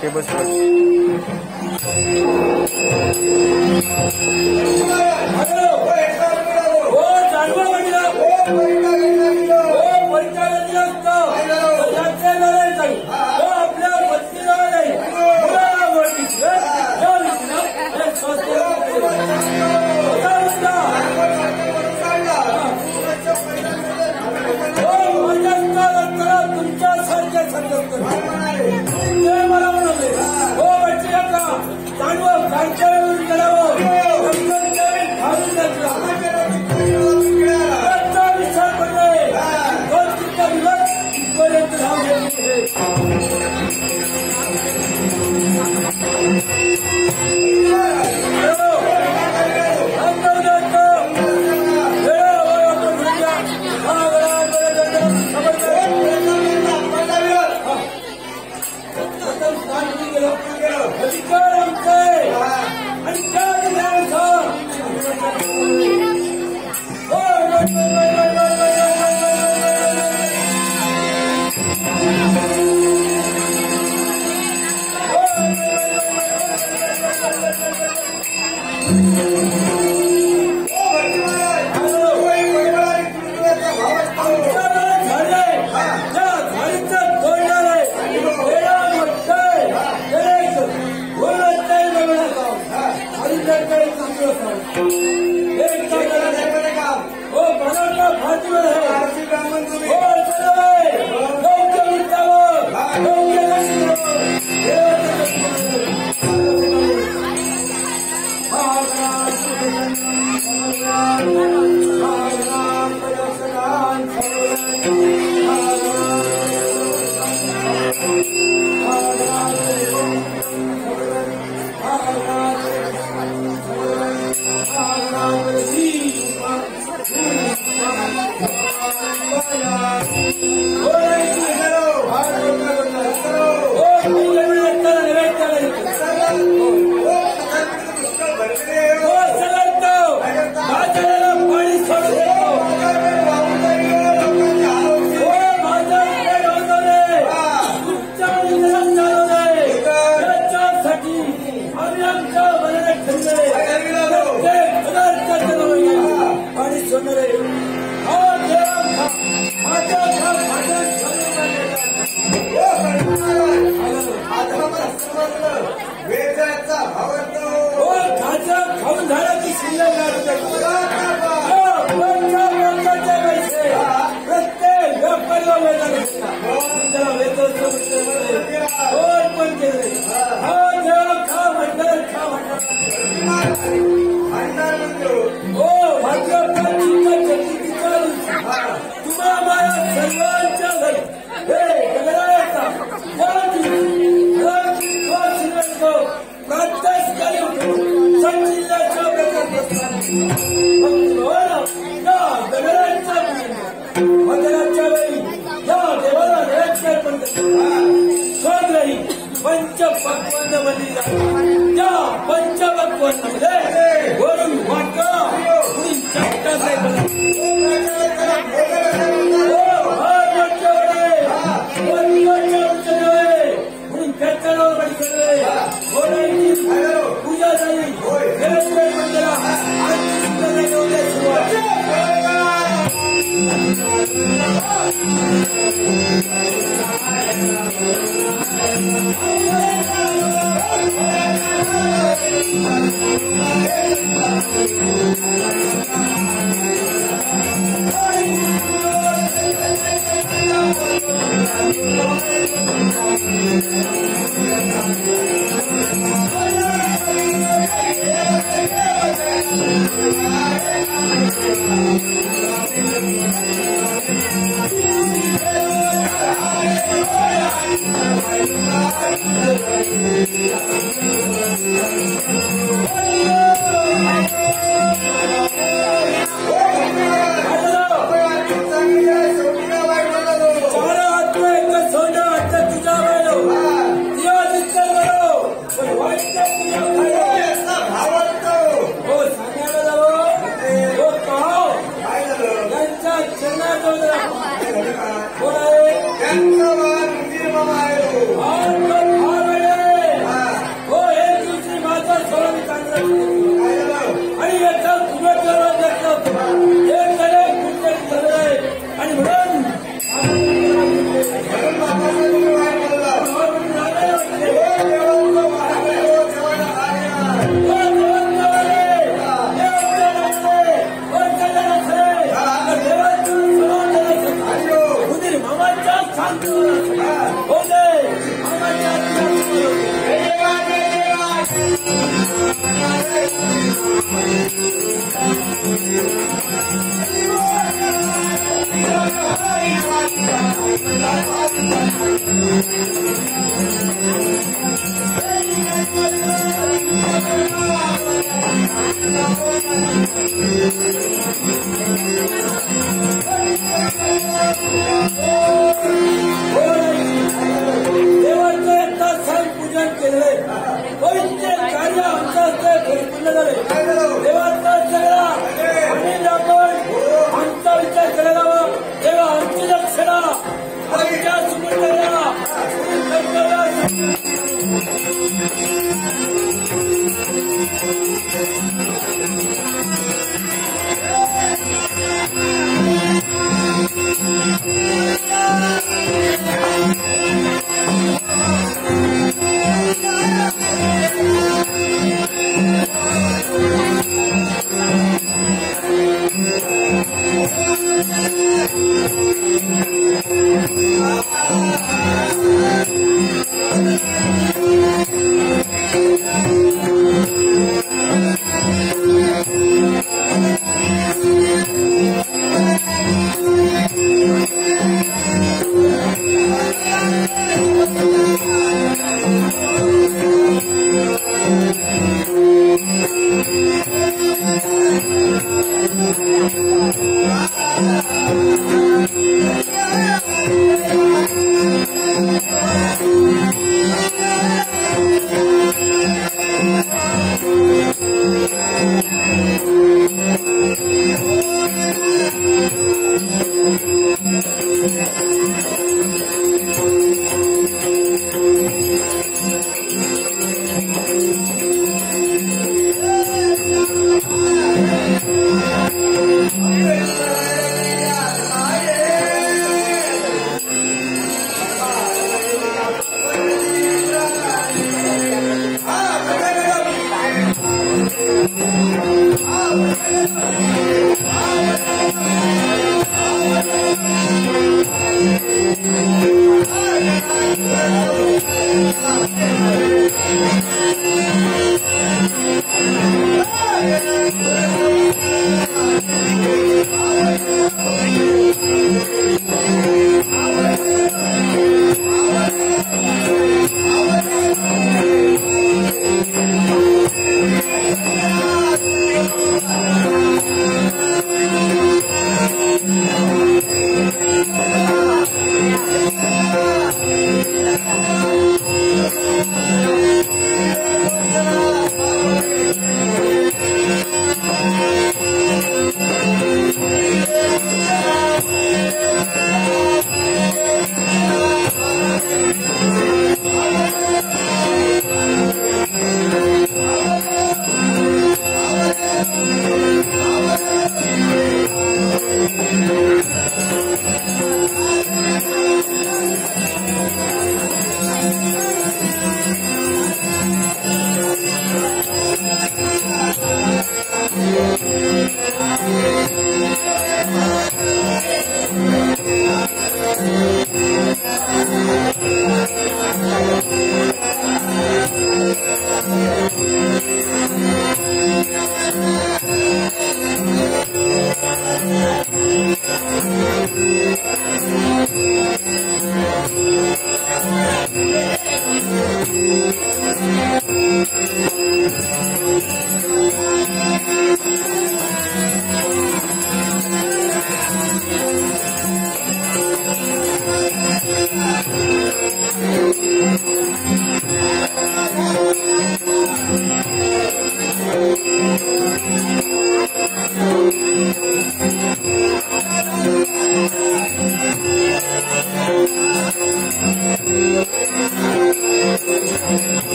Table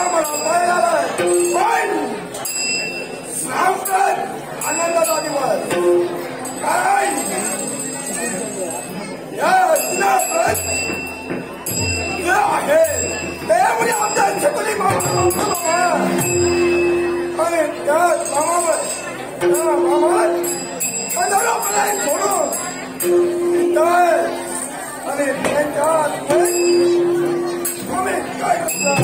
मला पाहिला पण सांगतात आनंदाचा दिवस काय या दिनात आहे त्यामुळे आमच्या छकुली मामा आणि त्या मामा सोडून आणि त्यांच्या आम्ही काय करतात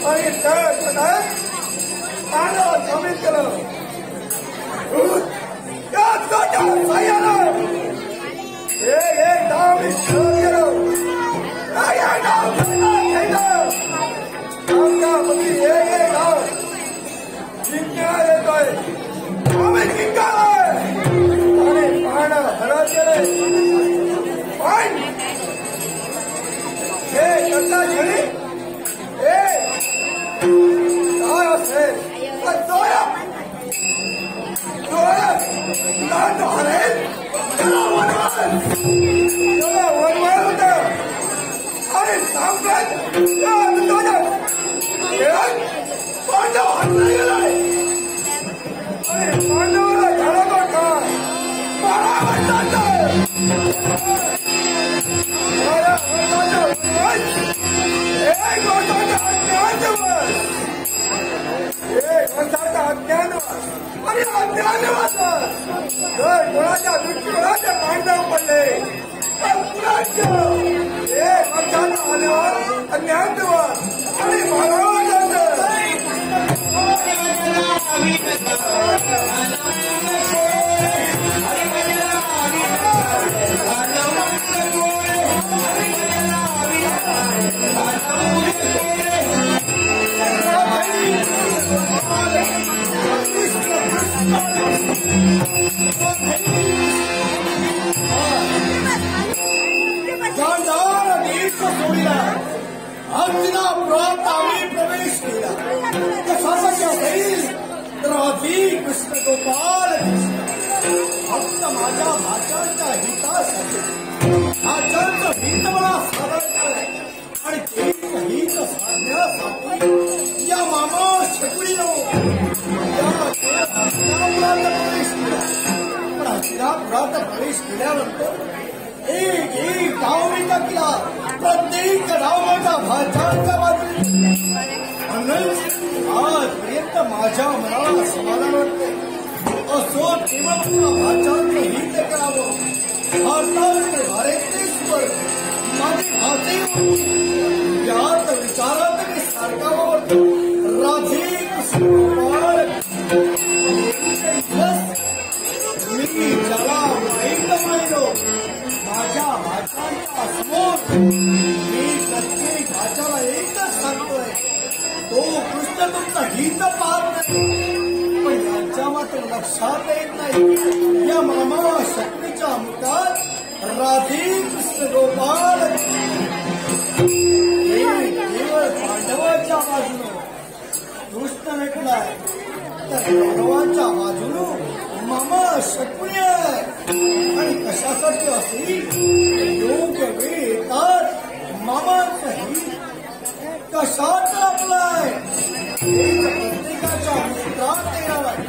आणि त्या पाण्याला जमीन केलं साह्यानं एक डाव गेलो एक डाव जिंकण्यात येतोय आम्ही जिंकालोय आणि पाहणं हरत गेले पण हे करता गेली हे काय असेल डोळा हरेल त्याला वनवाल होत आणि सांगत पांडव हरला गेलाय आणि पांडवाला झाला का कोणाच्या दृष्टीकोनाचे पांडव पडले आल्यावर ज्ञानदेवर आणि अर्जुना प्रांत आम्ही प्रवेश केला कसा होईल राधी कृष्ण गोपाल फक्त माझ्या भाच्याच्या हितासाठी भाच्याचं हित मला साधन आणि तेच हित साधण्यासाठी या मामा शकुळीनो प्रवेश केला पण हस्तिनापुरात प्रवेश केल्यानंतर एक गाव मी टाकला प्रत्येक गावाच्या भाषांच्या बाजूने आजपर्यंत माझ्या मनाला समाधान वाटते असो केवळ भाषांचं हित करावं भारताचे भारतेश्वर माझी भाषे यात विचारात मी सारखावर राधे कृष्ण मी ज्याला वाईट मानलो माझ्या भाषांच्या समोर मी प्रत्येक भाषाला एकच सांगतोय तो कृष्ण तुमचा हित पाहत नाही पण यांच्या मात्र लक्षात येत नाही या मामा शक्तीच्या मुखात राधे कृष्ण गोपाल केवळ पांडवाच्या बाजूनं कृष्ण भेटलाय तर पांडवांच्या बाजूनं मामा शकुनी आहे आणि कशासाठी असेल योग्य वेळ येतात मामाचं हित कशात आपलाय प्रत्येकाच्या मित्रात येणार आहे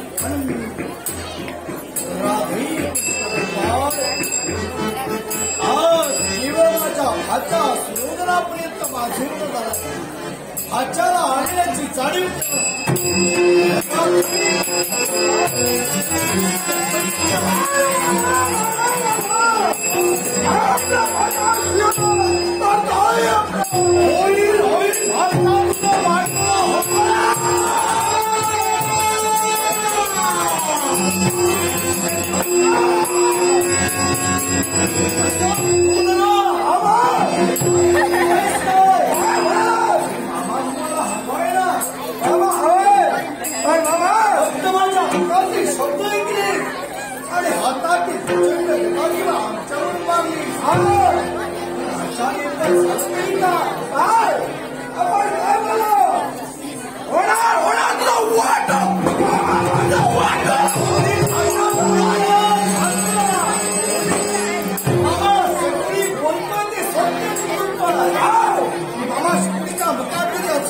राधी आज जीवनाच्या भाच्या सुयोधनापर्यंत माझे झाला भाच्याला आणण्याची जाणीव आणि हातातील आमच्यावर मागणी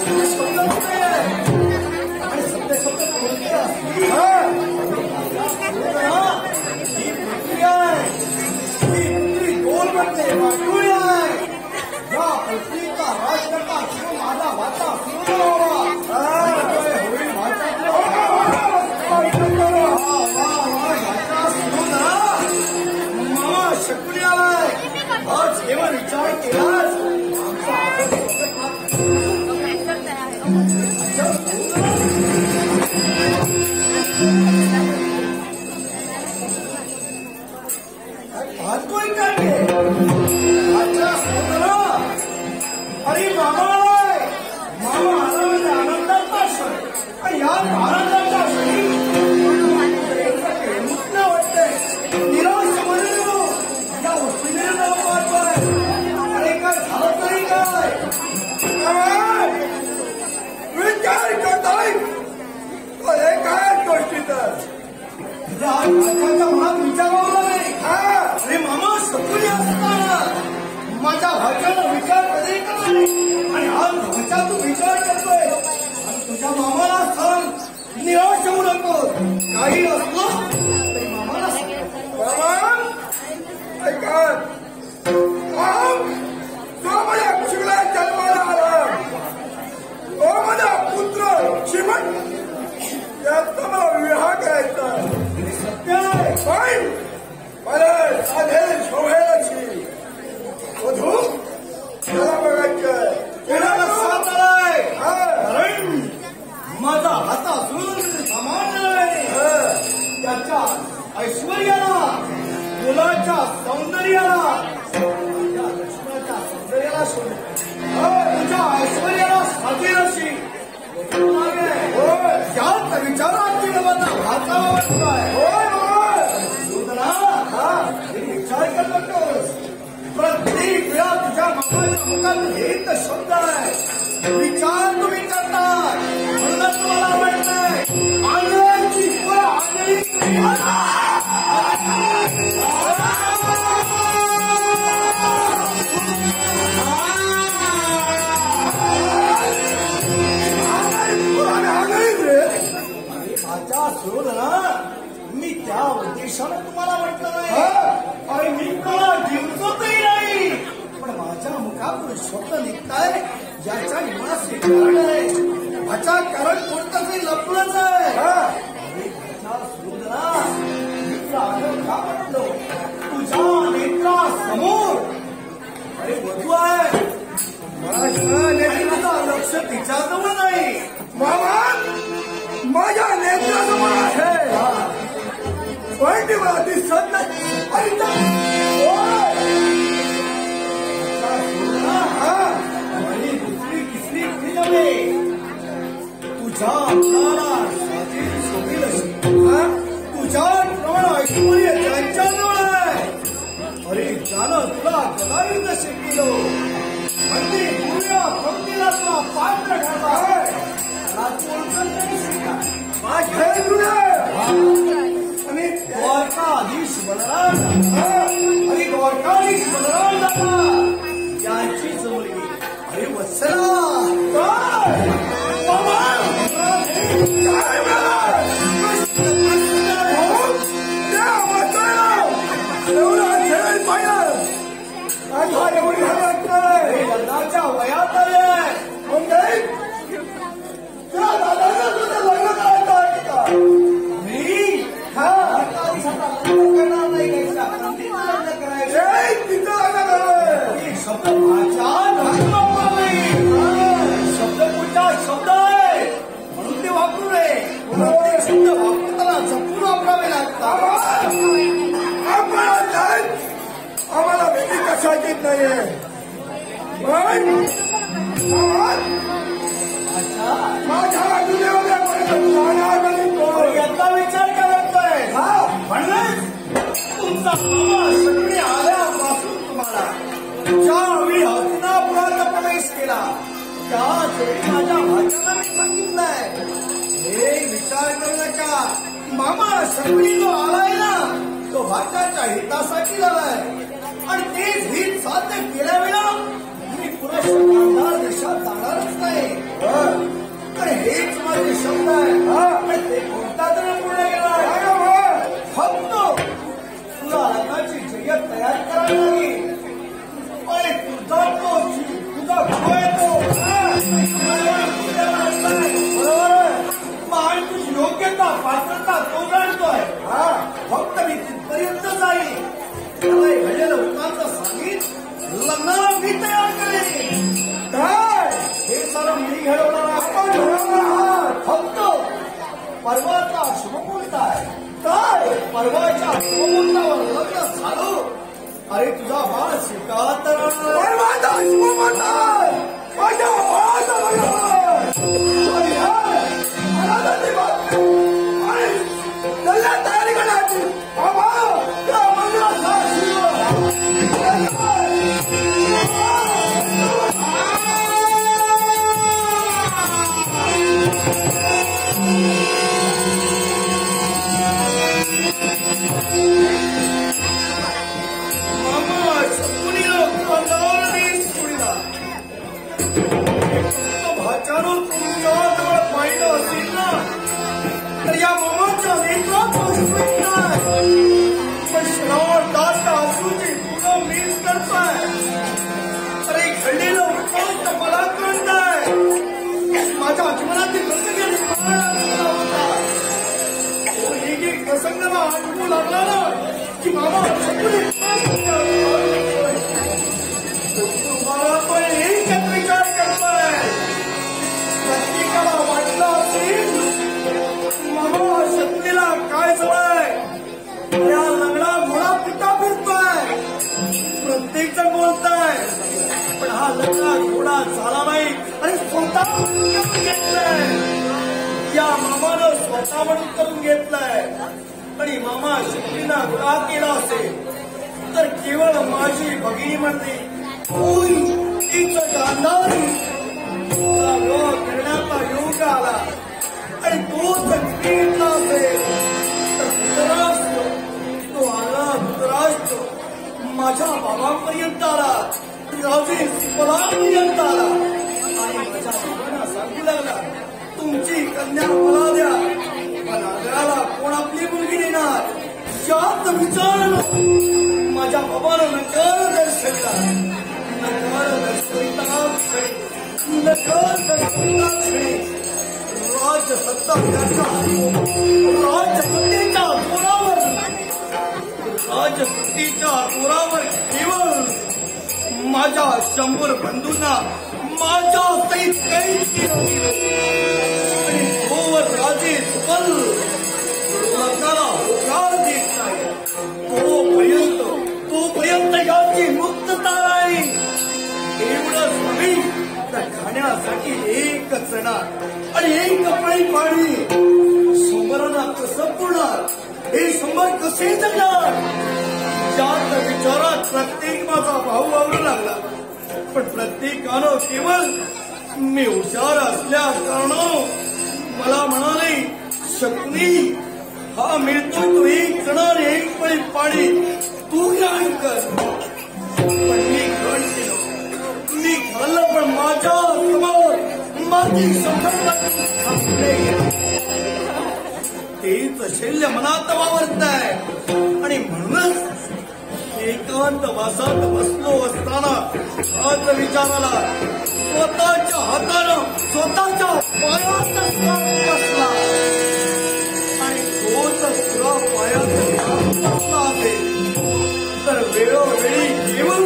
शब्द शब्दच नाही आणि शब्द शब्द कोणते असतील ही पृथ्वी आहे, ही पृथ्वी गोल बनते वाटोळी आहे. या पृथ्वीचा राजकर्ता शिव माझा वाचा पूर्ण व्हावा होईल भारतातला मामा शकुनी आलाय. आज केवळ विचार केलास कोई करके अच्छा सोदरा अरे मामा मामा आनंदाचा क्षण आणि या आनंदाच्या क्षणी मुक्त वाटतंय निराश म्हणून या वस्तूने नाव वाटतोय. अरे काय झालं तरी काय विचार करताय अरे काय गोष्टी तर मनात विचारावं नाही. अरे मामा शकुनी असताना माझ्या भाच्याला विचार कधी केला नाही आणि आज भाच्या तू विचार करतोय आणि तुझ्या मामाला सांग निराश होऊ नको. काही असलं तरी मामाला सांग. ऐका तो माझ्या शिवला जन्माला आला, तो माझा पुत्र शिवण त्याचा मला विवाह करायचा सत्य आहे. पण मला साधे शोभेची वधू त्याला बघायचंय कोणाला साथ आलाय. कारण माझा हाता सुरून सामान्य आहे. त्याच्या ऐश्वर्याला मुलाच्या सौंदर्याला त्या लक्ष्मणाच्या सौंदर्याला शोध तुझ्या ऐश्वर्याला साजेरशी याच विचारात माझा भातावा वाटतोय. विचार करत नकोस. प्रत्येक वेळा तुझ्या मामाच्या मुखात हेच शब्द आहे. विचार तुम्ही करतात म्हणूनच तुम्हाला वाटतंय आंधळ्याची आंधळी सोड ना. मी त्या उद्देशानं तुम्हाला म्हटलं नाही आणि मी तुम्हाला जिंकतही नाही. पण माझ्या मुखातून शब्द निघताय ज्याच्या निवास हे कारण आहे. माझ्या कारण कोणतं काही लपलंच आहे. सोड ना. मित्र आनंद का म्हटलो तुझ्या नेत्रासमोर अरे वधू आहे. माझ्या नेत्राचं लक्ष तिच्याजवळ नाही मामा माझ्या नेत्रासमोर आहे. पण ती मला दिसत नाही. दुसरी तिसरी पुढी नव्हे तुझ्या मुलाला साजेल शोभेल अशी तुझ्या प्रमाण ऐश्वर्य त्यांच्याजवळ आहे. अरे ज्यानं तुला गदावी नशे केलं अगदी पूर्या भक्तीला तुला पात्र ठरला आहे. आणि द्वारकाधीश बलराम आणि द्वारकाधीश बलराम दादा यांची मुलगी अरे वत्सला लग्नाच्या वयात आले शब्द कुठचा शब्द आहे म्हणून ते वापरू नये. शब्द वापरताना जपून वापरावे लागतात. आम्हाला भीती कशाचीच नाहीये. माझ्या याचा विचार करतोय म्हणून तुमचा मामा शकुनी आल्यापासून तुम्हाला ज्यावेळी हस्तिनापुरात प्रवेश केला त्यावेळी माझ्या भाच्याला मी सांगितलंय हे विचार करू नका. मामा शकुनी जो आलाय ना तो भाच्याच्या हितासाठी आलाय आणि तेच हित साध्य केल्या वेळा मी पुरुष देशात जाणारच नाही. घडवणारा आपण घडवणारा आहात. फक्त परवाचा शुभमुहूर्त आहे. काय परवाच्या शुभमुहूर्तावर लग्न झालं? अरे तुझा बाळ शिकात परवाचा शुभमुहूर्त आहे. माझ्या बाळाचं लग्न तयारी करायची. बाबा त्या मंदिरात या मामाच्या नेत्रात पण श्रावणदासच्या अश्रूची तुला मीच करताय. अरे घडलेलं उत्कृष्ट मला कळताय. माझ्या जीवनातील प्रसंग होता तो एक प्रसंग ना आठवू लागला ना की मामा तुम्हाला पण एकच विचार करताय. प्रत्येकाला वाटलं असेल मामा शक्तीला काय झालंय. या लग्ना घोडा पिता फिरतोय. प्रत्येक जण बोलताय पण हा लग्ना घोडा झाला नाही आणि स्वतः घेतलाय. या मामानं स्वतः म्हणून करून घेतलाय. आणि मामा शक्तीला घोडा केला असेल तर केवळ माझी भगिनी म्हणते तिचं गांधारी करण्याचा योग आला आणि तोच घेतला असेल तर धृतराष्ट्र तो आला. धृतराष्ट्र माझ्या बाबांपर्यंत आला. राजे सिपलापर्यंत आला आणि माझ्या बाबांना सांगू लागला तुमची कन्या मला द्या. पण नगराला कोण आपली मुलगी देणार यात विचारलं. माझ्या बाबानं नकार दर्शविला. नकार दर्शविता राजसत्ता राजसत्तेच्या जोरावर केवळ माझ्या 100 बंधूंना माझ्या सहित कैद केलं. आणि तोवर राजे सुपल लग्नाला होकार देत नाही तोपर्यंत याची मुक्तता नाही. एवढंच नव्हे तर खाण्यासाठी एकच येणार आणि एक कपडे पाणी. 100 कसं पुरणार? हे 100 कसे जगणार? त्यात विचारात प्रत्येक माझा भाऊ आवडू लागला. पण प्रत्येकानं केवळ मी हुशार असल्या कारणानं मला म्हणाले शकुनी हा मिळतोय तो एक जणार एक पळी पाणी तू ग्रहण कर. पण मी ग्रहण केलं. मी खाल्लं पण माझ्या समोर माझी तेच शैल्य मनात वावरत आहे. आणि म्हणूनच एकांत वासात बसलो असताना हाच विचार आला. स्वतःच्या हातानं स्वतःच्या पायात बसला आणि तोच तुला पायात बसला असेल तर वेळोवेळी केवळ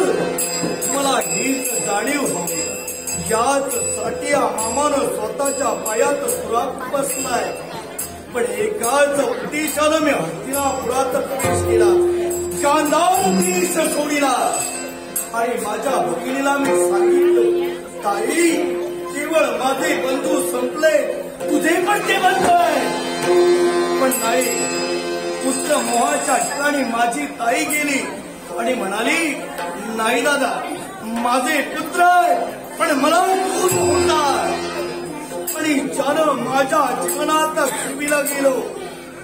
मला हीच जाणीव हवी. याच साठी मामानं स्वतःच्या पायात सुरात बसलाय. पण एकाच उद्देशानं मी हस्तिनापुरात प्रवेश केला. गांधार देश सोडिला आणि माझ्या भगिनीला मी सांगितलं ताई केवळ माझे बंधू संपले तुझे पण ते बनतोय. पण नाही पुत्र मोहाच्या ठिकाणी माझी ताई गेली आणि म्हणाली नाही दादा माझे पुत्र आहे पण मला दूर होणार. आणि ज्यानं माझ्या जीवनात सुविला गेलो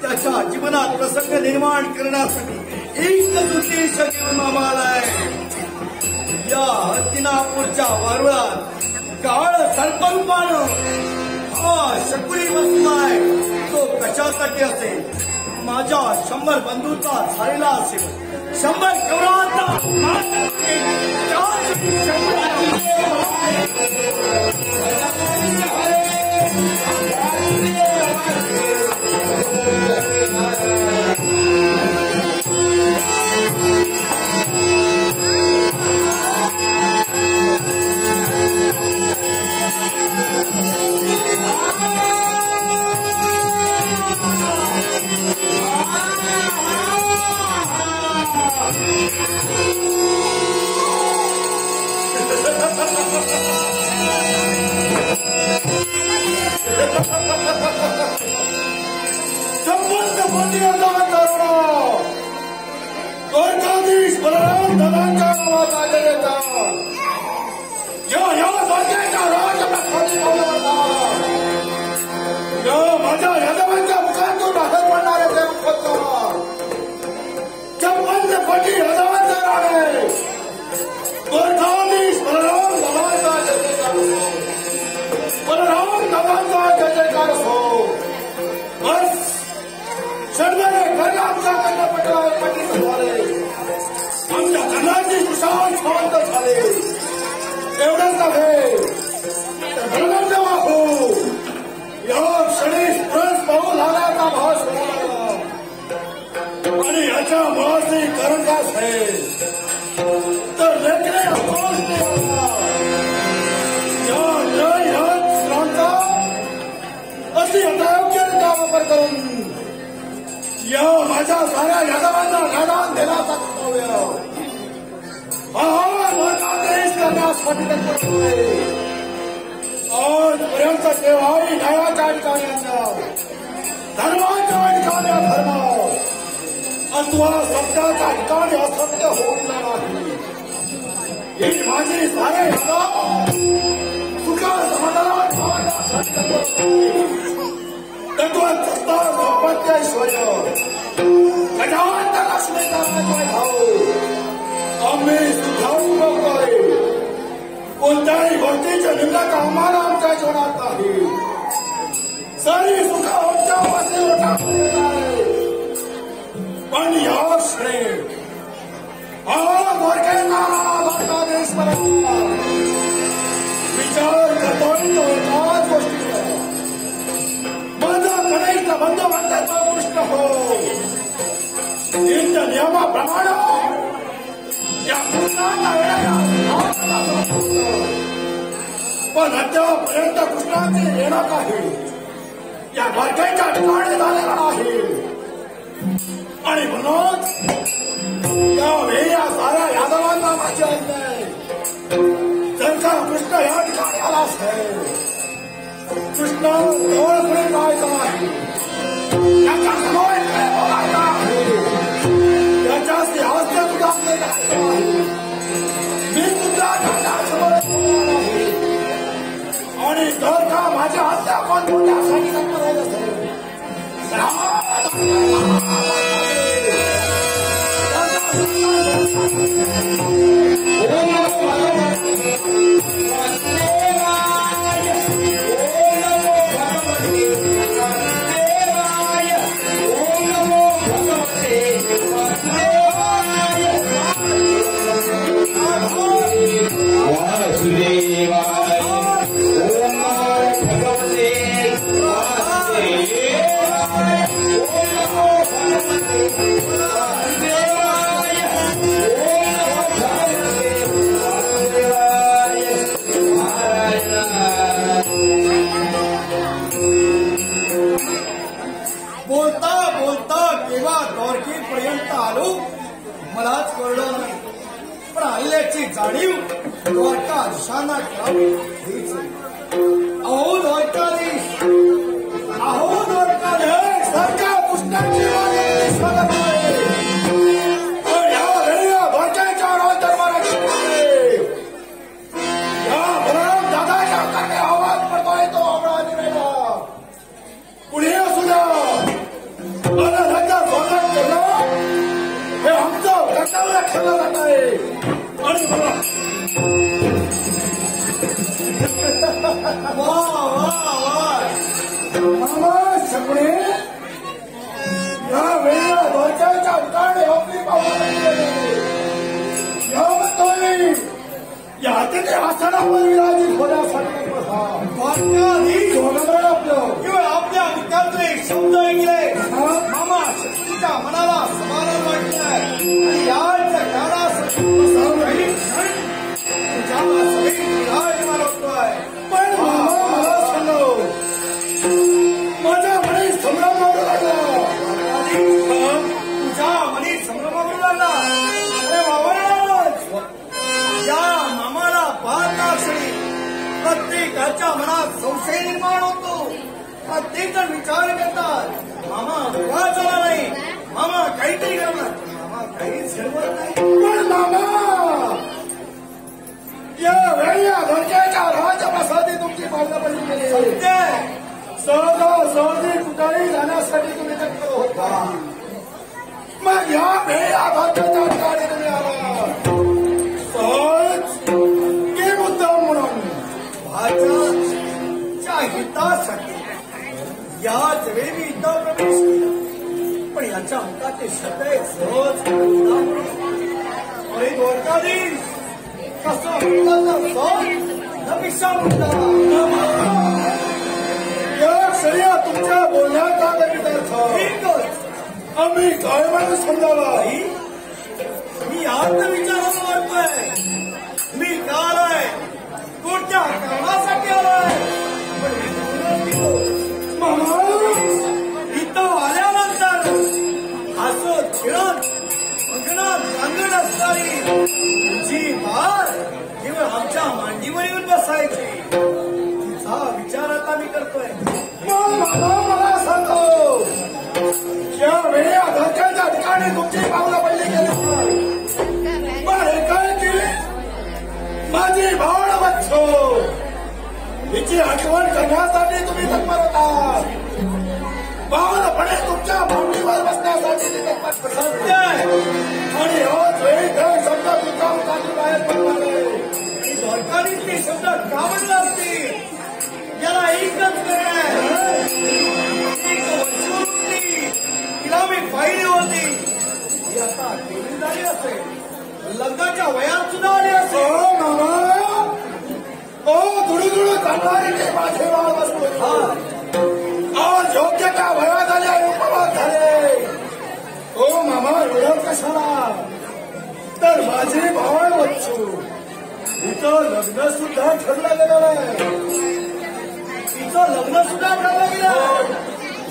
त्याच्या जीवनात प्रसंग निर्माण करण्यासाठी एकच उद्देश घेऊन मामा आलाय. या हस्तिनापूरच्या वारुळात काळ सर्परूपानं हा शकुनी बसलाय. तो कशासाठी असेल? माझ्या 100 बंधूचा झालेला असेल. 100 कौरवांचा माता जगेचा या द्वारकेचा राज प्रसादी होता या माझ्या यजमानच्या मुखातून बाहेर पडणारे देव होता चंपन्न कोटी यजमानचे राणे द्वारकाधीश बलराम भगवानचा जयजयकार हो बलराम भगवानचा जयजयकार हो बस शर्मने कर्ण आमच्या कर्णपटावर पटित झाले आमच्या कर्णाची सुशांत शांत झाले एवढंच नव्हे तर बलराम जेव्हा हो या क्षणी स्पर्श पाहू लागल्याचा भास होणार आणि याच्या मुळाशी करंजास आहे तर लेखने अफसोस नाही होता या स्त्रांचा अशी अयोग्यरित्या वापर करून या माझ्या साऱ्या यादवांना गाडान देण्याचा कर्तव्य देश करण्यासाठी करतोय आजपर्यंत केव्हाही न्यायाच्या अधिकाऱ्यांना धर्माच्या अधिकाऱ्या धर्म अथवा सत्याच्या ठिकाणी असत्य होऊ दिला नाही ही माझी सारे यादव सुखा समाधानात तत्वात सत्ता संपत्ती ऐश्वर्य गजानंद लक्ष्मीचा भाऊ आम्ही सुखावून बघतोय कोणत्याही गोष्टीच्या निंदक आम्हाला आमच्या जीवनात नाही सारी सुख आमच्या वाटेवर पण या क्षणी देश विचार करतोय तो एकाच गोष्टीचा माझा कनिष्ठ बंधू बांधवाचा गोष्ट हो इंच्या नियमाप्रमाणे या कृष्णाचा पण अद्यापर्यंत कृष्णाचे येणं काही या द्वारकेच्या ठिकाणी झालेला नाही आणि म्हणून त्यावेळी या साऱ्या यादवांना माझी आज्ञा जर का कृष्ण या ठिकाणी आला असेल कृष्ण जवळकडे जायचं नाही त्याच्या समोर बोलायचा आहे त्याच्याशी हास्य सुद्धा मी सुद्धा त्याच्या समोर बोलणार आहे आणि जर का माझ्या हत्या कोण मोठ्यासाठी करायचं असेल बोलता बोलता केव्हा द्वारकेपर्यंत आलो मलाच कळलं नाही पण आल्याची जाणीव द्वारकाधीशांना करावी हीच अहो द्वारकाधीश अहो द्वारकाधीश सारख्या पुस्तकाची द्वारकेच्या राज दरबाराची या बलराम दादाच्या कडे आवाज पडतोय तो आवाज नाही पुढे असू द्या स्वागत करणं हे आमचं कर्तव्य ठरलं जात आहे आणि मामा सगळे या वेळेला द्वारकेच्या ठिकाणी आपली याबद्दल या अतिथी आसनावर विराजित होण्यासाठी द्वारकाधीश होणार आपलं किंवा आपल्या मुखातले शब्द ऐकले मामा शक्तीच्या मनाला समाधान वाटलंय आणि याच्या काळासाठी पण मामा मला सांगलो माझ्या मनी संभ्रमावर लागला तुझ्या मनी संभ्रमावर लागला अरे बाबा या मामाला पाहता क्षणी प्रत्येकाच्या मनात संशय निर्माण होतो प्रत्येक जण विचार करतात मामा का झाला नाही मामा काहीतरी करणार मामा काहीच घडवत नाही पण मामा या वेळ्या धोक्याच्या राजप्रसादी तुमची पावलापल्ली केली. सहजासहजी कुठेही जाण्यासाठी तुम्ही तत्पर होता. मग या वेळ्या धोक्याच्या ठिकाणी तुम्ही आला सहज की मुद्दाम म्हणून भाच्याच्या हितासाठी याच वेळी मी इथं प्रवेश केला. पण याच्या अंगाचे शब्द आहेत सहज अरे द्वारकाधीश कसं नपिक्षा म्हणता या तुमच्या बोलण्याचा गणितार्थ आम्ही काय म्हणून समजावा. मी आत्म विचाराला वाटतोय. मी का आलोय, कोणत्या कामासाठी आलोय. इथं आल्यानंतर हसत खेळत अंगणात रांगण असणारी तुझी मार केवळ आमच्या मांडीवर येऊन बसायची. तिचा विचार आता मी करतोय. मला सांगतो या वेळी धक्क्याच्या ठिकाणी तुमची पावलं पडली गेली. पण हे काय की माझी भावना बच्चो हिची आठवण करण्यासाठी तुम्ही तत्पर होता. भावनापणे तुमच्या मांडीवर बसण्यासाठी ती तत्पर सत्य आणि होत वेळी काही शब्द तुमच्या मुखातून बाहेर पडणार. सरकारी ते शब्द का म्हणलं असतील. याला एकच तिला मी पाहिली होती. ती आता केली झाली असेल, लग्नाच्या वयात सुद्धा आली असेल. धुडू करणारी ते माझे बाळ बसतो. आज योग्य त्या वयात आल्या उपवास झाले. ओ मामा रडत कशाला. तर माझे भावळ बच्चू तिचं लग्न सुद्धा ठरलं गेलं आहे. तिचं लग्न सुद्धा ठरलं गेलं.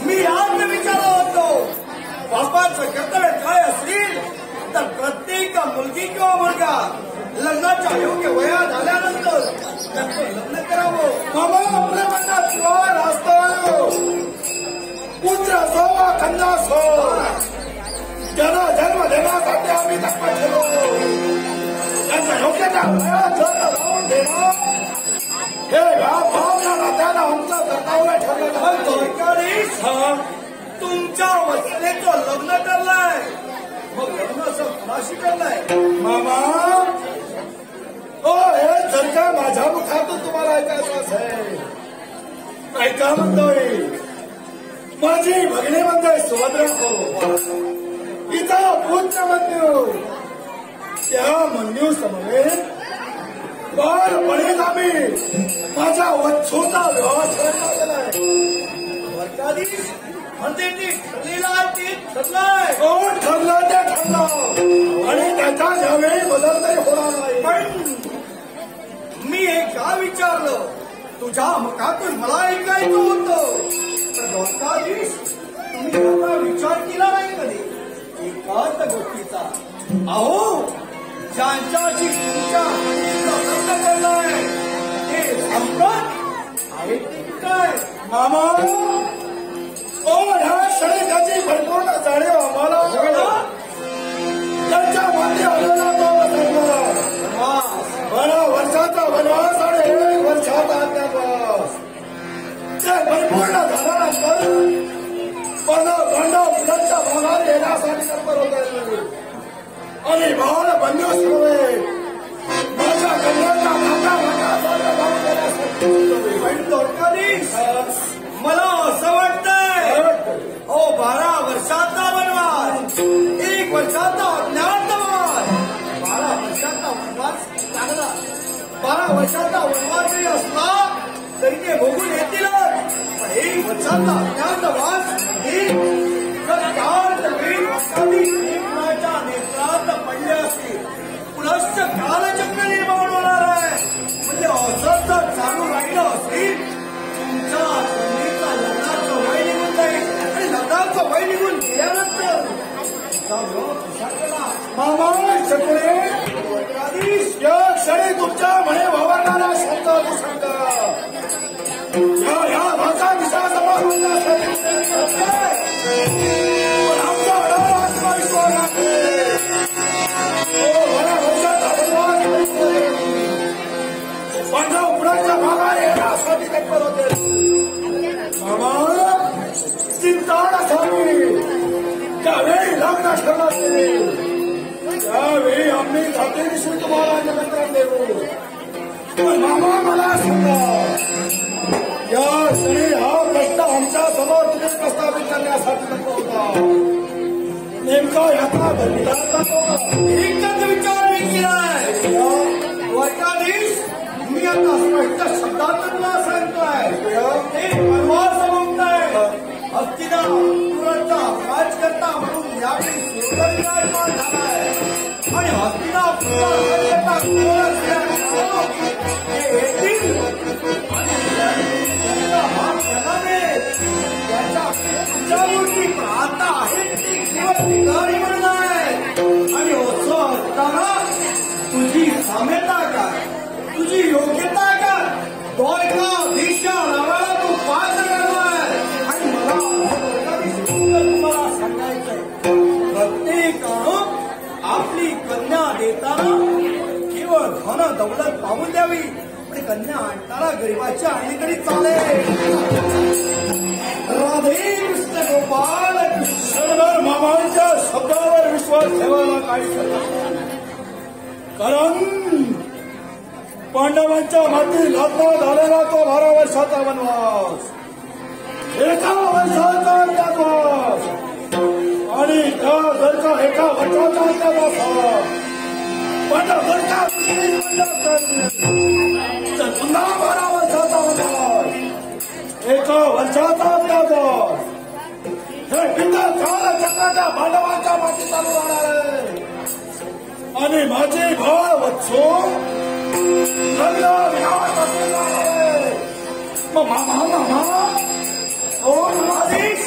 मी आज विचारलं होतो बापाचं कर्तव्य काय असेल तर प्रत्येक मुलगी किंवा मुलगा लग्नाच्या योग्य वयात आल्यानंतर त्यांचं लग्न करावं. मामा आपल्या मनात विवाह असतो. पुत्र असो वा कन्या असो त्यांना जन्म देण्यासाठी आम्ही तत्पर ठेवलो. त्यांच्या योग्य त्या वयात जाऊन देणं हे भावना त्याला आमचं कर्तव्य ठरलं. तुमच्या वसलेचं लग्न ठरलंय. मग लग्न असं कुणाशी ठरलंय मामा. हे जर का माझ्या मुखातून तुम्हाला ऐकायचं असेल ऐका म्हणतोय. माझी भगिनी म्हणतोय सोदर तिचा पुत्र मन्यू. त्या मन्यू समवेत बालपणीच आम्ही माझ्या वत्सूचा विवाह ठरला गेलाय. द्वारकाधीश म्हणजे ती ठरलेला ते ठरलंय. कोण ठरलं ते ठरलं आणि त्याच्या यावेळी बदल काही होणार नाही. पण मी हे का विचारलं तुझ्या मुखातून मला ऐकायचं होतं. तर द्वारकाधीश तुम्ही याचा विचार केला नाही कधी एकाच गोष्टीचा. अहो ज्यांच्याशी तुमच्या लग्न करलंय ते संपत आहे काय मामा. ह्या शरीराची भरपूर जाणीव आम्हाला त्यांच्या मध्ये आलेला तो वनवास 12 वर्षाचा वनवास आणि 1 वर्षाचा अज्ञातवास ते परिपूर्ण झाल्यानंतर पांडव मुलांच्या भागात येण्यासाठी तत्पर होत आहे. आणि भावाला बंधू सर्वे माझ्या कन्याचा मला असं वाटतंय हो 12 वर्षाचा वनवास 1 वर्षाचा अज्ञातवास. 12 वर्षाचा वनवास चांगला. 12 वर्षाचा वनवास जरी असला तरी ते भोगून येतीलच. 1 वर्षाचा अज्ञातवास एकनाच्या नेत्रात पडले असतील पुनश्च कालचक्र निर्माण होणार आहे. म्हणजे असं जर चालू राहिलं असेल तुमच्या कन्येचा लग्नाचं वय निघून जाईल आणि लग्नाचं वय निघून गेल्यानंतर मामा शकले या क्षणी तुमच्या म्हणे वावरणारा शब्द दुसरा या भाषा विषया समोर पण आमचा आत्मविश्वास आहे. पंढरपुराच्या भागात येण्यासाठी तत्पर होते. मामा चिंता नसावी. त्यावेळी लग्न ठरलं त्यावेळी आम्ही खात्रीशीर तुम्हाला निमंत्रण देऊ. पण मामा मला सांगा, या क्षणी हा प्रश्न आमच्या समोर तुम्ही प्रस्तावित करण्यासाठी नको होता. नेमका याचा भूमिका एकच विचार मी केलाय. द्वारकाधीश, मी आता स्पष्ट शब्दात तुला सांगतोय. ते परवा समजतंय. हस्तिनापुराचा राजकर्ता म्हणून यावेळी सुंदर विराजमान झालाय. आणि हस्तिनापुराचा राजकर्ता कोण असल्याने ते येतील आणि त्यांचा हात जगावे. त्याच्या उंचावरती आता आहेत ती ठिकाणी म्हणून आहे. आणि असं असताना तुझी साम्यता काय, तुझी योग्यता काय, द्वारकाधीशच्या नावाला तू पात्र करणार. आणि मला सांगायचंय, प्रत्येकानं आपली कन्या देताना केवळ धन दौलत पाहून द्यावी. पण कन्या आणताना गरिबाच्या आणीकडे चालेल. राधे कृष्ण गोपाल कृष्ण मामांच्या शब्दावर विश्वास ठेवायला काही कारण पांडवांच्या माती लादला झालेला तो 12 वर्षाचा वनवास, 1 वर्षाचा अज्ञातवास आणि त्या जर का 1 वर्षाचा अज्ञातवास पण जर का तर पुन्हा 12 वर्षाचा वनवास, 1 वर्षाचा अज्ञातवास. हे पिता काल चक्राच्या पांडवांच्या माती चालू राहणार आहे. आणि माझे भाव वत्सो लग्न विहार असलेला आहे. मग मामा ओ महाधीश,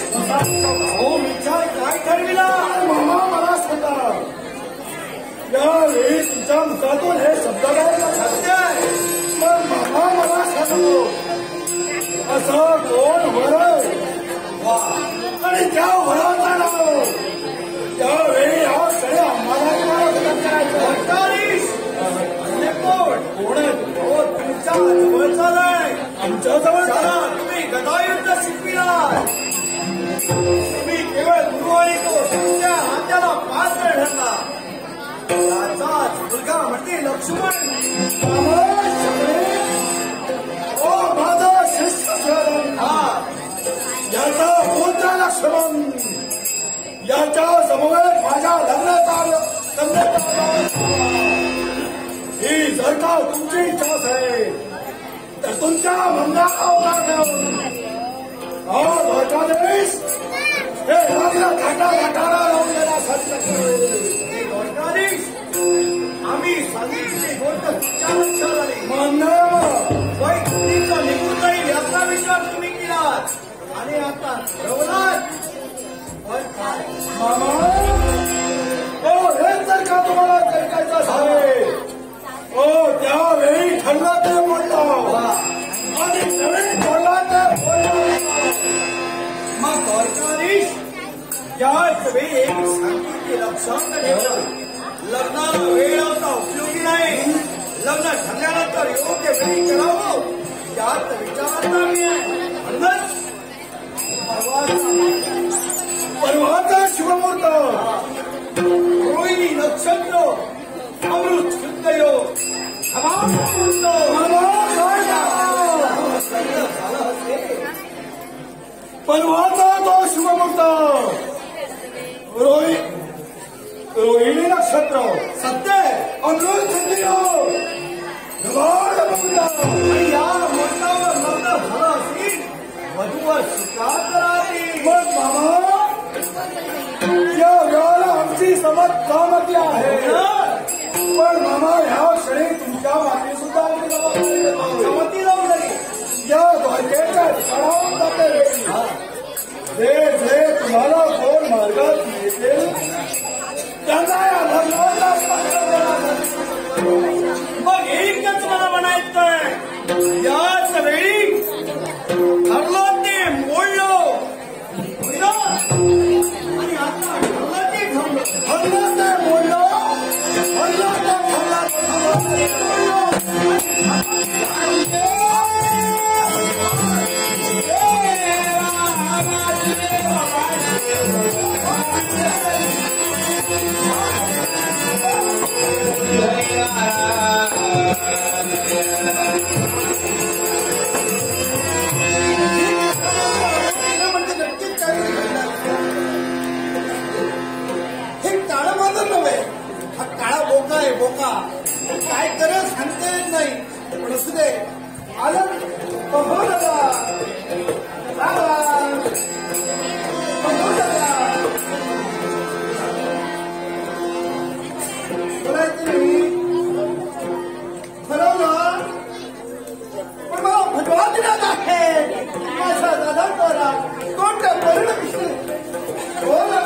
ओ विचार काय ठरविला. मामा मला सांगा, यावेळी तुमच्या मुखातून हे शब्द गायला सत्य आहे. पण मामा मला सांगतो, असं कोण वर आणि त्या वराचा नाव त्यावेळी हा सगळे आम्हाला करायचं. द्वारकाधीश, अन्य कोण तुमच्या जवळचा नाही. आमच्या जवळ चला, तुम्ही गदायुद्ध शिकविला. तुम्ही केवळ गुरु आणि तो तुमच्या हात्याला पात्र ठरला. त्याचाच मुलगा म्हणजे लक्ष्मण. ओ माझा शिष्य याचा पुत्र लक्ष्मण, याच्या समवेत माझ्या लग्नात ही जर का तुमची इच्छा आहे तर तुमच्या मंदावर द्वारकाधीश हे लग्न घाटाला लावून देण्यासाठी द्वारकाधीश, आम्ही सांगितली गोष्ट तुमच्या लक्षात आली. वैकुंठीचा निघून जाईल याचा विचार तुम्ही केलात आणि आता ठरवलात. मामा हे जर का तुम्हाला ऐकायचं झाले त्यावेळी ठरला ते बोललो आणि नवीन बोलला ते बोललो. मग द्वारकाधीश, याच वेळी एक सांगितले लक्षात ठेवलं. लग्नाला वेळ लावता उपयोगी नाही. लग्न ठरल्यानंतर योग्य वेळी करावं यात विचारात नाही आहे. म्हणूनच परवाचा शुभमुहूर्त, रोहिणी नक्षत्र, अमृत शुद्ध योग, परवाचा तो शुभमुहूर्त, रोहिणी नक्षत्र, सत्य अमृत शुद्ध योग, आणि या मुहूर्तावर लग्न झालं असेल, वधूवर स्वीकार करावी. मग मामा या वेळेला आमची सहमती आहे. पण मामा ह्या क्षणी तुमच्या मागे सुद्धा सहमती लावून लागली. या द्वारकेच्या ठिकाणावर जाते जे जे तुम्हाला कोण मार्गात येतील त्यांना या लग्नाला मग एकच मला म्हणायचंय, याच वेळी ठरलं ते मोडलो आणि आता ठरलं ते थांबलं. ठरलं ते बोललो, ठरलं ते ठरलं. म्हणजे नक्कीच काहीतरी घडणार. हे काळं मांजर नव्हे, हा काळा बोका आहे. बोका काय करेल सांगता येत नाही. पण असू दे, आलं हो दादा. बोलायचं नाही ठरवलं, पण मला भगवा दिलाच आहे. माझा दादा बोला कोणत्या परिणाम बोला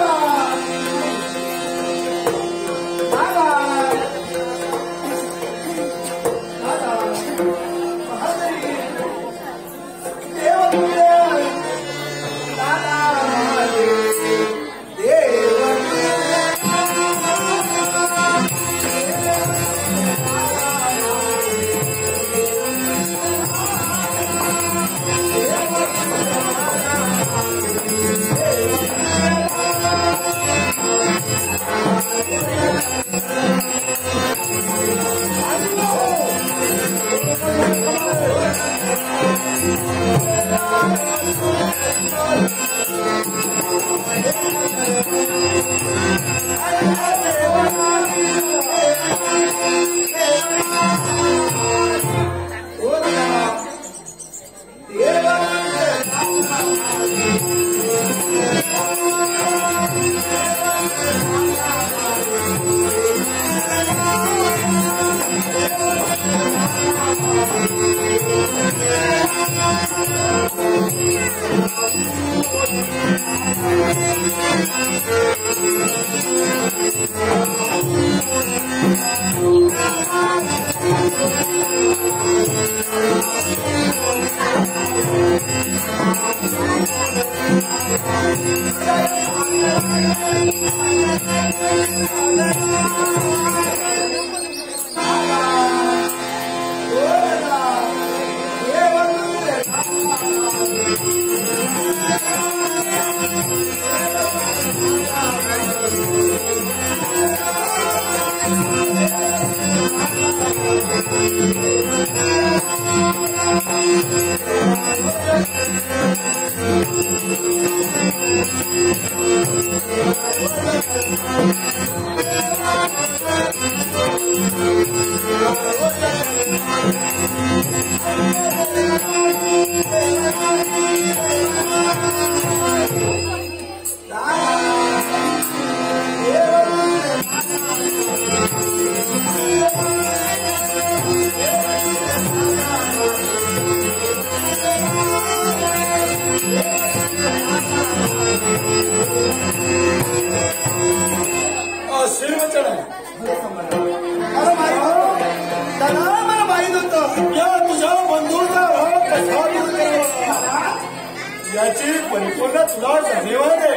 याची परिपूर्ण तुला जाणीव आहे.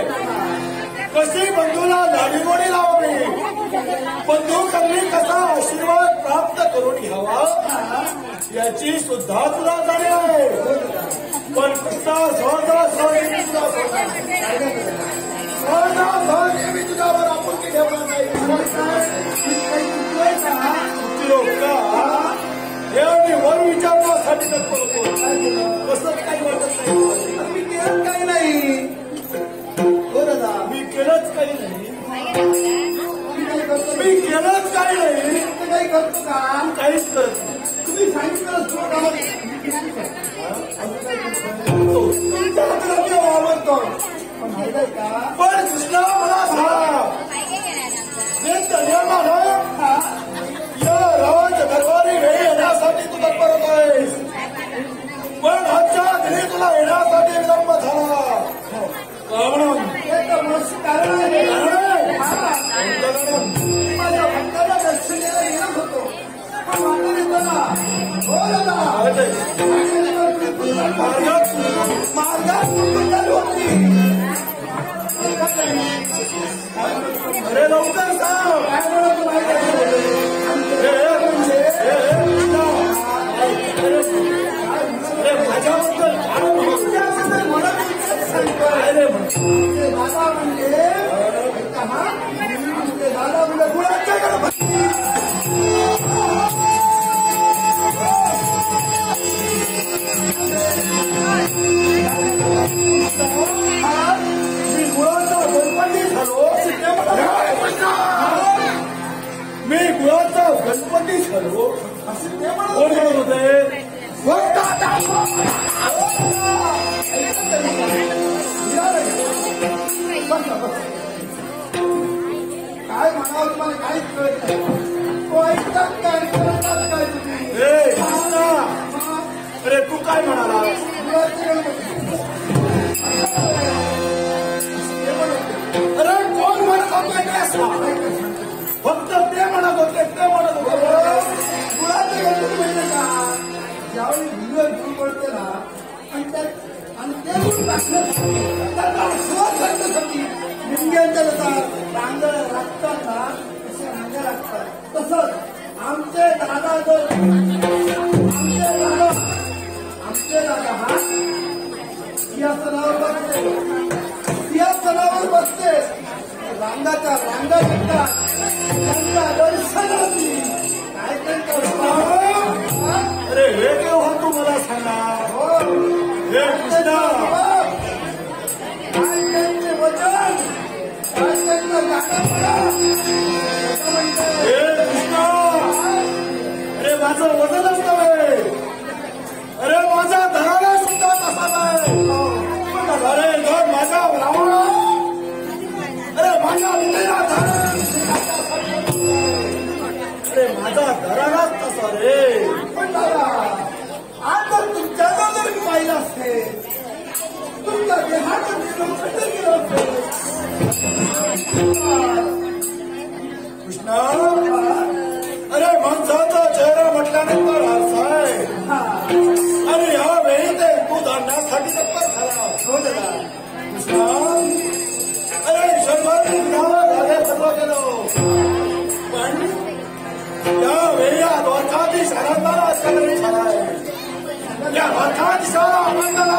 कशी बंधूला लाडीगोडी लावावी, बंधूंनी कसा आशीर्वाद प्राप्त करून घ्यावा याची सुद्धा तुला जाणीव आहे. पण कृष्णा सहजासहजी मी तुझ्यावर आपुलकी ठेवणार नाही. हे मी वर विचारण्यासाठी तत्पर होतो. कसं काही वाटत नाही. मी केलंच काही नाही. हो दादा, मी केलंच काही नाही. मी मी केलंच काही नाही. काही करतो का? काहीच करत नाही. तुम्ही सांगितलं तुमच्या हाताला मी आवडतो. पण माहिती आहे का, पण कृष्णा मला सांग, या रावाच्या दरबारी वेळी येण्यासाठी तू तत्पर होत आहेस. पण आजच्या घरी तुला येण्यासाठी विलंब झाला. कारण कारण माझ्या भक्ताला दर्शनाला येत होतो. पण मागणी येताना हो दादा मार्गात कुठून चालू होती. अरे लवकर सांग. काय म्हणत माहिती माझ्याबद्दल मला सांगतोय दादा म्हणजे दादा म्हणजे गुळाच्या गणपती. काय म्हणाला? अरे कोण म्हणत होते काय फक्त ते म्हणत होते ते म्हणत होते मुळात म्हणजे का ज्यावेळी व्हिडिओ घेऊन पडते ना आणि ते टाकण्यासाठी निमग्यांच्या रांगण लागतात ना तसे रांगा लागतात तसंच आमचे दादा जर आमचे दादा हा सिंहासनावर बसते रांगाच्या रांगा निघतात त्यांच्या दर्शनाची काय त्यांच्या अरे हे केव्हा तू मला सांगा हे कृष्णा काय त्यांचे वचन काय त्यांचं गाणं हे कृष्णा अरे माझं वजनच नव्हे अरे माझा धराला सुद्धा तसा नाही अरे घर माझा रावण अरे माझ्या विजया अरे माझा धरालाच तसा रे पण दादा आज जर तुमच्याला जरी पाहिलं असते तुमच्या देहाचं निरोधन केलं कृष्णा अरे माणसाचा चेहरा म्हटल्यानंतर आरसा आहे आणि यावेळी ते तू धाडण्यासाठी तत्पर झाला कृष्णा अरे शंभर झाले सर्व केलं पण यावेळी या द्वारकाधीश आनंदाला असल्याकडे झाला आहे या द्वारकाधीशाला आनंदाला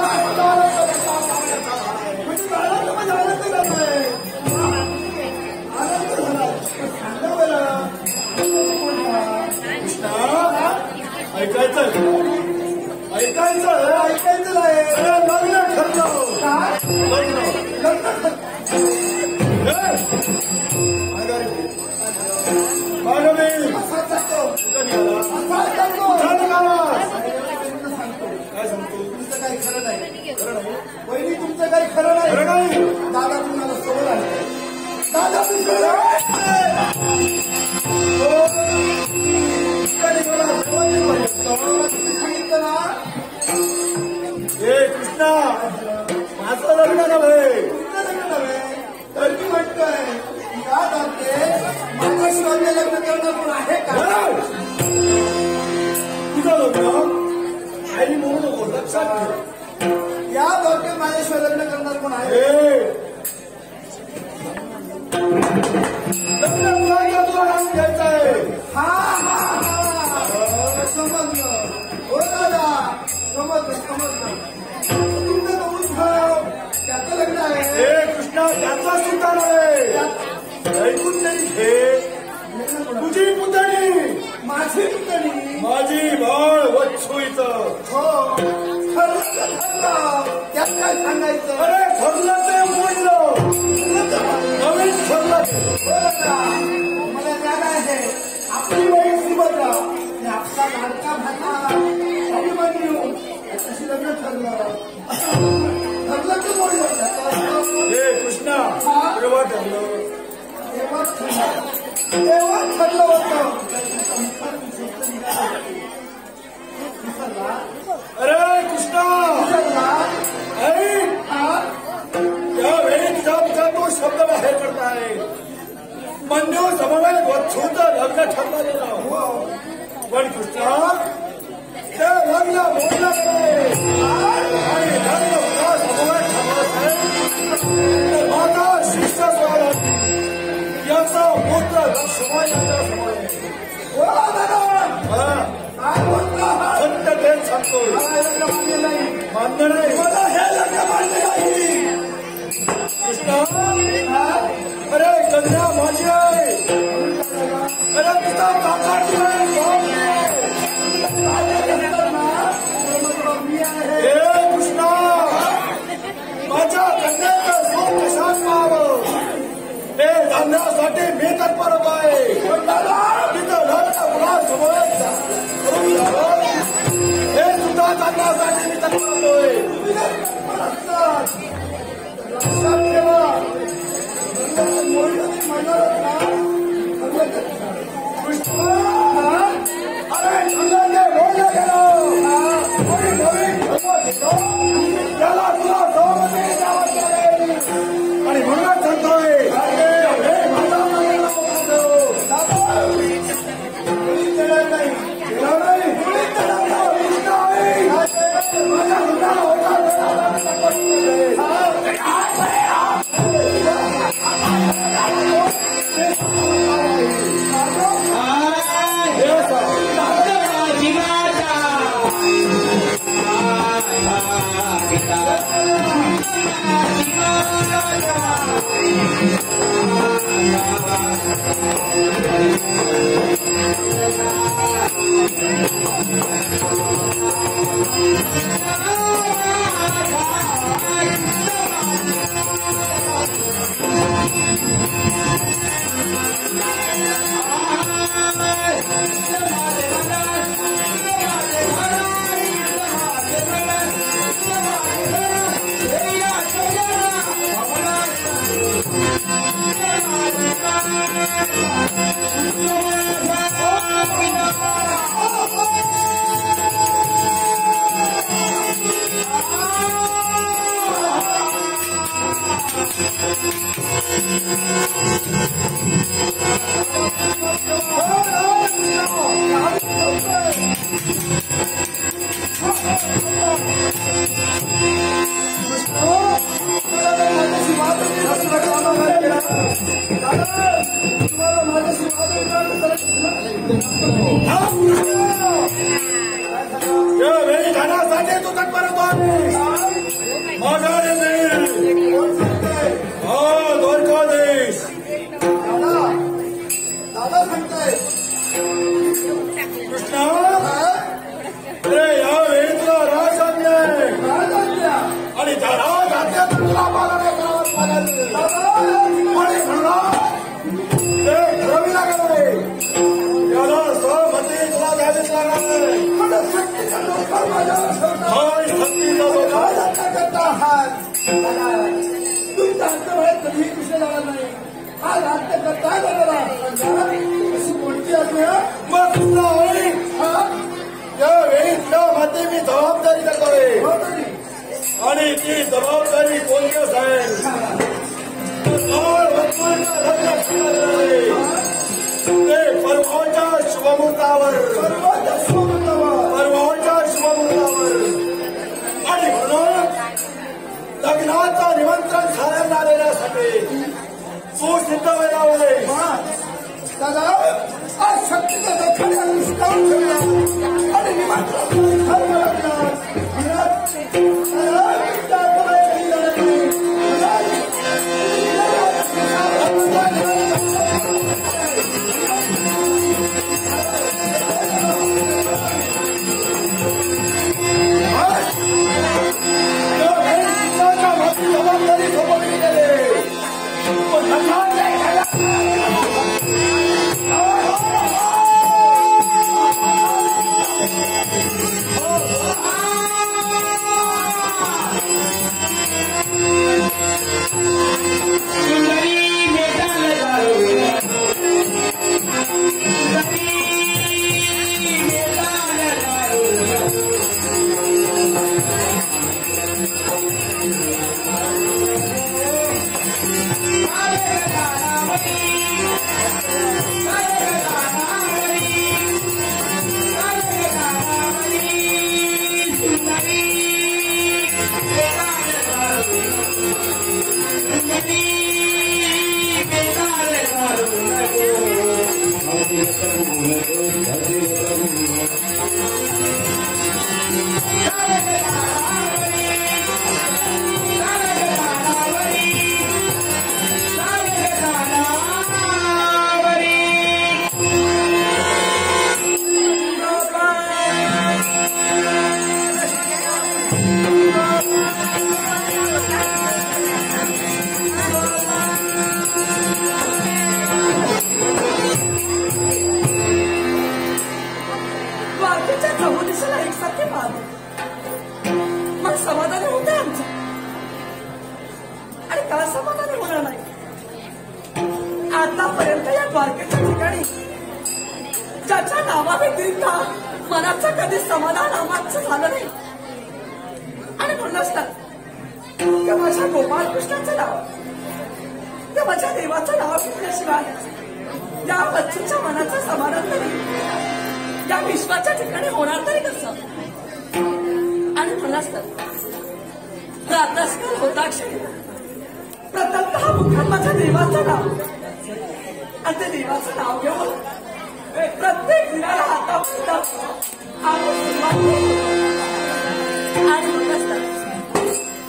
ऐकायचं ऐकायचं ऐकायचं आहे लग्न ठरलं काय सांगतो तुमचं काही खरं नाही वहिनी तुमचं काही खरं नाही दादा तुम्हाला सोबत आहे दादा सांगितलं ना हे कृष्णा माझं लग्न नव्हे तुमचं लग्न नव्हे तर मी म्हणतोय या दाते माझ्याशिवाय लग्न करणं पण आहे का तुझं लग्न आई म्हणून नको लक्षात ठेव या दाते माझ्याशिवाय लग्न करणार पण आहे लग्न मुलाच्या तुला राहून घ्यायचं आहे समजलं हो दादा समजलं तुमचं उद्धव त्याचं लग्न आहे हे कृष्णा त्याचा सुद्धा नव्हे ऐकून नाही घे तुझी पुतणी माझी पुतणी माझी बाळ वच्छू इथं हो ठरलं त्यात काय सांगायचं अरे ठरलं ते बोललं नवीन ठरलं मला त्याला आहे आपली बहीण सुभद्रा आणि आपला लाडका भाता अभिमन्यू तशी लग्न ठरलं की बोललं हे कृष्णा तेव्हा ठरलं तेव्हा ठरलं होतं अरे कृष्णा ऐक त्यावेळी तुझा तुझा तो शब्द बाहेर करताय मन्यू समवेत वच्छूचं लग्न ठरलं गेलं पण कृष्णा ते लग्न बोललं गेलंय आणि लग्न तुझा समवेत ठरलं असेल माझा शिष्य स्वागत याचा पुत्र लक्ष्मण याच्या समोर सत्य तेच सांगतोय मान्य नाही मला हे लग्न मान्य नाही कृष्णा अरे कन्या माझी आहे अरे पिता काका हे कृष्णा माझ्या कन्याचं सुख कशात पाहावं हे जाणण्यासाठी मी तत्पर होत आहे तिथं लग्न मुला समोर करून घ्यावं हे सुद्धा जाणण्यासाठी मी तत्पर होतोय लक्षात ठेवा कृष्ण अरे बोललं गेलं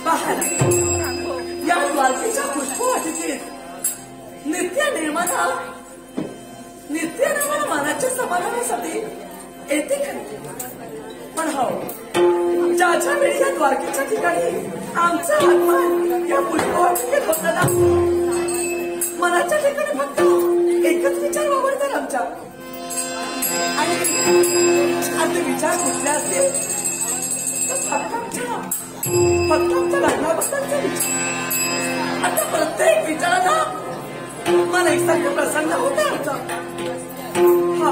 महाराज या द्वारकेच्या पुष्पवाटिकेत नित्य निर्माणा मनाच्या समाधानासाठी येते खरी. पण हो, ज्याच्या वेळी या द्वारकेच्या ठिकाणी आमचा आत्मा या पुष्पवाटिकेत होता ना, मनाच्या ठिकाणी फक्त एकच विचार वावरतात आमच्या. आणि ते विचार कुठले असतील तर फक्त आमच्या लग्नाबद्दलचे विचार. आता प्रत्येक विचाराला मला एकसारखं प्रसन्न होते आमचा. हा,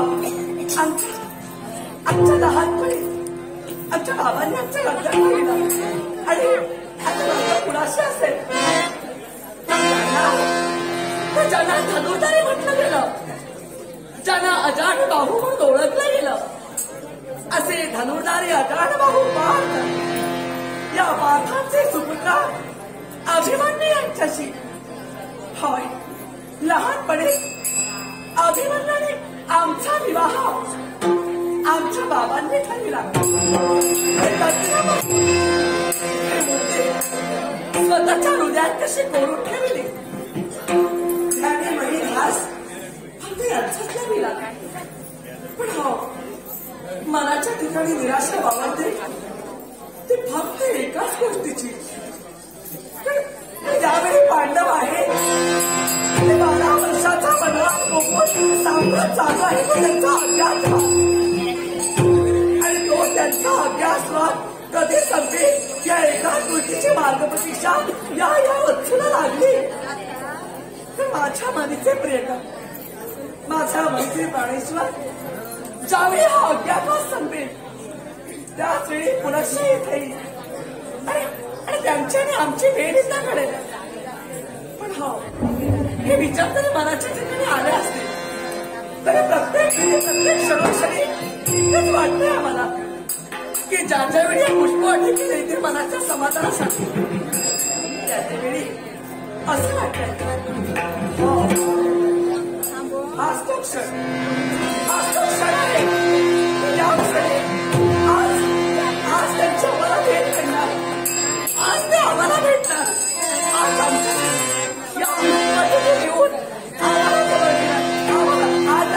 आमच्या लहानपणी आमच्या बाबांनी आमच्या लग्नात केलं आणि आता लग्न कुणाशी असेल ज्यांना धनुर्धारी म्हटलं गेलं, ज्यांना अजाण बाहू म्हणून ओळखलं गेलं, असे धनुर्धारी अजाण बाहू पार्थ या पार्थांचे सुपुत्र अभिमन्यू यांच्याशी. होय, लहानपणी अभिमन्यूने आमचा विवाह आमच्या बाबांनी ठरविला. स्वतःच्या हृदयात कशी कोरून ठेवली त्याने मनी ध्यास फक्त यांच्यातला मिळाला. पण हो, मनाच्या ठिकाणी निराशा वावरते ती फक्त एकाच गोष्टीची. ज्यावेळी पांडव आहे ते 12 वर्षाचा वनवास मोकून साम्राज्य चालू आहे तो त्यांचा अज्ञातवास, आणि तो त्यांचा अज्ञातवास कधी संपेल या एकाच गोष्टीची मार्गप्रतीक्षा या वत्सूला लागली. तर माझ्या मनीचे प्रियकर, माझ्या मनीचे प्राणेश्वर, ज्यावेळी हा अज्ञातवास संपेल त्याच वेळी पुनश्च येईल आणि त्यांच्याने आमची वेळ इथं घडेल. पण हो, हे विचार तरी मनाच्या ठिकाणी आले असते तरी प्रत्येक क्षणोक्षणी इतकंच वाटतंय आम्हाला की ज्या वेळी हे पुष्पवाटिकेत येते मनाच्या समाधानासाठी, त्याच्या वेळी असं वाटतंय आज तो क्षण आहे. या क्षणी आज त्यांच्या मला भेट करणार, आज ते आम्हाला भेटणार, आज आमच्या या पुष्पवाटिकेत येऊन आम्हाला जवळ आम्हाला आज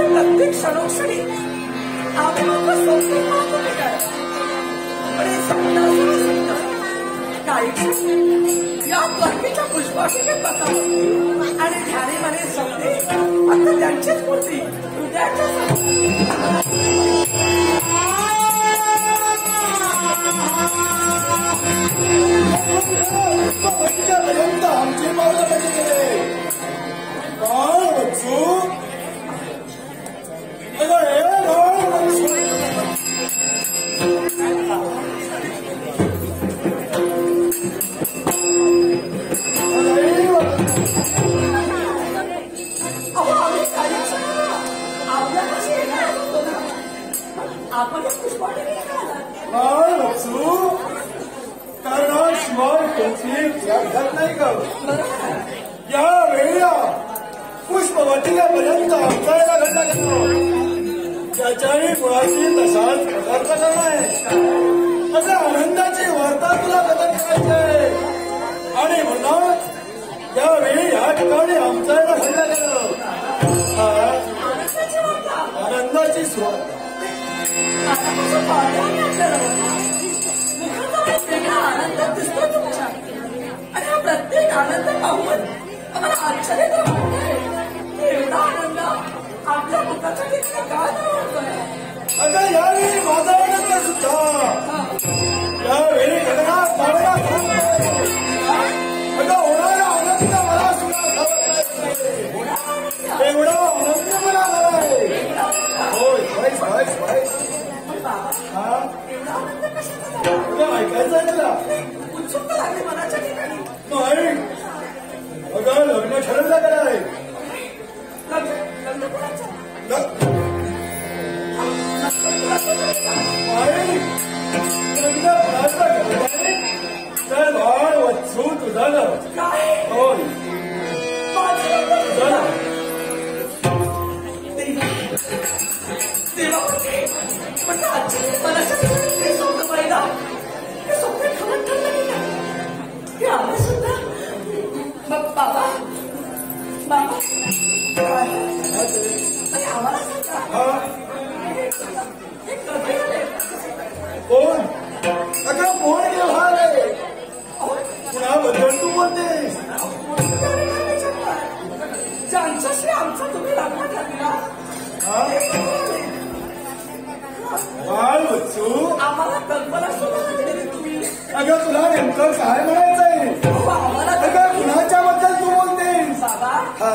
प्रत्येक क्षणोक्षणी आपल्याला संकल्प होते काय पण हे काही या गर्दीच्या पुष्पाटीने बसावं आणि ध्याने मने शब्दे आता त्यांचीच मूर्ती पर्यंत आमचे पावलं कधी गेले बाळ बच्चू अगं हे बाळ बच्चू आपण पुष्पाटीने बाळ बच्चू कारणाशिवाय कोणती अर्थ नाही का या वेळेला पुष्पवटिकेपर्यंत आमचायला घडला गेलो ज्याच्याही मुळाशी तसाच पदार्थ करणार असं आनंदाची वार्ता तुला कथन करायची आणि म्हणून यावेळी या ठिकाणी आमचायला घडला गेलो आनंदाची सुरुवात आनंद दिसतो तुमच्या आणि हा प्रत्येक आनंद पाहून आम्हाला आश्चर्य तर वाटतंय एवढा आनंद आपल्या मुखाच्या ठिकाणी का नाही अगं यावेळी माझा आनंद सुद्धा यावेळी गगनात मारला अगं होणारा आनंद मला सुद्धा एवढा आनंद मला झालाय होय वाईस वाईस वाईस हा तुला ऐकायचं आहे तुला उत्सुकता लागली मनाच्या ठिकाणी नाही अगं लग्न ठरवलं का नाही लग्न कोणाचं तर बाळ वत्सू तुझा ना होय मनाच्या ठिकाणी ते स्वप्न पाहिला ते स्वप्न खरं ठरलं नाही हे आम्ही सुद्धा बाबा बाबा आम्हाला सांगा कोण अगं कोण व्यवहार आहे कुणाबद्दल तू बोलतेस ज्यांच्याशी आमचा तुम्ही लग्न ठरला बाळ वत्सू आम्हाला कल्पना सुद्धा नाही दिली तुम्ही अगं तुला नेमकं काय म्हणायचंय आम्हाला अगं कुणाच्या बद्दल तू बोलतेस बाबा हा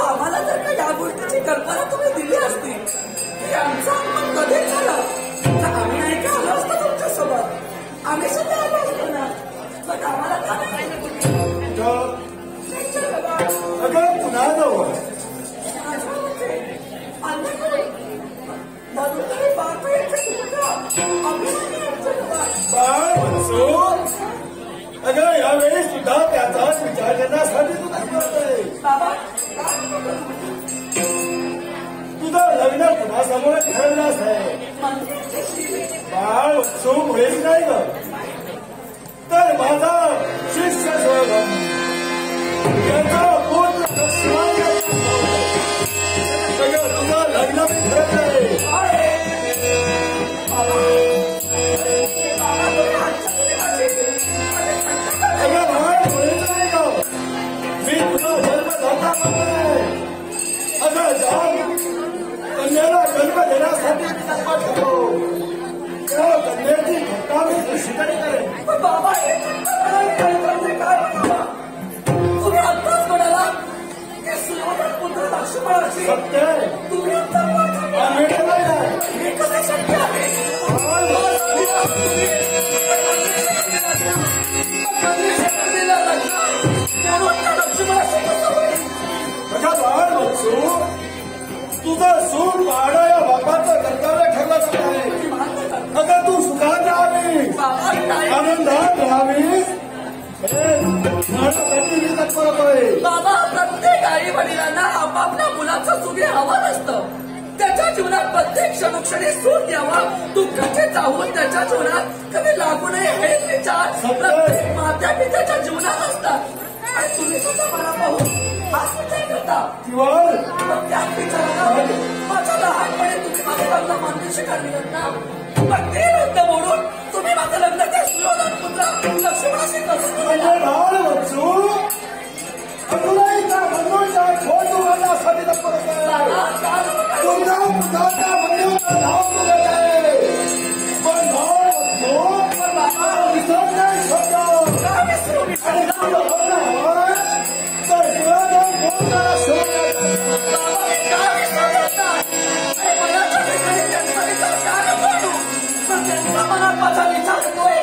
आम्हाला जर का या गोष्टीची कल्पना तुम्ही दिली असती की आमचं आपण कधीच झालं तर आम्ही नाही का आलो असतो तुमच्यासोबत आम्ही सुद्धा आलो असतो ना मग आम्हाला का नाही अगं पुन्हा जवळ बाळ वत्सू अगं यावेळी सुद्धा त्याचाच विचार करण्यासाठी तू काय करतोय बाबा तुझं लग्न कुणासमोर ठरलंच आहे बाळ वत्सू मुळेच नाही ग तर माझा शिष्य सोबत याचा पूर्ण तुझं लग्न ठरलंय अगं बाळ मुळेच नाही ग मी तुझा जन्म धरता अगं जाऊन कन्याला जन्म देण्यासाठी ठेवतो त्या कन्याची घटना मी दुसरीकडे करेन बाबा काय तुम्ही आत्ताच म्हणाला असेल सत्य आहे. तुम्ही आमचा पाठवला. आम्ही केलंय काय? हे कसं शक्य आहे? अगं बाळ वत्सू, तुझं सूर पाहणं या बापाचं कर्तव्य ठरलं जात आहे. अगं तू सुखात राहावी, आनंदात राहावी, हे माझ्यासाठी मी तत्पर आहे. बाबा, प्रत्येक आई वडिलांना आपापल्या मुलाचं सुखी हवं असतं. त्याच्या जीवनात प्रत्येक क्षणोक्षणी सुख यावा, दुःखाचे चाहून त्याच्या जीवनात कधी लागू नये हेच विचार प्रत्येक मात्या पित्याच्या जीवनात असतात. आणि तुम्ही सुद्धा मला पाहून हाच विचार करता. पण त्याच विचाराला माझ्या लहानपणी तुम्ही माझं लग्न मान्यशी करणार ना. मग ते लग्न मोडून तुम्ही माझं लग्न त्या सुयोधन पुत्र लक्ष्मणाशी कसं म्हणजे बाळ वत्सू, तुलाही त्या बंधूंच्या खोट उघडण्यासाठी तत्पर आहे. तुमच्या मुलांच्या बंधूंचं नाव तुझं आहे. पण बाळ वत्सू, विसरत नाही शब्द. का विसरू मी? आणि तुझं लग्न हवंय तर सुयोधन बोलणारा शोध. का विसरत नाही? अरे मनाच्या ठिकाणी त्यांचा विचार का नको आणू? पण त्यांचा मनात माझा विचार येतोय.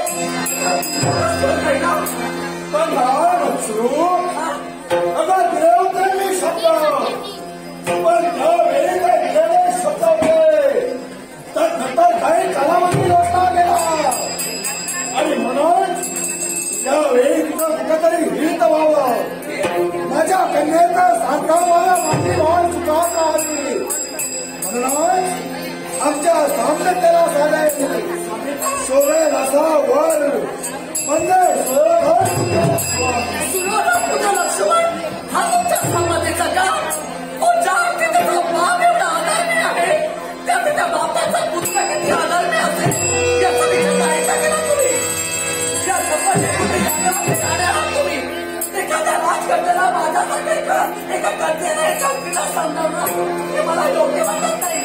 पण बाळ वत्सू, अगं देवप्रेमी शब्द, पण त्यावेळी ते दिलेले शब्द होते तर नंतर काही कालावधी लोटला गेला. आणि म्हणून त्यावेळी तुझं कुठेतरी हित व्हावं, माझ्या कन्येचं सारखं मला माझी भाव चुकावत राहावी म्हणून आमच्या सामर्थ्याला साधायचे शोभेल असा वर म्हणजे सुयोधन पुत्र लक्ष्मण हा तुमच्या संमतीचा का? ज्या त्याचा बाप एवढा आदरणी आहे त्या त्या बापाचा पुत्र किती आदरणी असेल याचा विचार नाही का केला तुम्ही? या ठिकाणी आहात तुम्ही. एखाद्या राजकन्याला माझ्यासारखं एका कन्येने एका स्त्रीला समजावणं हे मला योग्य वाटत नाही.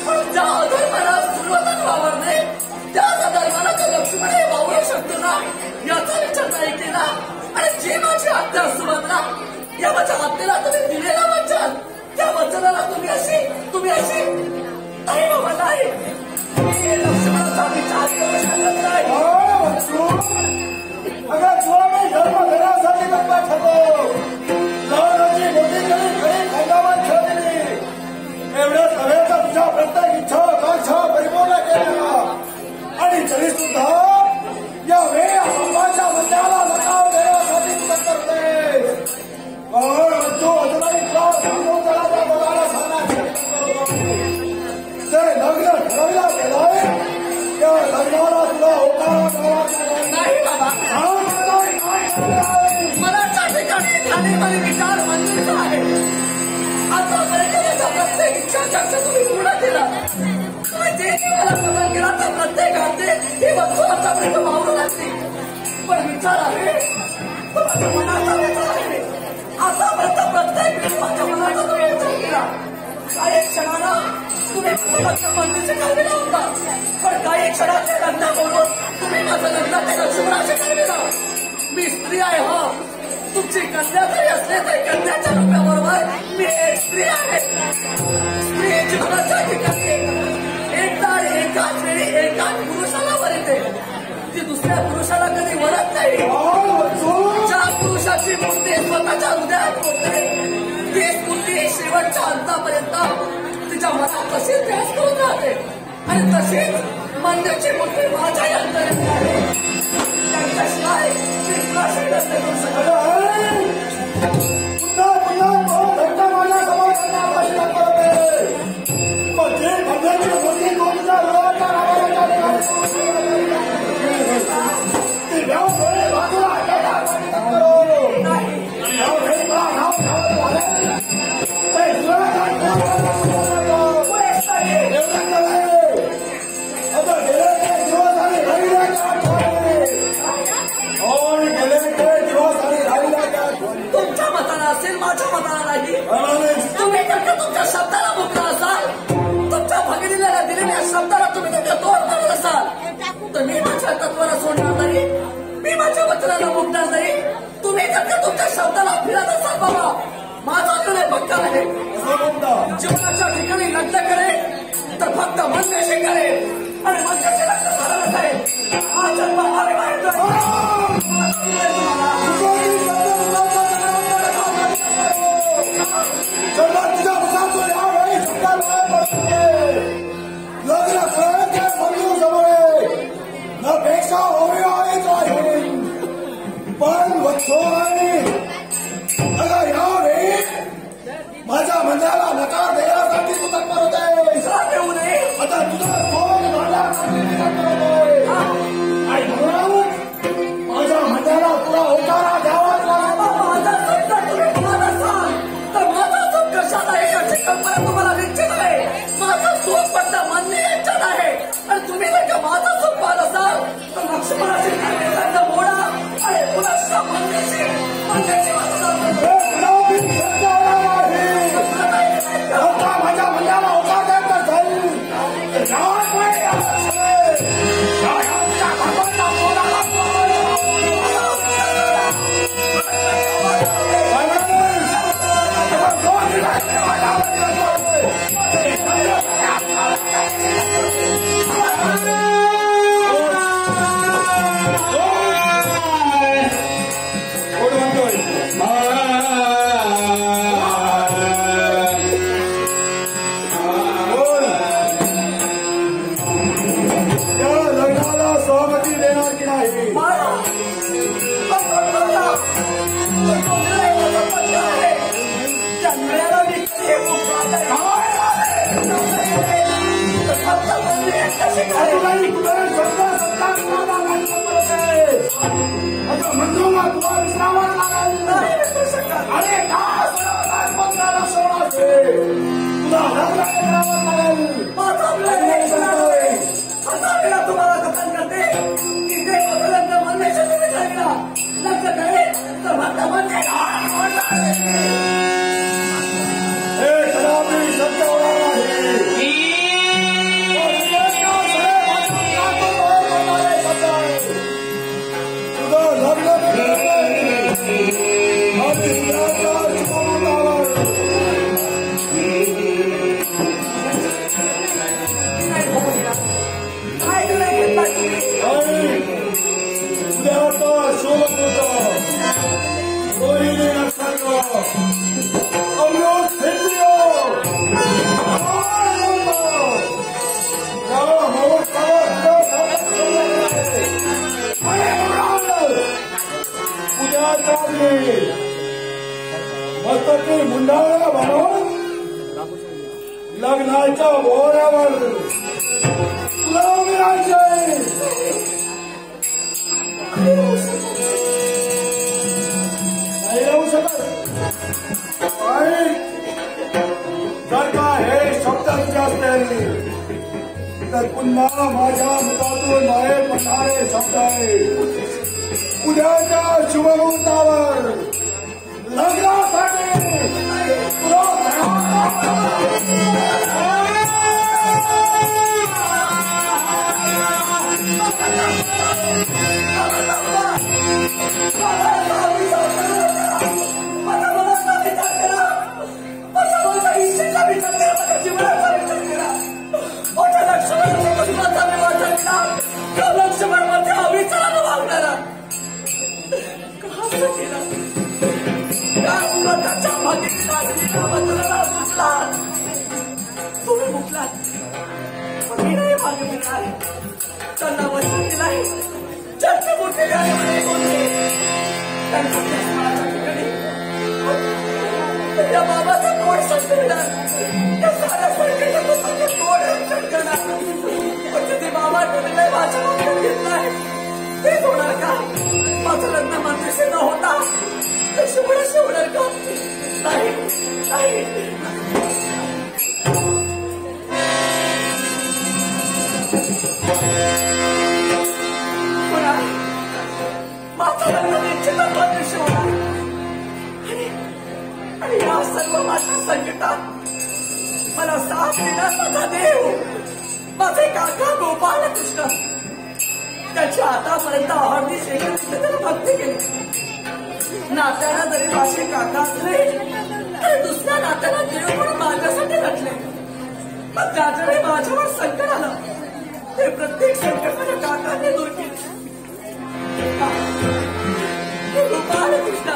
पण ज्या अधर्माला सुयोधन वावरणे त्याच अधर्माला तो लक्ष्मण हे वावरू शकतो ना याचा विचार नाही केला. आणि जे माझी आत्या सुभद्रा या माझ्या आत्याला तुम्ही दिलेला वचन त्या वचनाला तुम्ही अशी नाही बाबा नाही. तुम्ही लक्ष्मणाचा विचार करू शकत नाही. अगं तुला मी धर्म घेण्यासाठी गप्पा ठरतो. लहानाची मोठी करी खरी खंडावर ठेवली. एवढ्या सगळ्याचा तुझ्या प्रत्येक इच्छा आकांक्षा परिपूर्ण केल्या. आणि तरी सुद्धा या वेळी बाबाच्या मंदिराला लगाव देण्यासाठी तुला करते. तो अजूनही तुला सांगून त्याला बोलायला सांगण्यासाठी ते लग्न ठरवलं गेलंय. त्या लग्नाला तुला होकार नाही बाबा, मला त्या ठिकाणी खालीमध्ये विचार मंजूर आहे. आतापर्यंत माझ्या प्रत्येक इच्छाकांक्षा तुम्ही पूर्ण केला. तुम्ही जे मला प्रदान केला त्या प्रत्येकाचे ही वस्तू आतापर्यंत वावरू लागली. पण विचार आहे तो माझ्या मनाचा विचार आहे. आतापर्यंत प्रत्येक माझ्या मनाचा तुम्ही विचार केला. काही क्षणाला तुम्ही माझं मंदिरचे ठरविला होता. पण काही क्षणाचे लग्न बोलून तुम्ही माझं लग्न त्या लक्ष्मणाशी ठरविलं. मी स्त्री आहे हो. तुमची कन्या जरी असले तरी कन्याच्या रूपाबरोबर मी एक स्त्री आहे. स्त्री जीवनाच्या ठिकाणी एकदा आणि एकाच वेळी एकाच पुरुषाला वरते. ती दुसऱ्या पुरुषाला कधी वरत नाही. ज्या पुरुषाची मूर्ती स्वतःच्या हृदयात पोचते तीच मूर्ती शेवटच्या अंतापर्यंत तिच्या मनात तशीच ध्यास करून राहते. आणि तशीच मंदिरची मूर्ती माझ्याही अंतर्गत आहे. त्यांच्याशिवाय मी कुणाशी लग्न करू शकत नाही. पुन्हा पुन्हा घटना माझ्या समोर करण्यापासून करते. पण जे भद्राची मूर्ती तुमच्या हृदयाच्या नावाला ती व्याव डोळे बाजूला करो. व्याव डोळे नाव झालं ते तुमच्या मताला असे आणि म्हणून माझ्या मंडळाला तुला होकारा द्यावाच लागला. माझा संत तुम्ही म्हणत असाल तर माझा सुख कशाला एकाची कल्पना तुम्हाला निश्चित आहे. माझा सुख फक्त म्हणणे इच्छित आहे. आणि तुम्ही जर का माझा सुख पाहत असाल तर लक्ष्मणाची कार्य मोडा आणि पुन्हा म्हणण्याची माझ्या मंडळाला होकार द्यायचा जाईल. सहमती देणार की नाही. मंजूला तुला विश्रामात लागेल. अरे तुला तुम्हाला कथन करते की ते लग्न म्हणण्याच्या तुम्ही सांगितला लग्न करे तर म्हणता म्हणते हे कदापि सत्य होणार नाही. तुझं लग्न मस्तकी मुंडाळा बनवून लग्नाच्या बोहऱ्यावर लावण्याचे नाही राहू शकत. जर का हे शब्द तुझे असतील तर पुन्हा माझ्या मुखातून बाहेर पडणारे शब्द आहे. उद्याच्या शुभमुहूर्तावर लग्नासाठी तुम्ही मुकलात पण मी नाही मागे मिळणार. त्यांना वचन दिलाय चर्चा मोठे या बाबाचा कोण संकटणार त्या साऱ्या संकटाचं कोण रक्षण करणार. पण ते बाबा तुम्ही नाही माझ्या मागून घेतलाय तेच होणार का. माझं लग्न मंत्रिशी न होता तर शिवणाशी होणार का. नाही नाही माझं लग्न निश्चित मंत्रिशी होणार. आणि या सर्व माझ्या संकटात मला साथ देणार माझा देव माझे काका गोपालकृष्ण. त्याच्या आतापर्यंत हळदी शेकडे त्याला भक्ती केली. नात्याला जरी माझे काका असले तरी दुसऱ्या नात्याला देव म्हणून माझ्यासाठी रचले. पण ज्याच्याकडे माझ्यावर संकट आलं ते प्रत्येक संकट माझ्या काकाने दूर केले. गोपालकृष्ण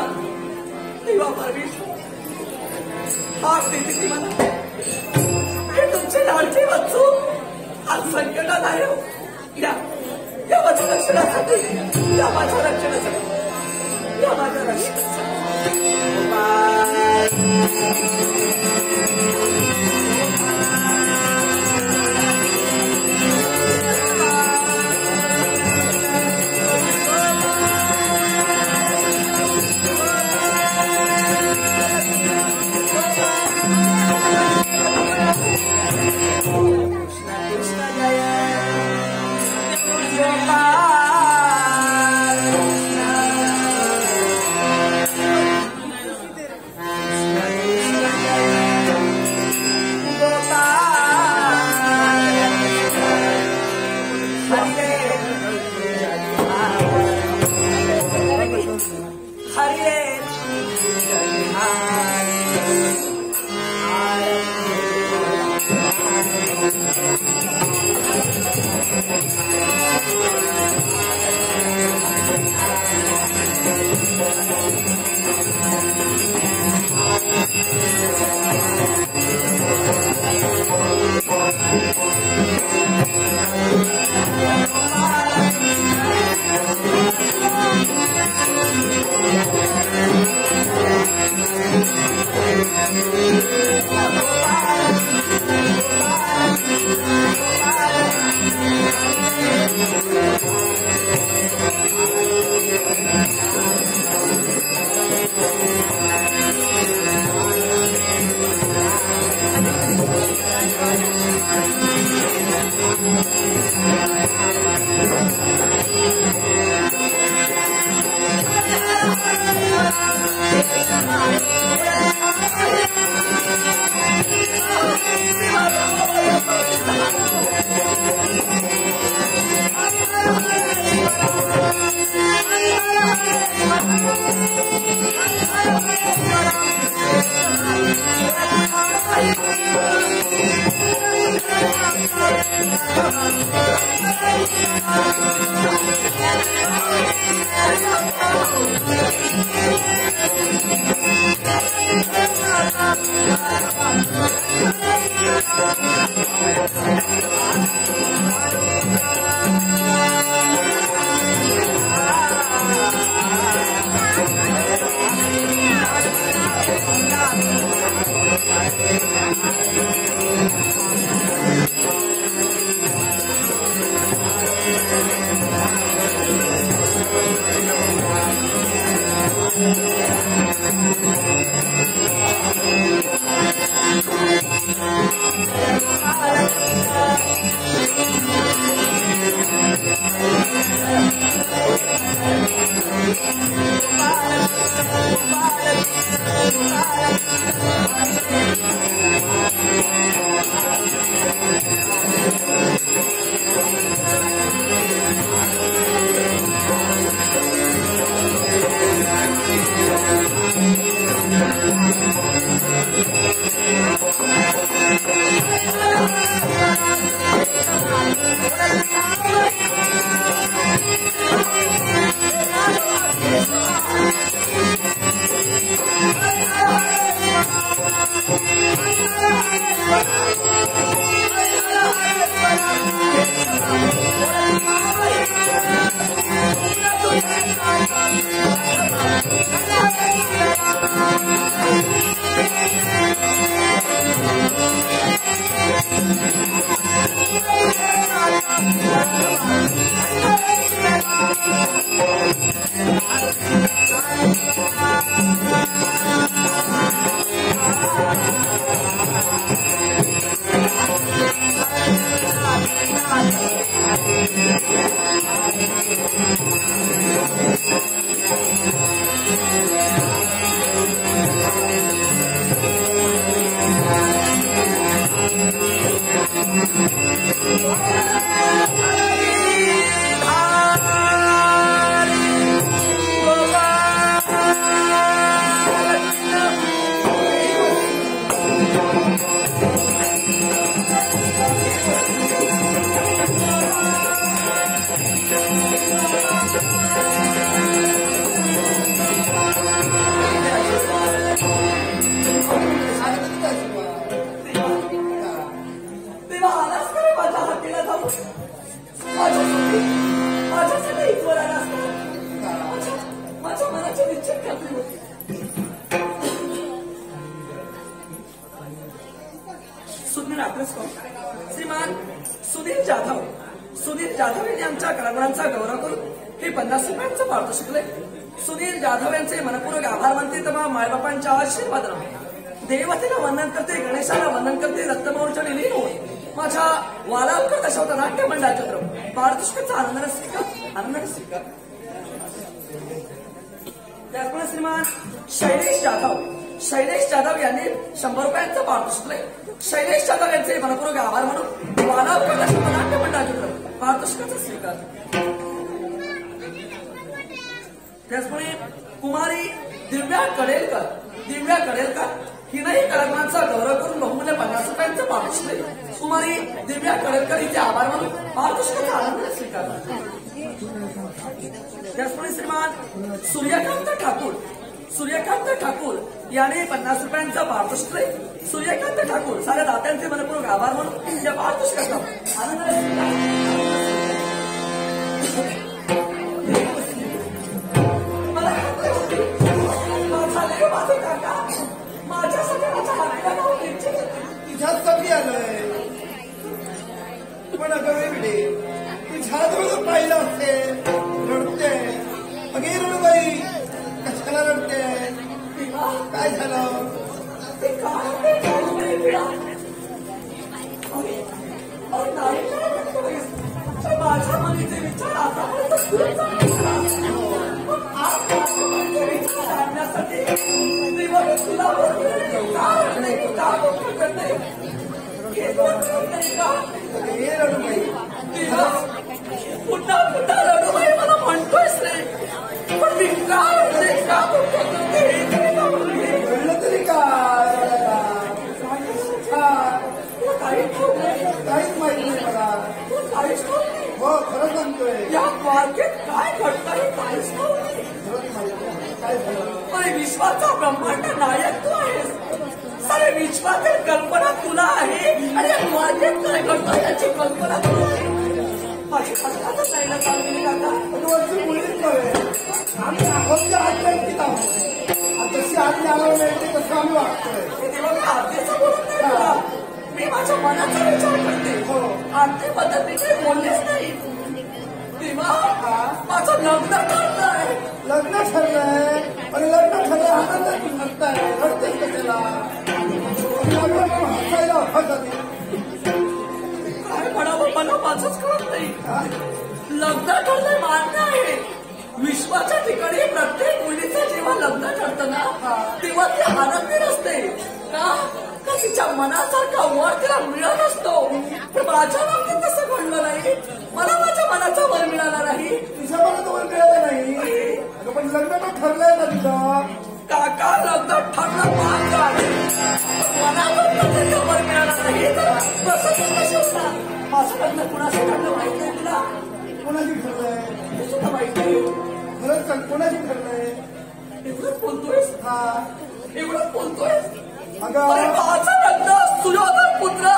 देवा परमेश्वर आप देते मला हे तुमचे लाडके बच्चू आज संकटात आहे. या माझ्या रक्षणासाठी या माझ्या रक्षणासाठी या माझ्या रक्षणासाठी श्रीमान सुधीर जाधव यांनी आमच्या कलागुणांचा गौरव करून हे 50 रुपयांचं पावतं शिकले. सुधीर जाधव यांचे मनपूर्वक आभार मानते. तेव्हा मायबापांच्या आशीर्वाद देवतेला वंदन करते, गणेशाला वंदन करते, दत्तमौर्च्या लिहिली होय माझ्या वालावकर दशावता नाट्य मंडळाच्या पारितोषिकाचा आनंदाने स्वीकार. त्याचप्रमाणे श्रीमान शैलेश जाधव यांनी 100 रुपयांचं पारितोषिक शिकले. शैलेश जाधव यांचे मनपूर्वक आभार मानून वालावकर दशावता नाट्य मंडळाच्या पारितोषिकाचा स्वीकार. त्याचप्रमाणे कुमारी दिव्या कडेलकर हिनंही कलागुणांचा गौरव करून बहुमूल्य 50 रुपयांचं पारितोषिक दिले. कुमारी दिव्या कडेलकर हिचे आभार मानून पारितोषिकाचा आनंद स्वीकारला. त्याचप्रमाणे श्रीमान सूर्यकांत ठाकूर याने 50 रुपयांचं पारितोषिक दिले. सूर्यकांत ठाकूर साऱ्या दात्यांचे मनपूर्वक आभार मानून या पारितोषिकाचा आनंद माझा काका पण अगं वेगळे तुझ्याजवळ पाहिलं असते रडते अगे रडूबाई कशाला रडते काय झालं ते काय ते झालं नाही बिळा. अरे नाही काय म्हणतोयस? तर माझ्या मनाचे विचार आतापर्यंत खूप चांगले झाले. पण आज माझ्या मनाचे विचार जाणण्यासाठी देवाने तुला बोलवले. का रडले? का दुःख करते? हे बोलवत नाही का? अगे रडूबाई देवा, पुन्हा पुन्हा रडूबाई मला म्हणतोयस रे. पण मी का रडते? का दुःख करते? हे तरी का बोलले? कळलं तरी काय रडायला? तुला काहीच ठाऊक नाही. काहीच माहिती नाही मला. तुला काहीच ठाऊक नाही. हो खरं सांगतोय या द्वारकेत काय घडतं हे काहीच ठाऊक नाही. खरंच माहिती नाही. काय झालं अरे विश्वाचा ब्रह्मांड नायक तू आहेस. सारे विश्वातील कल्पना तुला आहे आणि या द्वारकेत काय घडतं याची कल्पना तुला आहे. माझी कल्पनाच नाही ना चाललेली काका. पण वरची मुलीच नव्हे आम्ही आहोत आत्महत्यात आहोत. जशी आम्ही आम्हाला मिळते तसं आम्ही वागतोय. हे देवा मी आरतीचं बोलत नाही तुला. मी माझ्या मनाचा विचार करते. हो. आरतीबद्दल मी काही बोललेच नाही. देवा माझं लग्न ठरलंय. लग्न ठरलंय पण लग्न ठरलंय आनंदात हसताय रडतेच कशाला लग्न हसायला हसत काय म्हणावं मला माझंच कळत नाही. लग्न ठरलंय मान्य आहे. विश्वाच्या ठिकाणी प्रत्येक मुलीचं जेव्हा लग्न ठरतं ना तेव्हा ती आनंदी नसते का तिच्या मनासारखा वर तिला मिळत असतो. पण माझ्या बाबतीत तसं घडलं नाही. मला माझ्या मनाचा वर मिळाला नाही. तुझ्या मला तर मिळालं नाही अगं पण लग्न तर ठरलंय ना तुझं. काका लग्न ठरलं मान्य आहे. मनावर त्याचा वर मिळाला नाही तर प्रसंग कसे होणार. माझं लग्न कुणाशी ठरलं माहिती आहे तुला. कोणाशी ठरलंय हे सुद्धा माहिती. खरंच सांग कोणाशी ठरलंय. एवढंच बोलतोयस हा एवढंच बोलतोयस. अगं अरे माझं लग्न सुयोधन पुत्र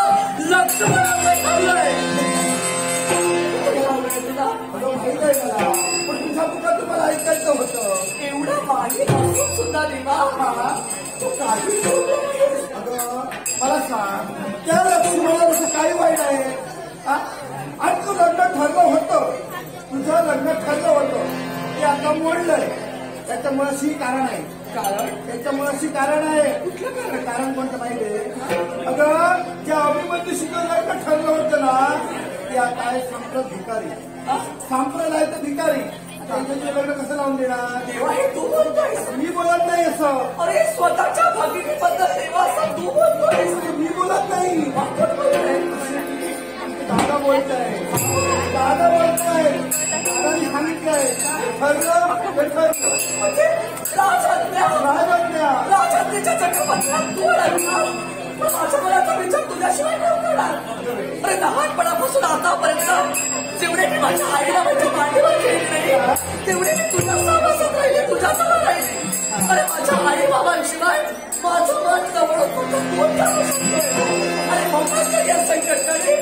लक्ष्मणाचं ठरलंय. तुला अगं माहित आहे मला पण तुझा पुढं तुम्हाला ऐकायचं होतं. एवढं माहीत असून सुद्धा देवा तू काही बोललो नाहीस. अगं मला सांग त्या लक्ष्मणाला तसं काही वाईट आहे हा? आणि तू लग्न ठरलं होतं तुझं लग्न ठरलं होतं ते आता मोडलंय. त्याच्यामुळे अशी कारण आहे. कारण त्याच्यामुळे कारण आहे. कुठलं कारण कारण कोणतं माहिती आहे अगं ज्या अभिमन्यूशी लग्न ठरलं होतं ना ते आता आहे संप्रदायाचं भिकारी. त्यांच्याशी लग्न कसं लावून देणार. देवा हे तू बोलतोयस. मी बोलत नाही असं. अरे स्वतःच्या भगिनीबद्दल देवा असं तू बोलतोयस. मी बोलत नाही. आपण बोलतोय. दादा बोलताय दादा बोलताय दादानी सांगितलंय ठरलं ते ठरलं. म्हणजे राजज्ञा राजज्ञेच्या चक्रपत्रात तू अडकणार. पण माझ्या मनाचा विचार तुझ्याशिवाय कोण करणार. अरे लहानपणापासून आतापर्यंत जेवढे मी माझ्या आईला माझ्या मांडीवर खेळले तेवढे मी तुझ्या सहवासात राहिले तुझ्यासमोर राहिले. अरे माझ्या आई बाबांशिवाय माझं मन जवळ फक्त कोण जाऊ शकतो. आणि म्हणूनच तर या संकटाने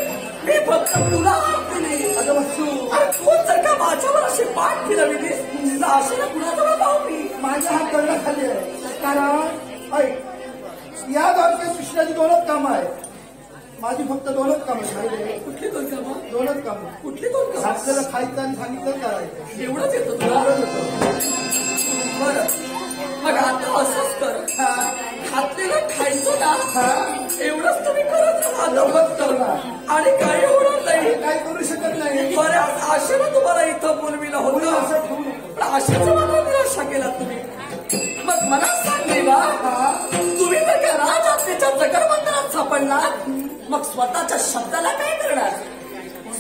मी फक्त तुला हात दिली. अगं वस्तू अरे तू जर का माझ्यावर अशी पाठ फिरवलीस तर आशेला कुणाजवळ पाहू मी. माझ्या हात करण्याखाली आहे. कारण ऐक या बाबतीत कृष्णाची दोनच कामं आहेत. माझी फक्त दोनच कामं आहेत. कुठली दोन कामं. दोनच कामं कुठली दोन कामं. आपल्याला खायचं आणि सांगितलं करायचं एवढंच येतं तुला. बरं मग आता असंच कर. खातलेलं खायचं ना एवढंच तुम्ही करत राहा. आणि काही होणार नाही. काय करू शकत नाही. बऱ्याच आशेनं तुम्हाला इथं बोलविलं होतं पण आशेचं मला निराशा केला तुम्ही. मग मला सांग देवा तुम्ही जर का राजआज्ञेच्या जगरबंधनात सापडला मग स्वतःच्या शब्दाला काय करणार.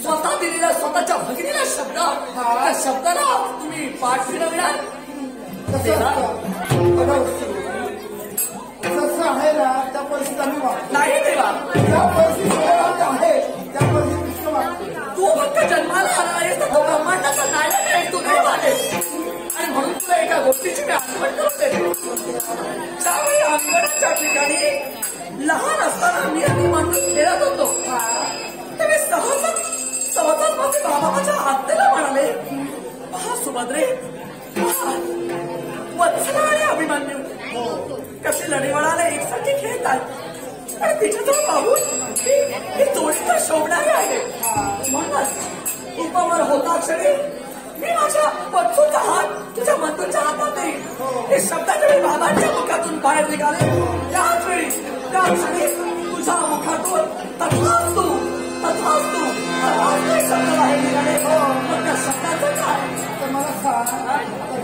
स्वतः दिलेला स्वतःच्या भगिनीला शब्द त्या शब्दाला तुम्ही पाठ फिरवणार. जसं आहे ना त्या परिस्थितीत आम्ही वागतो. नाही देवा ज्या परिस्थितीत आहे त्या परिस्थितीत कृष्ण वागतो. तू फक्त जन्माला आला आहेस तर तो ब्रह्मांडाचा नायक आहे. तू देव आहेस आणि म्हणून तुला एका गोष्टीची मी आठवण करून देते. त्यावेळी अंगणाच्या ठिकाणी लहान असताना मी आणि म्हणून खेळत होतो तेव्हा सहजच माझे बाबा माझ्या आत्याला म्हणाले पहा सुभद्रे वत्सला आणि अभिमन्यू कसे लढीवळाने एकसारखे खेळतात. आणि तिच्याजवळ पाहून ही जोडी तर शोभणारी आहे. म्हणूनच उपवर होता क्षणी मी माझ्या बच्चूचा हात तुझ्या मंतूच्या हातात देईन. हे शब्दाच्या वेळी बाबांच्या मुखातून बाहेर निघाले. त्याच वेळी त्या क्षणी तुझ्या मुखातून तथास्तु तथास्तु तथास्तु शब्द बाहेर निघाले. मग त्या शब्दाचं काय तर मला सांग,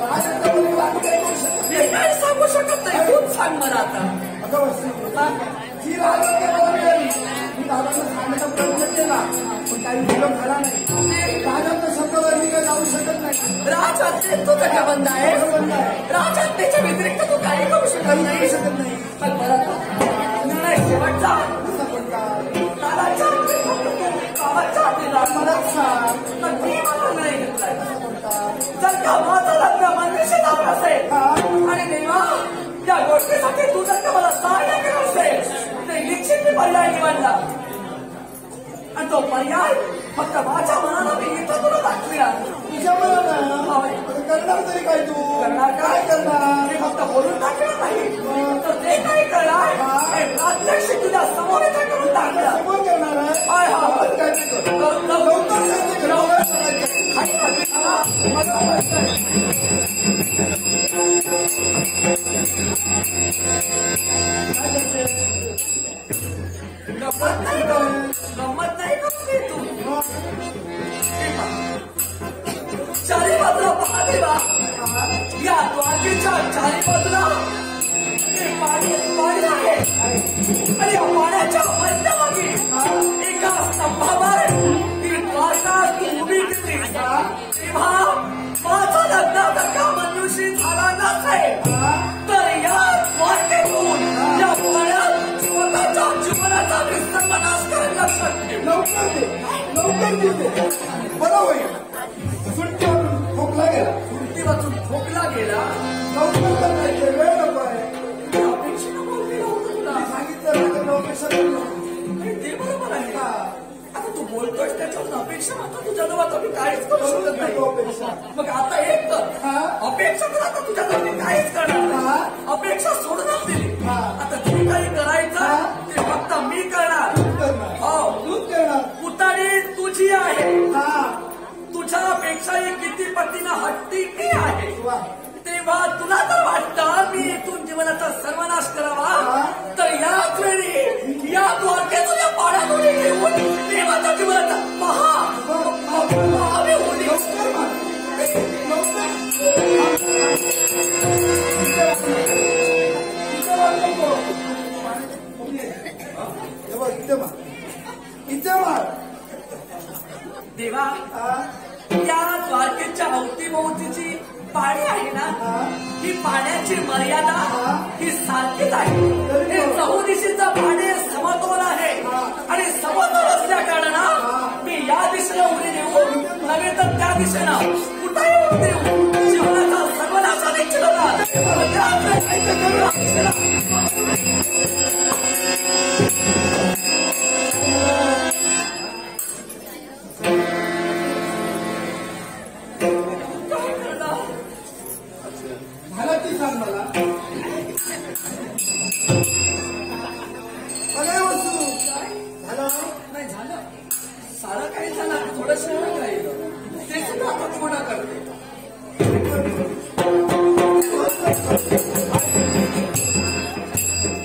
राजकारणामध्ये लागू काय करू शकत हे काही सांगू शकत नाही. खूप सांग मला आता. अगं वस्तू ही राजकारणी मला मिळाली. मी दादांना सांगण्याचा प्रयत्न केला पण काही विलंब झाला नाही. राजांना शब्दावर मी काय जाऊ शकत नाही. राजहत्ते तुझं काय बंद आहे? राजहत्तेच्या व्यतिरिक्त तू काही करू शकत नाही. शकत नाही. पण परत निर्णय शेवटचा दादाच्या बाबाच्या हातीला मला सांग, तर मी मला नाही घेतलाय. जर का माझं लग्न मनविषयी लावलं असेल आणि देवा त्या गोष्टीसाठी तू जर का मला सहाय्य केलं असेल तर निश्चित मी पर्याय निवडला. आणि तो पर्याय फक्त माझ्या मनाला मी इथं तुला दाखविला. तुझ्या मनाला करणार तरी काय तू करणार काय करणार? मी फक्त बोलून टाकलं नाही तर ते काय करणार हे प्रात्यक्षिक तुझ्या समोर इथे करून टाकलं. समोर करणार आहे. हाय हा आपण काय ते करू. लवकर लवकर गंमत नाही करते तू. चारी बाजूला पाहते बा या द्वारकेच्या चारी बाजूला पाणी पाणी आहे आणि या पाण्याच्या मध्यभागी एका स्तंभावर ती द्वारका तू उभी केली. तेव्हा माझं लग्न जर का मनुष्य झाला नसेल तर या द्वारकेतून या पाण्यात स्वतःच्या जीवनाचा विसर्ग नाश करायला शक्य. लवकर दे. बरं होईल. सुट्टीवरून खोकला गेला. सुट्टी वाचून ठोकला गेला. लवकर तर नाही ते वेळ नको आहे. अपेक्षेनं बोललेलं होतं तुला. सांगितलं तर अपेक्षा आणि ते बरोबर आहे. आता तू बोलतोयस त्याच्यावर अपेक्षा मात्र तुझ्या जवळ मी काहीच करू शकत नाही. अपेक्षा मग आता एक तर अपेक्षा तर आता तुझ्या जवळ मी काहीच करणार नाही. अपेक्षा सोडूनच दिली. आता जे काही करायचं ते फक्त मी करणार. हो तूच करणार. उतारी तुझी आहे. हा तुझ्यापेक्षाही किती पटीनं हट्टी मी आहे. वा. तेव्हा तुला तर वाटतं मी इथून जीवनाचा सर्वनाश करावा तर याच वेळी या द्वारकेतून या पाण्यातून घेऊन मी माझ्या जीवनाचा महावी होली. इथे मार. देवा या द्वारकेच्या अवतीभोवतीची पाणी आहे ना ही पाण्याची मर्यादा ही सारखीच आहे. हे चहुदिशीचं पाणी समतोल आहे आणि समतोल असल्या कारणानं मी या दिशेला उडी देऊ नव्हे तर त्या दिशेनं कुठेही उडी देऊ जीवनाचा सर्वनाश निश्चित होणार. मला ती सांग मला. अरे वस्तू झालं नाही झालं सारं काही झालं थोडंसं राहिलं ते सुद्धा आता पूर्ण करते.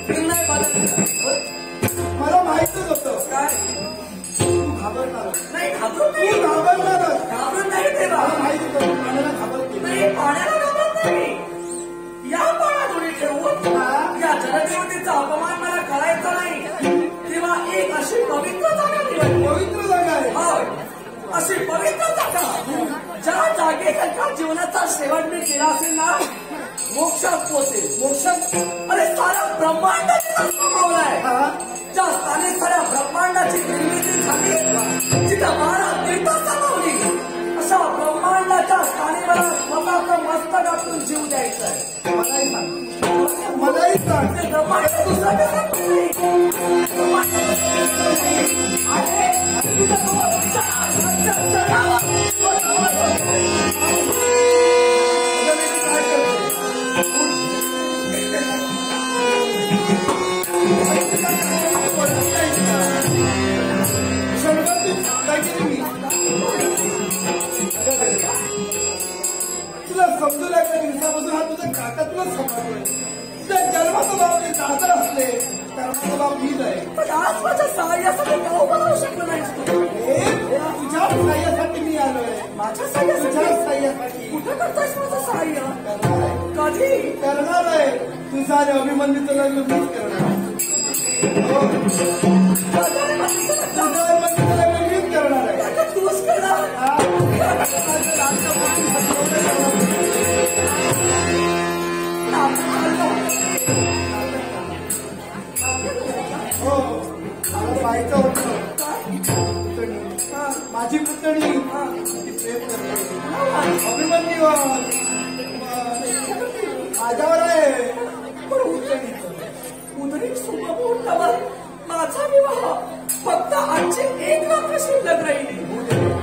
निर्णय बदलला. मला माहितच होतं काय तू घाबरणार. नाही घाबरून तू नाही घाबरणारच. घाबरून नाही तेव्हा मला माहित होतं पाण्याला घाबरते. नाही पाण्याला घाबरत नाही. या पाण्यात उडी ठेवून या जलदेवतेचा अपमान मला करायचा नाही. तेव्हा एक अशी पवित्र जागा निवडली. पवित्र जागा आहे. होय अशी पवित्र जागा ज्या जागेचा का जीवनाचा शेवट मी केला असेल ना मोक्षात पोहोचेल. मोक्षात अरे सारा ब्रह्मांड आहे. ज्या स्थानी साऱ्या ब्रह्मांडाची निर्मिती झाली जिथं महाराज तीर्थ सामावली अशा ब्रह्मांडाच्या स्थानी मला स्वतःचं मस्तक आपण जीव द्यायचा आहे. मलाही सांग. मलाही सांग. ते ब्रह्मांड दुसरं कसं नाही. ब्रह्मांड आहे तुझं काय करतो बोलत नाही का? क्षणभर तू काय केली मी तुला समजू लागल्या दिवसापासून हा तुझा काका तुला सांभाळतोय. तुझ्या जन्माचं नाव ते दादर असले कर्माचं नाव मीच आहे. पण आज माझ्या सहाय्यासाठी नाव बनवू शकलं नाही तू. तुझ्या सहाय्यासाठी मी आलोय. माझ्या तुझ्या सहाय्यासाठी सहाय्यासाठी कुठं करतोयस माझं सहाय्य? करणार कधी? करणार आहे. तुझं आणि अभिमन्यूचं लग्न मीच करणार. हो. तुझं अभिमन्यूचं लग्न मीच करणार आहे. तूच करणार. हो मला पाहायचं होतं. माझी पुतणी ती प्रेम करते. अभिमन्यू माझ्यावर आहे. पण उदरी सुखमुहूर्तावर माझा विवाह फक्त आजची 1 रात्र शिल्लक राहिली.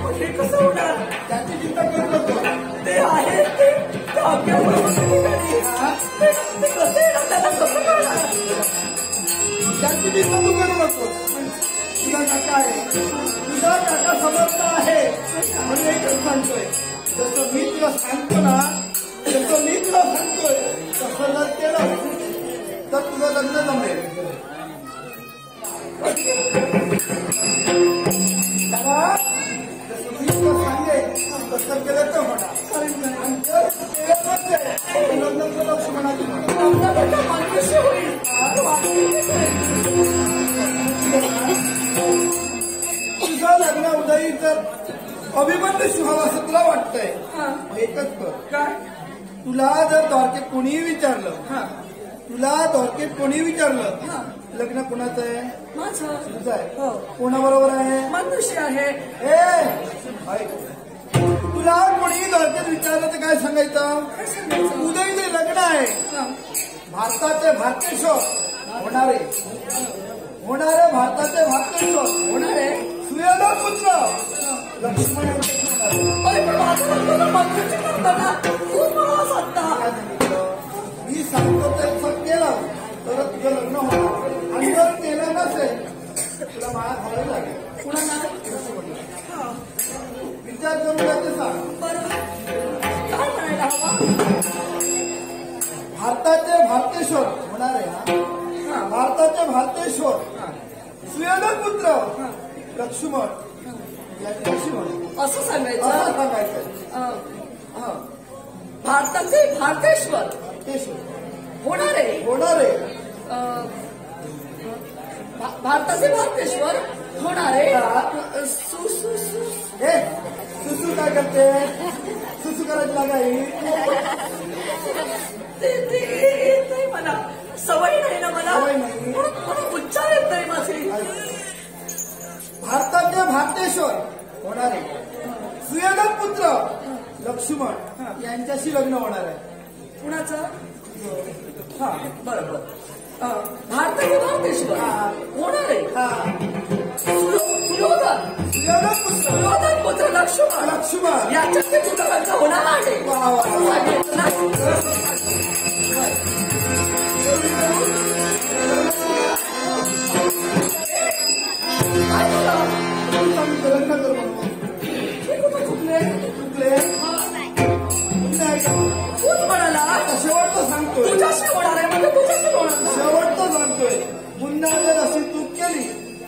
पण हे कसं होणार? त्याची चिंता करू नको. ते आहे ते अज्ञात ठिकाणी ते कसे येणार? त्याला कसं करणार? त्याची चिंता तू करू नको. तुझा काका आहे. तुझा काका समर्थ आहे. म्हणून एकच सांगतोय जसं मी तुला सांगतो ना तसं मी तुला सांगतोय तसं जर केलं तर तुझं लग्न जमेल. जसं मी तुला सांगेन तसं केलं तर होणार. आणि जर केलं नसेल लग्न लक्ष्मणाची होणार. मनुष्य होईल. तुझं लग्न उदयी तर अभिमन्यू शिवावं असं तुला वाटतंय. एकच कर काय? तुला जर द्वारकेत कोणीही विचारलं लग्न कोणाचं आहे? माझं. तुझं आहे. हो. कोणाबरोबर आहे? मनुष्य आहे. तुला कोणीही द्वारकेत विचारलं तर काय सांगायचं? उदयीचे लग्न आहे. भारताचे भारतेश्वर होणारे भारताचे भारतेश्वर होणार आहे. सुयोधन पुत्र लक्ष्मण यांच्याशी होणार आहे. अरे पण माझं लग्न मनुष्य करतो ना. तू मला सांगता. मी सांगतो ते केलं तर तुझं लग्न होणार. आणि जर केलं नसेल तुला माळा घालायला लागेल. पुन्हा नाही. विचार करून ते सांग. बरं काय म्हणायला हवं? भारताचे भारतेश्वर होणार आहे ना. भारताचे भारतेश्वर सुयोधन पुत्र लक्ष्मण यांच्याशी होणार असं सांगायचं. असं सांगायचं. भारताचे भारतेश्वर होणार आहे. भारताचे भारतेश्वर होणार आहे. हे सुसू काय करते? सुसू करायची लागाई. ते येत नाही मला. सवय नाही ना मला. सवय नाही. म्हणून उच्चार येत नाही माझे. भारताचे भारतेश्वर होणार आहे. सुयोधन पुत्र लक्ष्मण यांच्याशी लग्न होणार आहे. कुणाचं? बरोबर. भारताचे भारतेश्वर होणार आहे. सुयोधन पुत्र लक्ष्मण याच्यात तुझं लग्न होणार आहे. लग्न कर चुकले तूच म्हणाला शेवटचं सांगतोय. तुझ्याशी होणार आहे म्हणजे तुझ्याशी होणार. शेवटचं सांगतोय. पुन्हा जर अशी चूक केली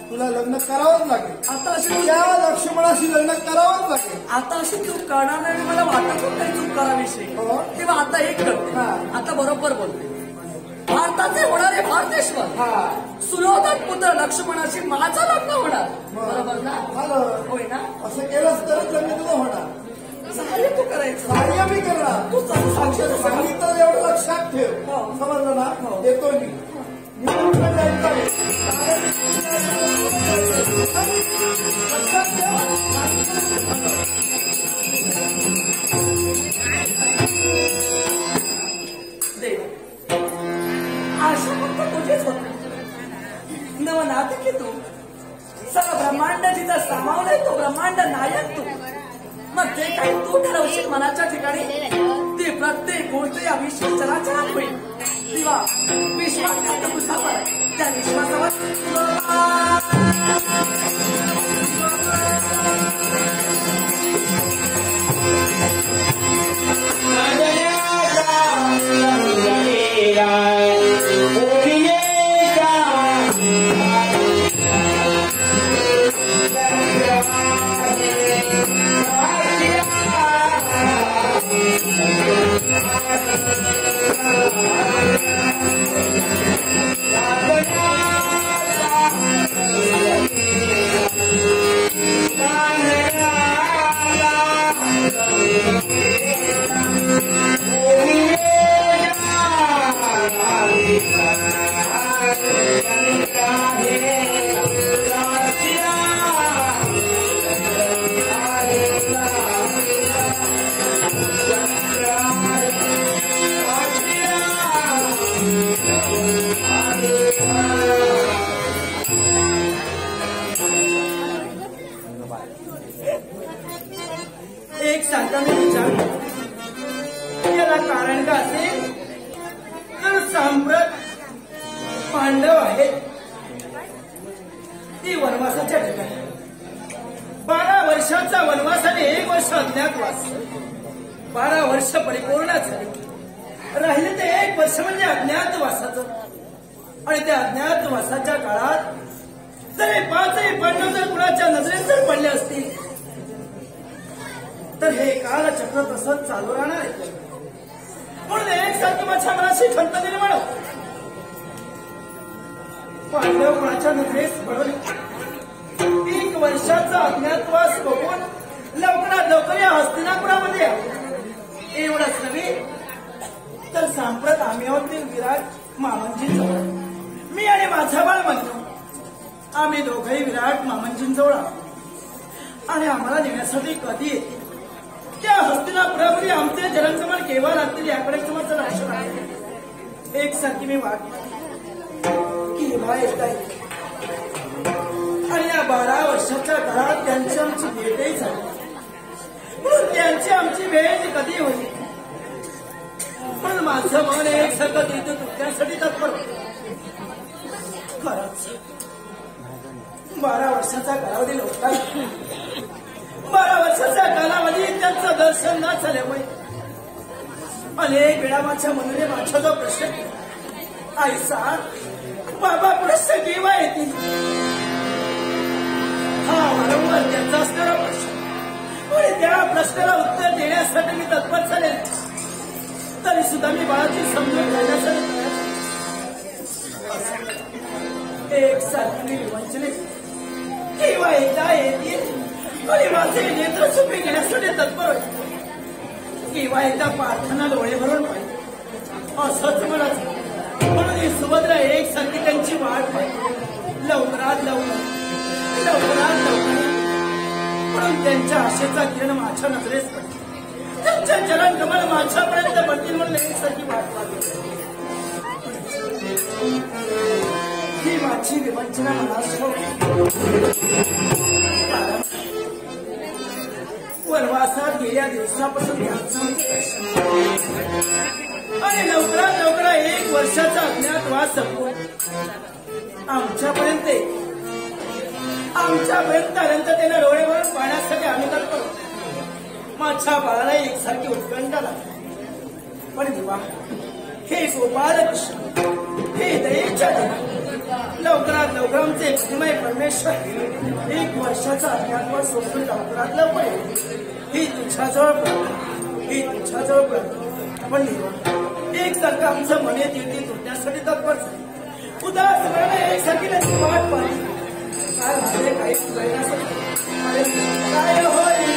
तुला लग्न करावंच लागेल. आता अशी त्या लक्ष्मणाशी लग्न करावंच लागेल. आता अशी चूक करणार नाही. मला वाटत होत नाही चूक कराविषयी. तेव्हा आता एक करते. आता बरोबर बोलते. भारताचे होणारे भारतेश्वर सुयोधन पुत्र लक्ष्मणाशी माझं लग्न होणार. बरोबर ना? होय ना? असं केलंच तरच लग्न तुझं होणार. सहाय्य तू करायचं. सहाय्य मी करणार. तू सांगितलं एवढं लक्षात ठेव. समजलं ना? देतो मी. आशा फक्त तुझीच होती. नवनाथ की तू सगळं ब्रह्मांड जिथं सामावलंय तो ब्रह्मांड नायक तू. मग जे काही तू ठरवशील मनाच्या ठिकाणी ते प्रत्येक गोष्ट या विश्व चराचरात होईल. तेव्हा विश्वास तुझ्यावर त्या विश्वासावर पांडव आहेत ती वनवासाच्या ठिकाणी 12 वर्षाचा वनवास आणि 1 वर्ष अज्ञातवास. 12 वर्ष परिपूर्ण झाली, राहिले ते 1 वर्ष म्हणजे अज्ञातवासाचं. आणि त्या अज्ञातवासाच्या काळात जर 5ही पांडव जर कुणाच्या नजरेत जर पडले असतील तर हे कालचक्र तसंच चालू राहणार आहे. म्हणून एकसारखी माझ्या मनाशी खंत निर्माण होते. पांडव कुणाच्या नजरेस पडले, 1 वर्षाचा अज्ञातवास बघून लवकरात लवकर या हस्तिनापुरामध्ये एवढंच नव्हे तर सांप्रत आम्ही आहोत ते विराट मामंजींजवळ. मी आणि माझा बाळ म्हणतो आम्ही दोघंही विराट मामंजींजवळ आहोत आणि आम्हाला नेण्यासाठी कधी येते त्या हस्तिनापुरामध्ये आमचे जलंगमन केव्हा लागतील याकडे तुमचं लक्ष आहे. एकसारखी मी वाट केव्हा येता येईल. आणि या 12 वर्षाच्या काळात त्यांची आमची भेटही झाली, म्हणून त्यांची आमची भेट कधी होईल. पण माझं मन एकसारखं तिथे तुटण्यासाठी तत्पर खरंच 12 वर्षाचा कालावधी नव्हता. 12 वर्षाच्या कालावधी त्यांचं दर्शन न झाल्यामुळे अनेक वेळा माझ्या मनाने माझा जो प्रश्न आईसा बाबा पुढे केव्हा येतील हा वारंवार त्यांचा असणारा प्रश्न. आणि त्या प्रश्नाला उत्तर देण्यासाठी मी तत्पर झाले, तरी सुद्धा मी बाळाची समजून घेण्यासाठी एक सारखी वंचने केव्हा एकदा येतील आणि माझे नेत्र सुपी घेण्यासाठी तत्पर होते. केव्हा एकदा प्रार्थना डोळे भरून पाहिजे असंच म्हणत. म्हणून ही सुभद्रा एकसारखी त्यांची वाट पाहिजे लवकरात लवकर. म्हणून त्यांच्या आशेचा किरण माझ्या नजरेस पडते, त्यांच्या चलन कमल माझ्यापर्यंत पडतील म्हणून एकसारखी वाट पाहिजे. ही माझी विवंचना मला वनवासात गेल्या दिवसापासून आणि लवकरात लवकर 1 वर्षाचा अज्ञातवास संपवून आमच्यापर्यंत त्यांना डोळे भरून पाहण्यासाठी आम्ही तत्पर. माझ्या बाळाला एकसारखी उत्कंठा लागली. पण देवा हे गोपाल कृष्ण हे दयेच्या लवकरात लवकर आमचे प्रेमय परमेश्वर 1 वर्षाचा अज्ञातवास सोडून लवकरात लवकर ही तुझ्याजवळ पण एकसारखं आमचं मनेत येते तुटण्यासाठी तत्पर झाले. उदास एकसारखी त्यांची वाट पाहिली. काय झाले काही काय होईल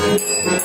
Thank you.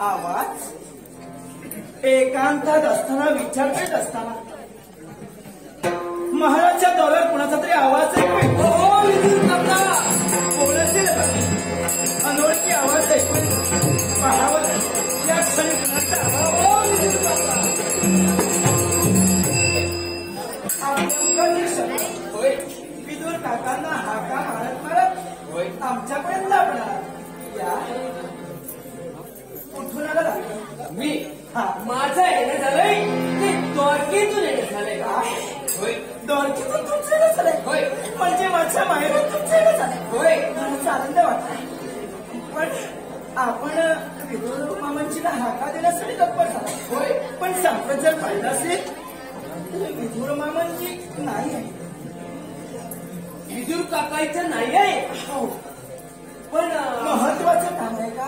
आवाज एकांतात असताना विचार करीत असताना महाराजच्या दौऱ्यात कुणाचा तरी आवाज ऐकू कोणाचे अनोळखी आवाज ऐकू पाहावं या क्षणी विदूर काकांना हाका मारत मारत आमच्यापर्यंत आपला या कुठून आला मी माझं येणं झालंय ते द्वारकेतून येणं झालंय का? होय द्वारकेतून तुमचं येणं झालंय होय म्हणजे माझ्या माहेरून तुमचं येणं झालंय होय मला आनंद वाटला पण आपण विदूर मामांचीला हाका देण्यासाठी तत्पर झाला होय पण सांगत जर पाहिलं असेल तर विदूर मामांची नाही आहे विदूर काकाईचं नाही आहे हो पण महत्वाचं काम आहे का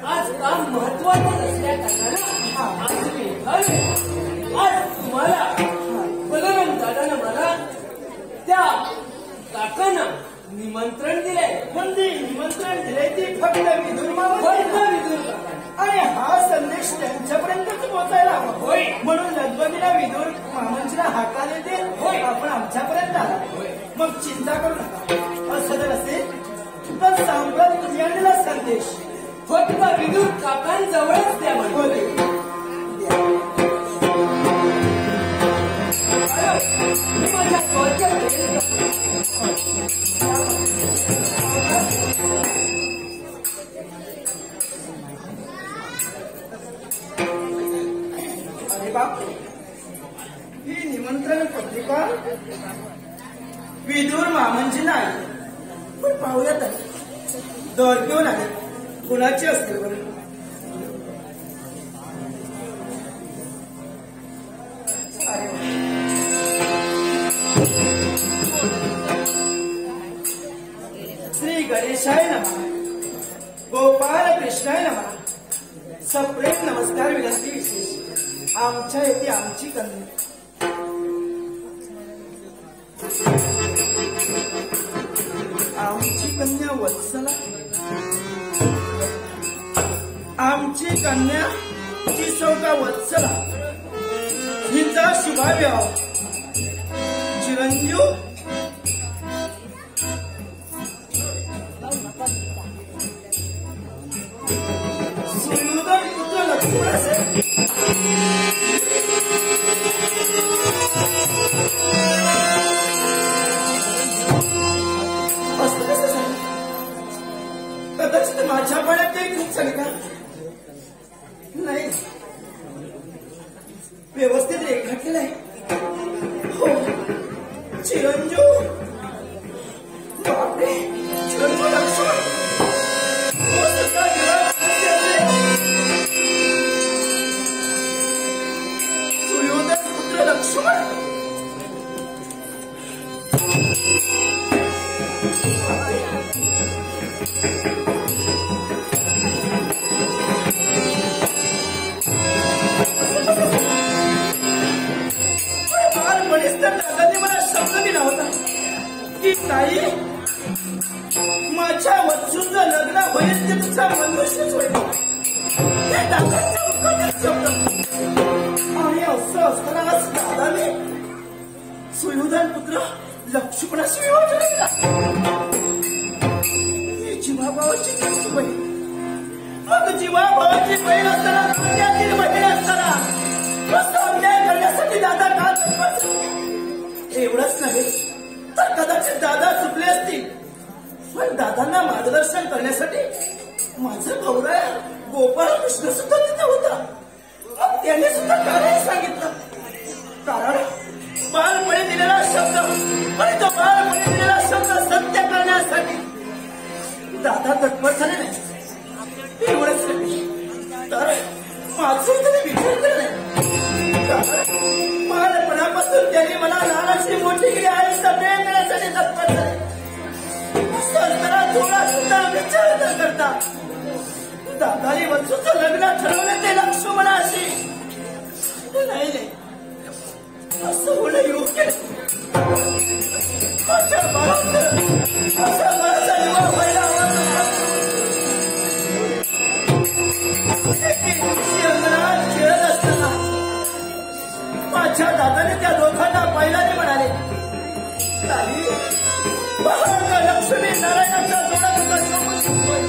आज काम महत्वाचं नसल्या कारणानं आज मी इथं आज तुम्हाला बलराम दादानं मला त्या काकांना निमंत्रण दिलंय पण ते निमंत्रण दिलंय ते फक्त विदूर मामा फक्त विदूर काका आणि हा संदेश त्यांच्यापर्यंतच पोहोचायला हवा होय म्हणून लगबगीला विदूर मामांचीला हाका देते होय आपण आमच्यापर्यंत आला होय मग चिंता करू नका असं जर असेल तर सांगत यांना संदेश फक्त विदूर काकांजवळच द्या बोले मी माझ्या द्वारकेत अरे बाप ही निमंत्रण पत्रिका विदूर मामांची नाही पण पाहूयात दर घेऊन आले कुणाची असतील बरं अरे श्री गणेशाय नमः गोपाल कृष्णाय नमः सप्रेम नमस्कार विनंती विशेष आमच्या येथे आमची कन्या आमची कन्या वत्सला आमची कन्या ची सौका वत्सला हिचा शुभाव्याव चिरंजीव सुयोधन पुत्र लक्ष्मण असेल कदाचित माझ्या पाण्यात काही खूप सांगा नाही व्यवस्थित रेखाटलेलं आहे हो चिरंजीव बापरे चिरंजीव लक्ष्मण हो सुयोधन पुत्र लक्ष्मण दादाने मला शब्द दिला होता की ताई माझ्या वत्सूचं लग्न होईल ते तुझा मनुष्यच होईल हे दादाच्या मुखातील शब्द आणि असं असताना दादाने सुयोधन पुत्र लक्ष्मणाशी विवाह ठरवला. ही जीवाभावाची त्यांची बहीण, मग जीवाभावाची बहीण असताना त्यातील बहीण असताना कसा अन्याय करण्यासाठी दादा का तत्पर झाले? एवढंच नव्हे तर कदाचित दादा चुकले असतील, पण दादांना मार्गदर्शन करण्यासाठी माझं भाऊराय गोपाळ कृष्ण सुद्धा तिथे होता. मग त्याने सुद्धा कारण सांगितलं. कारण बालपणी दिलेला शब्द आणि तो बालपणी दिलेला शब्द सत्य करण्यासाठी दादा तत्पर झाले नाही. एवढंच नाही तर माझं तरी विचार केला नाही. कारण बालपणापासून त्यांनी मला लहानाची मोठी केली आयुष्य प्रेम करण्यासाठी तत्पर झाले. थोडा सुद्धा विचार न करता दादानी वंशूचं लग्न ठरवलं ते लक्ष्मणाशी. नाही नाही, असं होणं योग्य नाही. अशा बाळाचा विवाह व्हायला खेळत असताना माझ्या दादाने त्या दोघांना पहिल्याने म्हणाले, लक्ष्मी नारायणाचा जोडा तुझा सोबत दिसतोय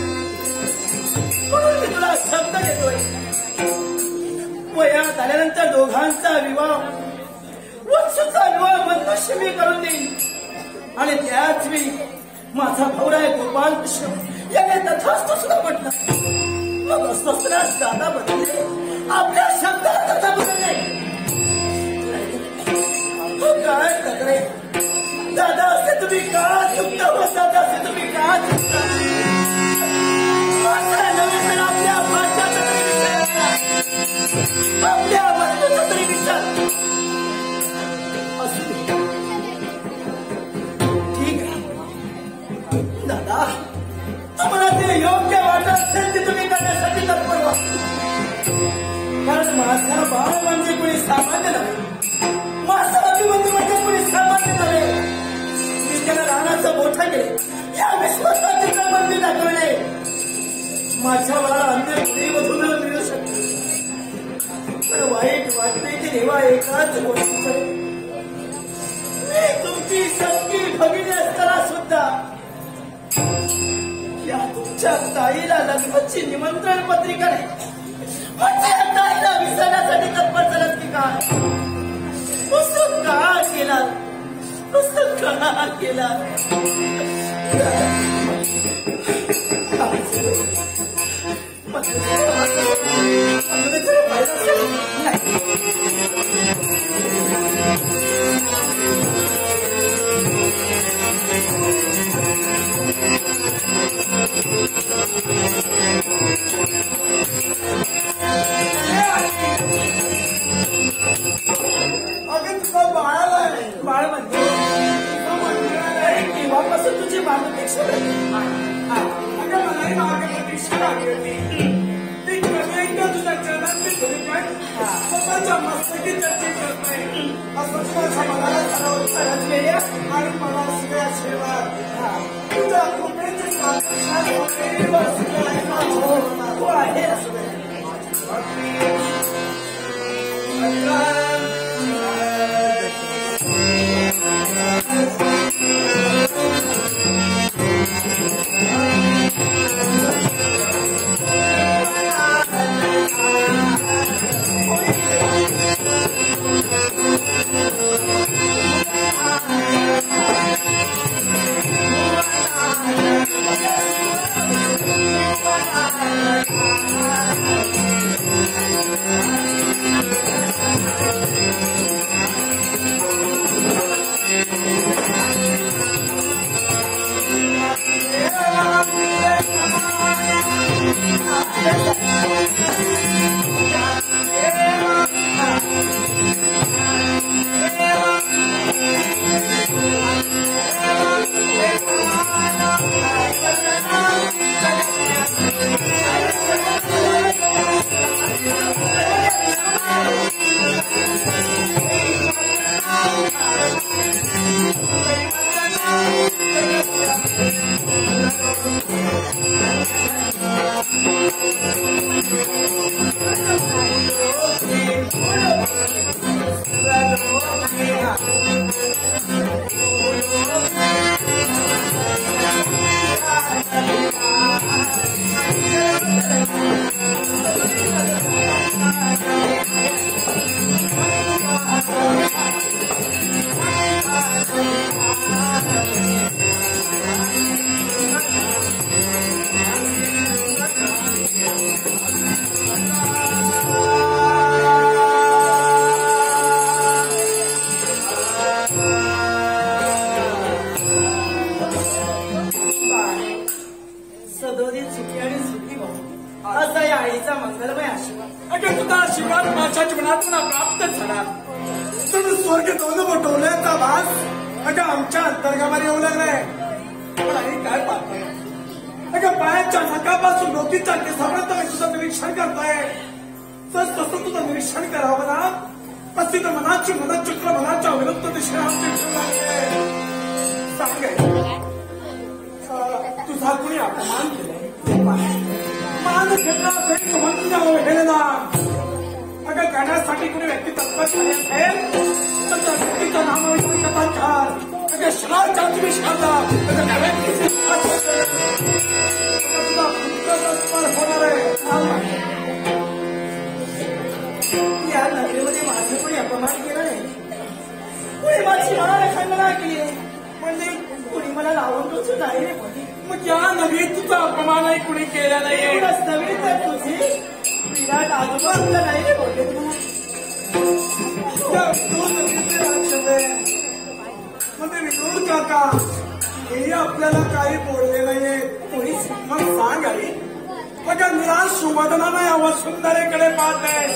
म्हणून मी तुला शब्द देतोय. वयात आल्यानंतर दोघांचा विवाह वंशूचा विवाह मनुष्य मी करून देईन आणि त्याच वेळी माझा भाऊराय गोपाळ कृष्ण याने तथास्तु सुद्धा म्हटलं. मग असताना दादा बदलले, आपल्या शब्दाला तथा बदलले. काय करे दादा, असे तुम्ही का चुकता होतात? असे तुम्ही का चुकता? नवीन आपल्या भाषाचा तरी विचार, आपल्या वस्तूचा तरी विचार. असू दे, ठीक आहे दादा, तुम्हाला ते योग्य वाटत असेल ते तुम्ही करण्यासाठी तत्पर व्हा. कारण माझा बाळ म्हणजे कोणी सामान्य नाही, माझा अभिमन्यू म्हणजे कोणी सामान्य नव्हे. त्याला रानाचं मोठं केले, या विश्वासाचे प्रबंध दाखवले. माझ्या बाळा अंतर पुढेमधून मिळू शकते, पण वाईट वाटते की देवा एकाच गोष्टीकडे. मी तुमची सक्की भगिनी असताना सुद्धा या तुमच्या ताईला लग्नाची निमंत्रण पत्रिका नाही, म्हणजे ताईला विसरण्यासाठी तत्पर झालात की काय? पुस्तक का केला? पुस्तक का केला? अगं तुझा बाळ म्हणजे केव्हापासून तुझी मार्गदर्शन अगं मलाही मार्गदर्शन लागली. ती कधी एकदा तुझ्या चरणांची भूमिका स्वतःच्या मस्तकी चर्चा करत नाही असं तुझ्या मनाला ठरवलं गेल्या आणि मला सगळ्या आशीर्वाद तुझ्या कृपेचे तो आहे असं आमच्या जीवनात मला प्राप्त झाला. तुम्ही स्वर्ग दोन डोळ्याचा भास अगं आमच्या अंतर्गामध्ये येऊ लागलाय. पण आई काय पाहताय अगं पायाच्या नकापासून डोकीच्या केसापर्यंत मी तुझं निरीक्षण करताय. तसं तुझं निरीक्षण करावं ना तशी तर मनाची मनचक्र मनाच्या विरुद्ध दिशेने आमची सांगाय तुझा कुणी अपमान केलाय मान घेतला हेलेला अगं करण्यासाठी कुणी व्यक्ती तत्पर झाले असेल तर त्या व्यक्तीचं नाव अगं शिलाचा तुम्ही शिकवता त्या व्यक्तीचे तुझा तत्पर होणार आहे. या नगरीमध्ये माझं कोणी अपमान केला नाही. कोणी माझी मला खंडना केली म्हणजे कोणी मला लावून टोचून नाही रे कोणी. मग या नगरीत तुझा अपमानही कुणी केला नाही. एवढंच नव्हे तर तुझी विराट आजोबा नाही रे बोलले तू. म्हणजे विनोद काका हे आपल्याला काही बोलले नाहीये. कोणीच मग सांग आई बघा निराश सुवदनानं या वसुंधरेकडे पाहताय.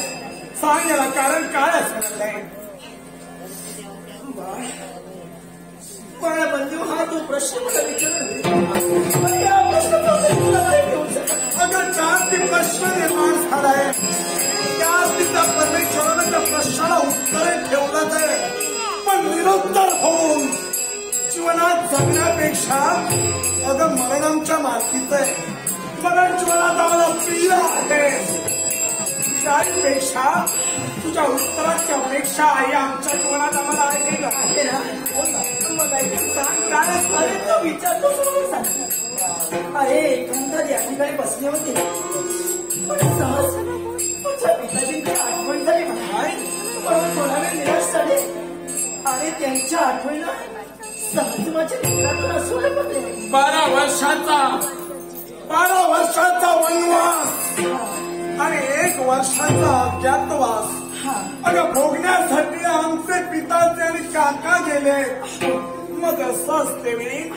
सांग याला कारण काय असणार. पण बंधू हा तू प्रश्न मला विचारला या प्रश्नाचं तुला नाही देऊ शकत. अगं चार ते प्रश्न निर्माण झालाय त्यात तिचा परमेश्वरानं त्या प्रश्नाला उत्तरे ठेवलंच आहे. पण निरुत्तर होऊन जीवनात जगण्यापेक्षा अगं मरणांच्या मार्गीत आहे. मरण जीवनात आम्हाला प्रिय आहे. त्यापेक्षा तुझ्या उत्तराची अपेक्षा आहे आमच्या जीवनात आम्हाला आहे का. मग सांग काय अरे तो विचारतो समोर सांग. अरे एखादा या ठिकाणी बसले होते पण सहज तुझ्या पिताजींची आठवण झाली म्हणून थोडा निराश झाले आणि त्यांच्या आठवणीला सहज माझ्या मित्रातून असू पडले. 12 वर्षाचा वनवास आणि 1 वर्षाचा अज्ञातवास अगं भोगण्यासाठी आमचे पिताचे आणि काका गेले. मग असं असते मी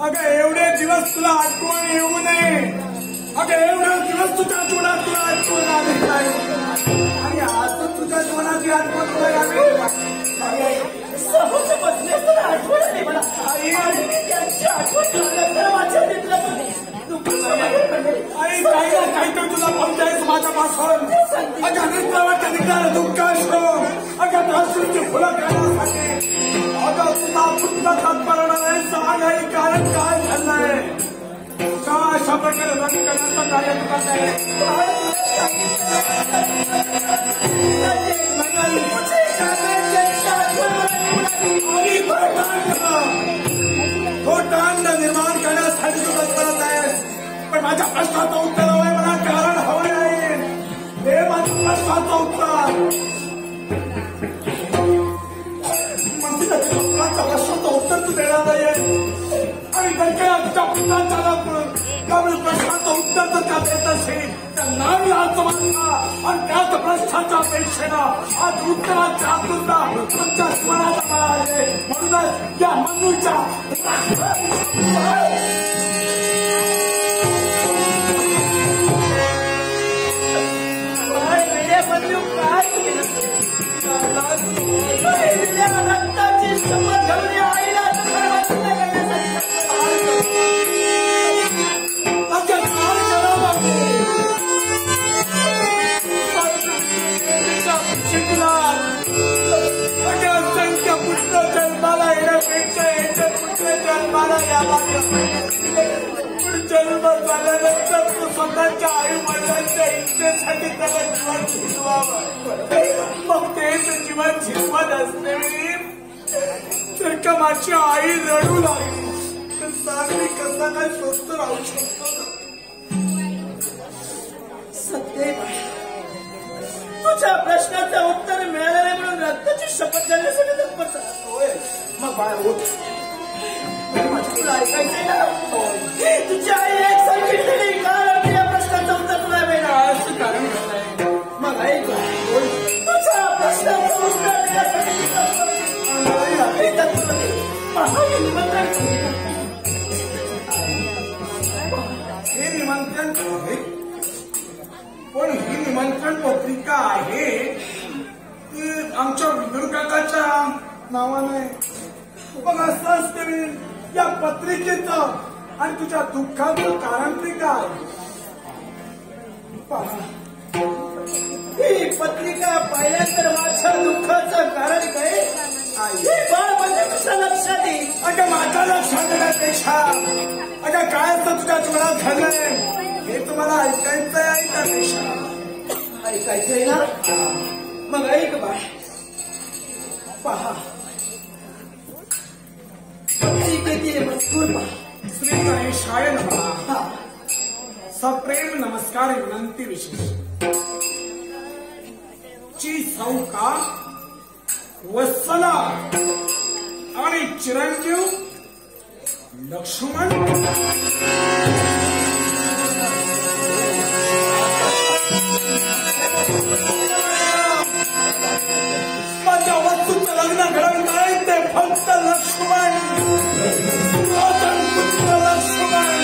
अगं एवढे दिवस तुला आठवण येऊ नये. अगं एवढे दिवस तुझ्या जीवनात तुला आठवण आली नाही आणि आज तुझ्या जीवनाची आठवण तुला यावी. सहज बसले तर आठवण आली मला आणि मी त्यांची आठवण माझ्या मित्रातून आई काही ना काही तर तुला बोलतायस माझ्यापासून. अगं मित्रावाच्या निघाला दुःख असतो अगं दासूची फुलं करण्यासाठी अगं तुला पुढचा तत्पर नाही. सांग आई कारण काय झालंय का अशा प्रकारे रंग करण्याचं कार्य तुला खोटांड निर्माण करण्यासाठी तू तत्परत आहेस. पण माझ्या प्रश्नाचं उत्तर हवंय मला कारण हवं आहे. हे माझ्या प्रश्नाचं उत्तर म्हणजे त्याच्या प्रश्नाचं उत्तर तू देणार नाहीये आणि त्यांच्या त्यामुळे प्रश्नाचं उत्तर जर का देत असेल तर नाही आज माझा आणि त्याच प्रश्नाच्या अपेक्षेनं आज उत्तराच्या आतुरता आमच्या स्मरणात मला आहे. म्हणूनच या मनुष्या रक्ताची शपथ घेऊन आईला असंख्य पुत्र जन्माला येण्यापेक्षा याच्या पुत्र जन्माला यावा. जन्म झाल्यानंतर तो स्वतःच्या आई वडिलांच्या इच्छेसाठी त्याला जीवन झिजवावं. मग तेच जीवन झिजवत असते जर का माझी आई रडू लागली तर सांगली कसा काय स्वस्त राहू शकतो. सत्य तुझ्या प्रश्नाचं उत्तर मिळालं म्हणून रक्ताची शपथ घालण्यासाठी तत्पर. मग बाळ होत तुला ऐकायचंय ना तुझी आई एक सांगितलेली कारण या प्रश्नाचं उत्तर तुला मिळणार असं कारण घडलंय. मग ऐक तुझ्या प्रश्नाचं उत्तर देण्यासाठी हे निमंत्रण आहे पण ही निमंत्रण पत्रिका आहे आमच्या विदुर काकाच्या नावाने मग असं असते या पत्रिकेचं आणि तुझ्या दुःखाचं कारण ते काय? पहा, ही पत्रिका पाहिल्यानंतर माझ्या दुःखाचं कारण काय हे बाळ म्हणजे तुझ्या लक्षात येईल. अगं माझ्या लक्षात येण्यापेक्षा अगं काय असतं तुझ्या जीवनात घडलंय हे तुम्हाला ऐकायचं आहे ऐकापेक्षा ऐकायचंय ना? मग ऐक बाळ. पहा, पत्रिकेतील मजकूर पहा. श्री गणेशाय नमः. हा, सप्रेम नमस्कार विनंती विशेष ची सौका वत्सला आणि चिरंजीव लक्ष्मण माझ्या वस्तूचं लग्न घडवून नाही ते फक्त लक्ष्मण पुत्र लक्ष्मण.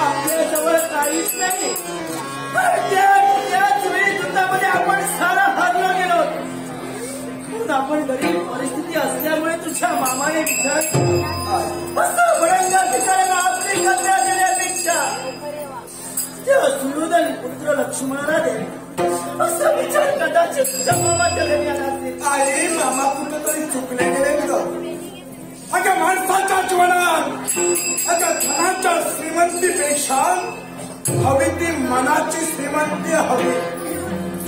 आपल्याजवळ काहीच नाही. त्याच वेळी युद्धामध्ये आपण सारा हरलो गेलो. आपण गरीब परिस्थिती असल्यामुळे तुझ्या मामाने विचार असं भडंगा ठिकाणी आपली कन्या देण्यापेक्षा त्या सुयोधन पुत्र लक्ष्मणाला दे असा विचार कदाचित तुझ्या मामाच्या घरी आला असेल. अरे मामा कुठं तरी चुकले गेले गेलं. अगं माणसाच्या जीवनात अगं धनाच्या श्रीमंतीपेक्षा हवी ती मनाची श्रीमंती हवी.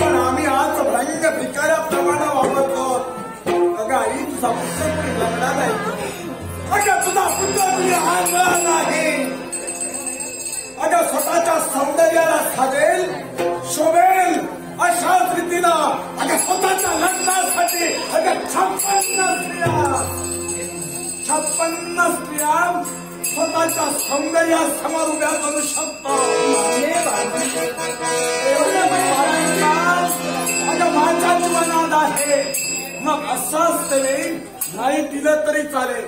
पण आम्ही आज भ्रंग भिकाऱ्याप्रमाणे वापरतो. अगं आई तुझा पुत्र कोणी लग्ना नाही. अगं तुझा पुत्र कोणी आंधळा नाही. अगं स्वतःच्या सौंदर्याला साजेल शोभेल अशाच रीतीनं अगं स्वतःच्या लग्नासाठी अगं 56 स्त्रिया स्वतःच्या सौंदर्यासमोर उभ्या करू शकतो. अगं माझ्या जीवनात आहे. मग असं असतं नाही दिलं तरी चालेल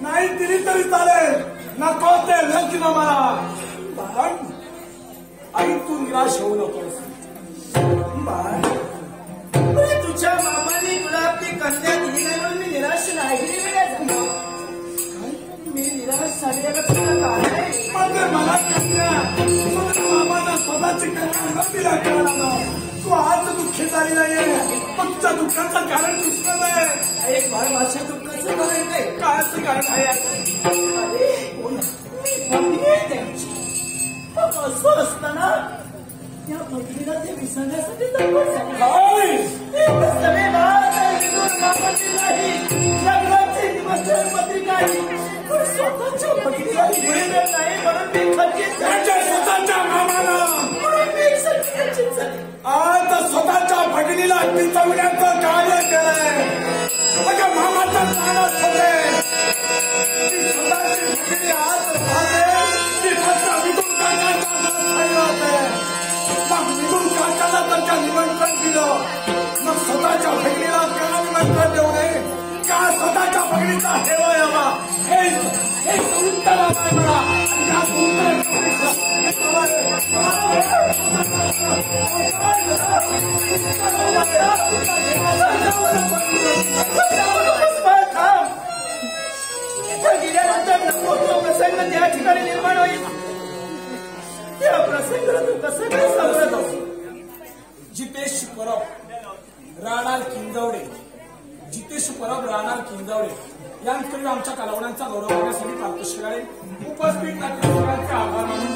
नाही दिली तरी चालेल नको ते लग्न मला. पण आई तू निराश होऊ नकोस. तुझ्या मामाने तुला आपली कन्या दिली नाही म्हणून मी निराश नाही. मी निराश झालेलं तुला काय म्हणजे मला कन्या मामाला स्वतःची कन्या न दिला कारण तू आज दुःखी झाली नाहीये. तुझ्या दुःखाचं कारण दुसरं नाही. एक बार माझ्या दुःखाचं कारण काय कायचं कारण आहे? अरे भगिनी आहे त्यांची. असं असताना त्या भगिनीला ते विसरण्यासाठी सगळे मामाची नाही लग्नाची दिवस पत्रिका पण स्वतःच्या भगिनीला मिळणार नाही म्हणून मी खर्चित स्वतःच्या मामाला म्हणून मी खर्चित झाले. आज स्वतःच्या भगिनीला टिचवण्याचं कार्य केलंय. अगं मामाचं प्राणच होते. स्वतःची भगिनी आज भागेल ती फक्त विदुर काकाचा मग विदुर काकाला त्यांच्या निमंत्रण दिलं. मग स्वतःच्या भगिनीला का निमंत्रण देऊ नये का स्वतःच्या भगिनीचा हेवा यावा हे उत्तर आहे मला. गेल्यानंतर नको तो प्रसंग त्या ठिकाणी निर्माण होईल. त्या प्रसंगाला तू कसं काय सावरतो? जितेश परब राहणार किंजवडे जितेश परब राहणार किंजवडे यांकडे आमच्या कलावणांचा गौरव करण्यासाठी पारितोषिकाने उपस्थित नाट्यसंघाचे आभार मानून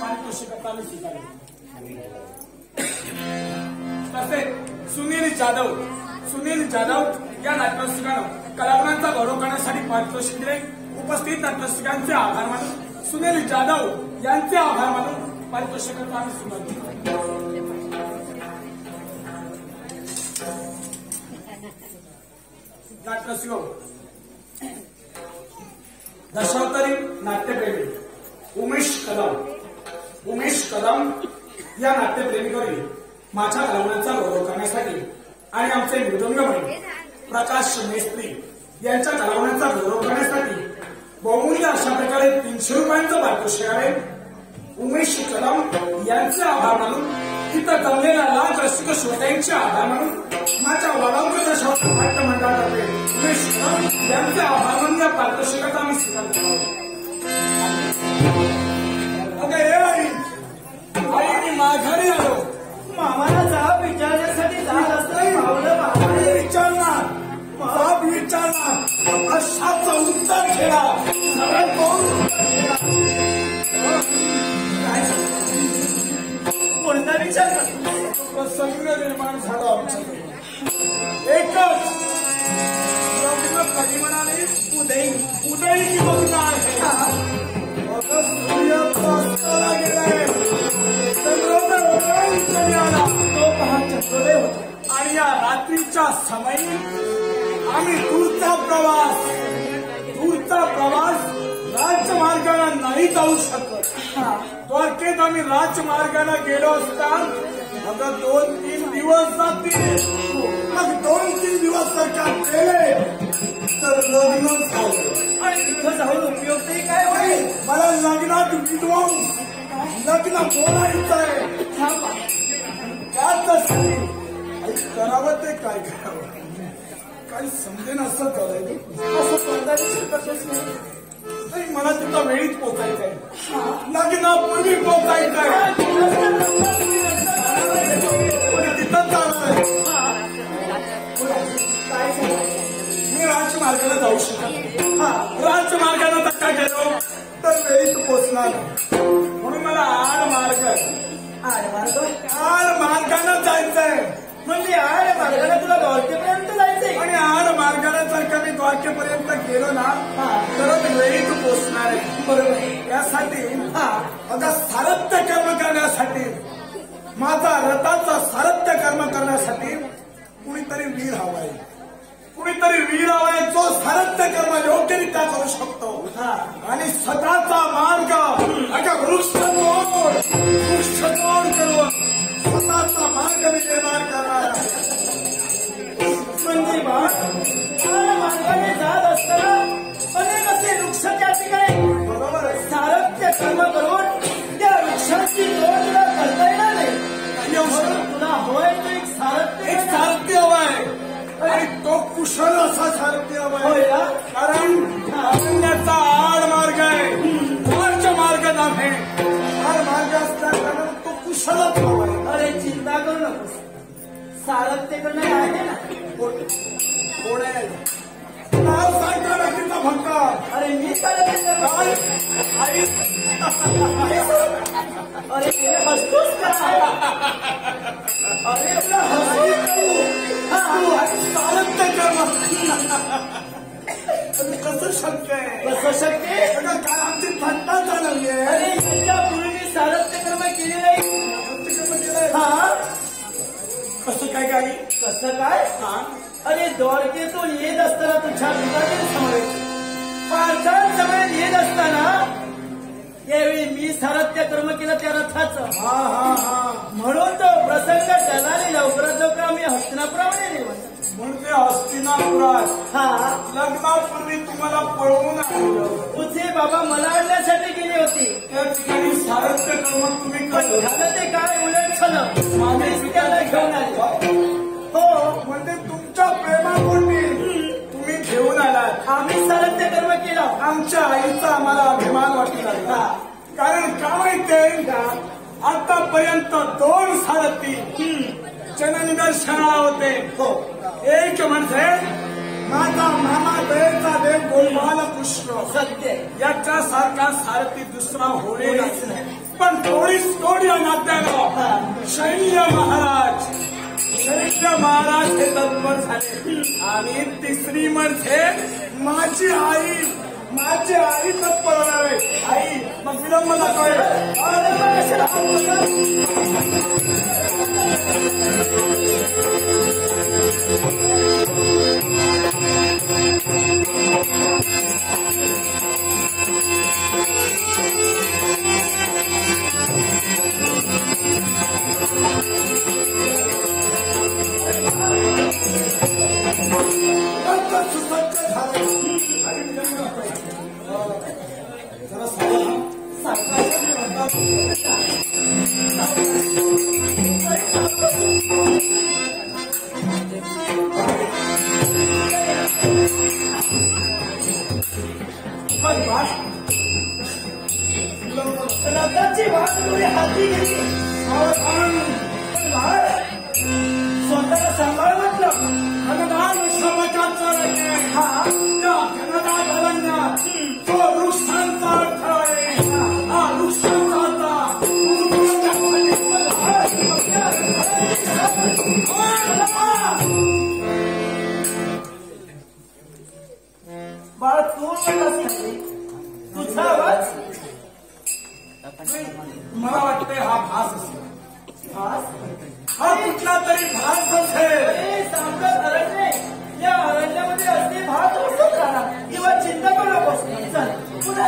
पारितोषिकाचा स्वीकारले. तसेच सुनील जाधव या नाट्यसंघानं कलावणांचा गौरव करण्यासाठी पारितोषिक दिले. उपस्थित नाट्यसंघांचे आभार मानून सुनील जाधव यांचे आभार मानून पारितोषिकाचा आम्ही सुरुवात केली. नाट्यसिंह दशावतारी नाट्यप्रेमी उमेश कदम या नाट्यप्रेमीकडे माझ्या कलावण्यांचा गौरव करण्यासाठी आणि आमचे मृदंगमणी प्रकाश मेस्त्री यांच्या कलावण्यांचा गौरव करण्यासाठी बहुमूल्य अशा प्रकारे 300 रुपयांचं पारितोषिक आहे. उमेश कदम यांचे आभार मानून तिथं जमलेल्या लाख रसिक श्रोत्यांचे आभार मानून माझ्या वडांचे दशावतार नाट्य मंडळातर्फे उमेश कदम यांचे आभार मानून या पारितोषिकाचा आम्ही स्वीकार करतो. आई मी माघारी आलो. मामाला जाब विचारण्यासाठी जात असताना मावळे विचारणार जाब विचारणार अशाचा उत्तर केला. कोणता विचार प्रसंग निर्माण झाला आमच्याकडे. एकच लग्न कधी म्हणाले उदयी की लग्न आहे. सूर्यास्ताला गेलाय. चंद्रोदय आला तो पहा चंद्रोदय होतो. आणि या रात्रीच्या समयी आम्ही दूरचा प्रवास राजमार्गाला नाही जाऊ शकत. द्वारकेत आम्ही राजमार्गाला गेलो असता मग 2-3 दिवस जातील. मग 2-3 दिवस जर का गेले तर लग्न झालं आणि तिथं जाऊन उपयोग तरी काय होईल. मला लग्नात विद्वांस लग्न बोलायचं आहे. त्यासाठी करावं ते काय करावं काही समजेन असं झालंय. असं कोणता विचार करतोस नाही मला तिथं वेळीच पोचायचंय. लग्नापूर्वी पोचायचंय. तिथं चाललंय. मी राजमार्गाला जाऊ शकत. राजमार्गाला धक्का गेलो तर वेळीच पोचणार म्हणून मला आड मार्गानं जायचंय. म्हणजे आड मार्गाला तुला द्वारकेपर्यंत जायचंय. आणि आड मार्गाला जर का मी द्वारकेपर्यंत गेलो ना तरच वेळीच पोचणार आहे. बरोबर. यासाठी आता सारथ्य कर्म करण्यासाठी माझा रथाचा सारथ्य कर्म करण्यासाठी कुणीतरी वीर हवाय. जो सारथ्य कर्म योग्यरित्या करू शकतो आणि स्वतःचा मार्ग वृक्षतोड करून स्वतःचा मार्ग निर्माण करणार. म्हणजे मार्गाने जात असताना अनेक असे वृक्ष त्या ठिकाणी बरोबर आहे. सारथ्य कर्म करून त्या वृक्षांची तोड तुला करता येणार नाही. तुला हवंय तो एक सारथ्य हवाय आणि तो कुशल असा सारथ्य हवाय. कारण अरण्याचा आड मार्ग आहे. मार्ग नाही. आड मार्ग असल्यानं तो कुशलच हवाय. अरे चिंता करू नकोस. सारथ्य करणं आहे ना. कोण आहे नाव सांगा व्यक्तीचा भक्त. अरे मी सारथ्य आई अरे हसतोस का. अरे तुला सारथ्य कर्म कसं शक्य आहे. कसं शक्य आहे. काय आमची थट्टा चालवली आहे. अरे याच्यापूर्वी मी सारथ्य कर्म केले नाही. हा कसं काय काही कसं काय. अरे द्वारकेतून येत असताना तुझ्या पिताचे समावेश पार्थान सगळ्यात येत असताना यावेळी मी सारथ्य कर्म केलं त्या रथाचं. म्हणून तो प्रसंग टळाले लवकरात लवकर आम्ही हस्तिनापुरामध्ये नेलो. म्हणजे हस्तिनापुरात लग्नापूर्वी तुम्हाला पळवून आणलं. तुझे बाबा मला आणण्यासाठी गेले होते. त्या ठिकाणी सारथ्य कर्म तुम्ही केलं. झालं ते काय उलट झालं. आम्ही त्याला घेऊन आले. हो म्हणजे तुमच्या प्रेमापोटी तुम्ही घेऊन आलात. आम्ही सारथ्य कर्म केलं. आमच्या आईचा आम्हाला अभिमान वाटू लागला. कारण का माहितीये का आतापर्यंत 2 सारथी जननिदर्शनाला होते. एक म्हणजे माझा मामा दयेचा देव गोलमाल कृष्ण सत्य याच्यासारखा सारथी दुसरा होणारच नाही. पण थोडी या नात्यानं शैल्य महाराज हे तत्पर झाले. आणि तिसरी म्हणजे माझी आई तत्पर होणार आहे. आई मग विलंब नकोय. रथाची वाट तुम्ही हाती घेतली स्वतःला सांभाळ म्हटलं घनदाट श्रमाचा हा घनदाट घालण्यात तो वृक्षांचा अर्थ आहे. हा वृक्षांचा बाळ तू तुझा आवाज मला वाटते हा भास असेल. भास हा कुठला तरी भास असेल. सामका अरण्य या अरण्यामध्ये असते भात ओढत राहणार किंवा चिंता करू नकोस. चल पुन्हा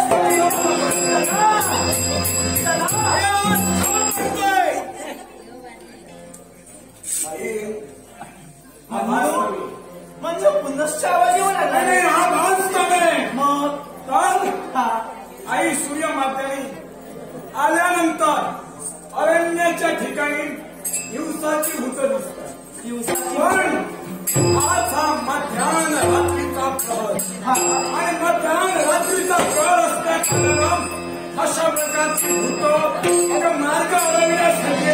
म्हणजे पुनश्च आवाज येऊन आला नाही, हा भास नव्हे. मग तर हा आई सूर्यमात्याने आल्यानंतर अरण्याच्या ठिकाणी दिवसाची भूत दिसतात. पण आज हा मध्यान रात्रीचा प्रहर आणि मध्यान रात्रीचा प्रहर असल्याकारणानं अशा प्रकारची भूत मार्ग अडविण्यासाठी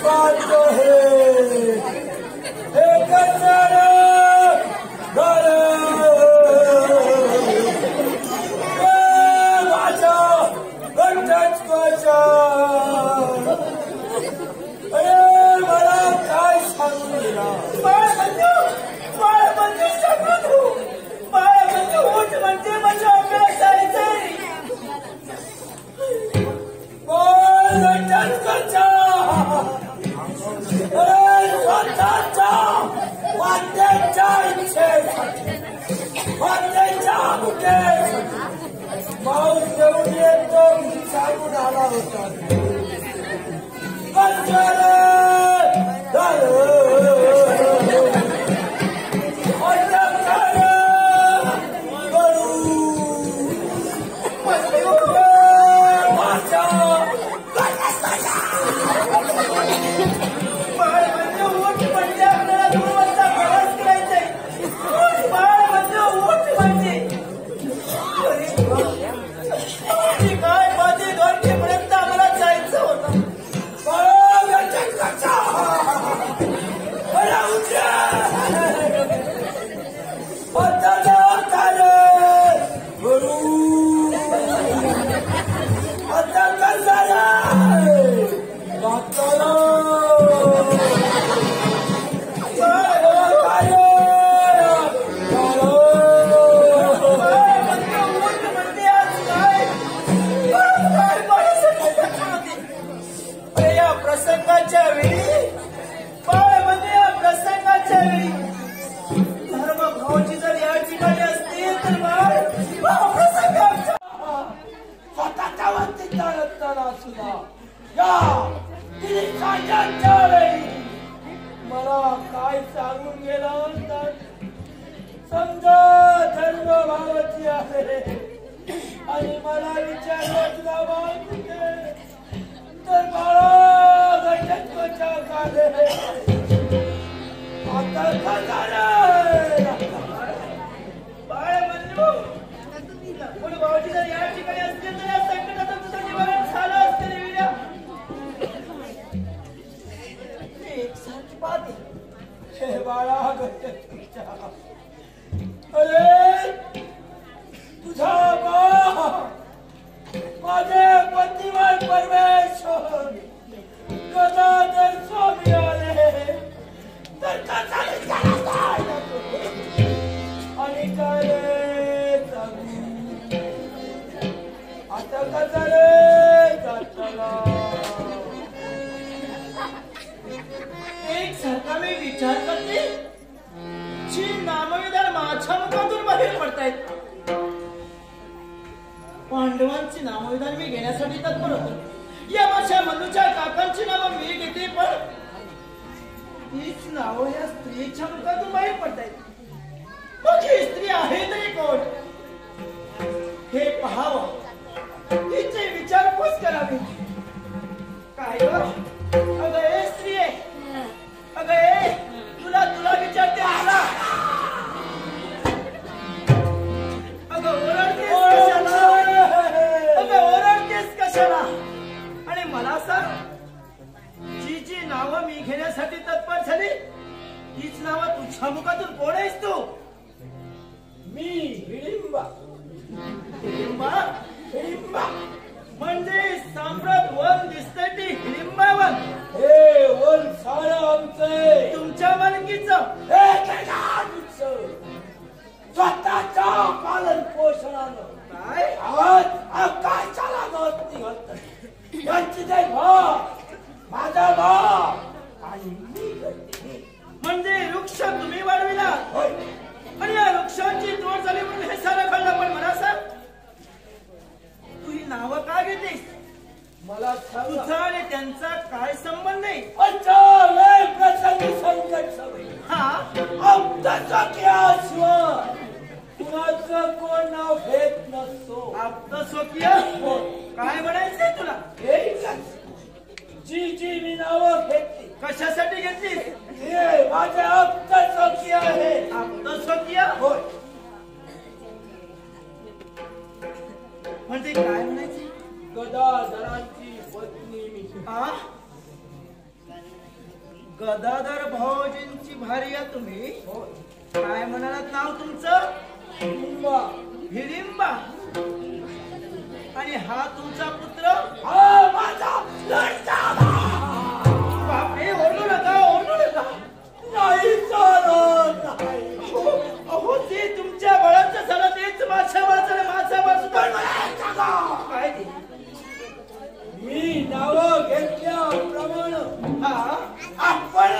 बात तो है त्वचा अरे मला काय सांगून दिला बाळबंधू शकतो बाळबंधू ऊट म्हणजे माझ्या अभ्यासाचे त्वचा अरे स्वतःच्या वाद्याच्या इच्छेसाठी वाद्याच्या मुखेसाठी पाऊस येऊन येतो सांगून आला होता मला काय सांगून गेला समजा धर्म भावाची आहे आणि मला विचारलं तुला कुठे तर बाळा घटत्वाच्या काले आता का बाळबंधू कोणी भाऊजी जर या ठिकाणी असतील तर या संकटातून तुझं निवारण झालं असतं रे विड्या एकसारखी बात हे बाळा घटत्वाच्या अरे तुझा बा माझे पतिवर परमेश्वर गदाधर स्वामी आले तर कसा आणि काय रे आता कसा रे एक सारखा मी विचार करते जी नामविधान माझ्या मुखातून बाहेर पडतायत पांडवांची नामविधान मी घेण्यासाठी तत्पर होतो या माझ्या मनुच्या काकांची नावं मी घेते पण हीच नावं या स्त्रीच्या मुखातून बाहेर पडतायत मग ही स्त्री आहे तरी कोण हे पहावं हिचे विचारपूस करावी काय ग अगं हे स्त्री आहे अगं हे तुला विचारते मला अगं ओरडतेस कशाला आणि मला सांग जी जी नावं मी घेण्यासाठी तत्पर झाली हीच नावं तुझ्या मुखातून कोण आहेस तू मी हिडिंबा हिडिंबा हिडिंबा म्हणजे साम्राट वन दिसतंय ती हिडिंबा वन हे वन सारं आमचं तुमच्या मालकीचं स्वतःच्या पालन पोषणानं काय आज काय चाला निघत यांची ते भाव माझा भाव आणि मी म्हणजे वृक्ष तुम्ही वाढविला आणि या वृक्षांची तोड झाली म्हणून हे सारं घडलं पण मला सांग तू ही नावं का घेतेस मला तुझा आणि त्यांचा काय संबंध आहे प्रसंगी संकट सवय हा आमचा कुणाचं कोण नाव घेत नसतो आपलं स्वकीय काय म्हणायचंय तुला जी जी मी नावं घेतली कशासाठी घेतलीस हे माझे आप्त स्वकीय आहे आपलं स्वकीय होय म्हणजे काय म्हणायचं गदाधरांची पत्नी मी गदाधर भाऊजींची भार्या तुम्ही काय म्हणालात नाव तुमचं हिडिंबा हिडिंबा आणि हा तुमचा पुत्र हा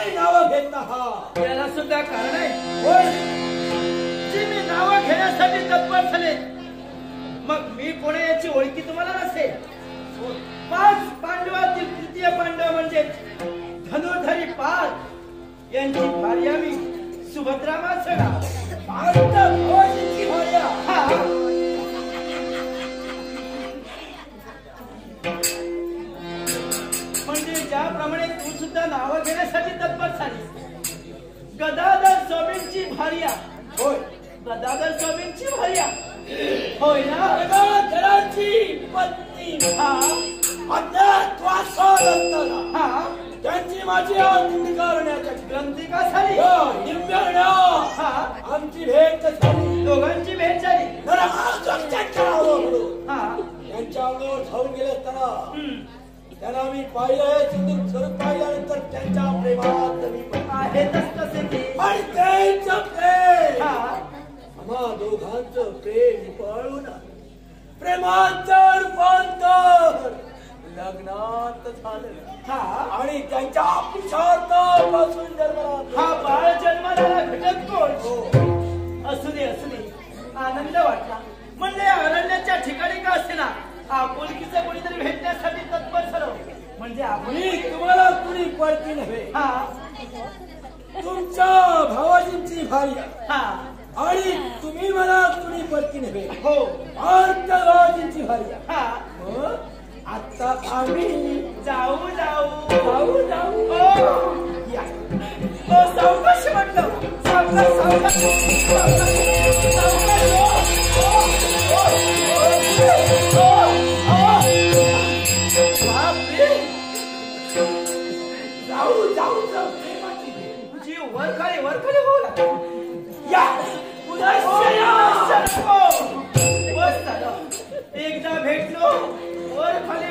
आणि नावं घेत आहात याला सुद्धा कारण आहे होय जी मी नावं घेण्यासाठी तत्पर झाले मग मी कोणी याची ओळखी तुम्हाला नसेल 5 पांडवातील तृतीय पांडव म्हणजे धनुर्धरी पार्थ यांची भार्या मी सुभद्रा मासडा भावाची भार्या हा म्हणजे ज्याप्रमाणे तू सुद्धा नावं घेण्यासाठी तत्पर झाली गदाधर स्वामींची भार्या होय गदाधर स्वामींची भार्या होय ना गदाधराची पत्नी हा अज्ञातवासानंतर हा त्यांची माझी आरती करण्याची ग्रंथी का झाली निम्म्याला हा आमची भेट झाली दोघांची भेट झाली हा त्यांच्या अंगावर धावून गेले असताना हम्म. त्यांना मी पाहिलं सिंधू स्वरूप पाहिल्यानंतर त्यांच्या प्रेमात मी पडलो. आहेतच तसे ते आणि त्यांचं प्रेम हा आम्हा दोघांचं प्रेम पळून प्रेमाचं रूपांतर लग्नात झालं हा आणि त्यांच्या पुरुषार्थापासून जन्माला हा बाळ जन्माला घटक कोण असू दे आनंद वाटला म्हणजे अरण्याच्या ठिकाणी का असे ना आपुलकीचं कोणीतरी भेटण्यासाठी तत्पर झालो म्हणजे आपण मी तुम्हाला कुणी पडती नव्हे हा तुमच्या भावाजींची भार्या हा आणि तुम्ही मला कुणी पडती नव्हे हो आमच्या भावाजींची भार्या हा मग आता आम्ही जाऊ जाऊ या सावकाश म्हटलं सावकाश जाऊ जी वरखाली होऊ लागली या बस झालं एकदा भेटलो वरखाली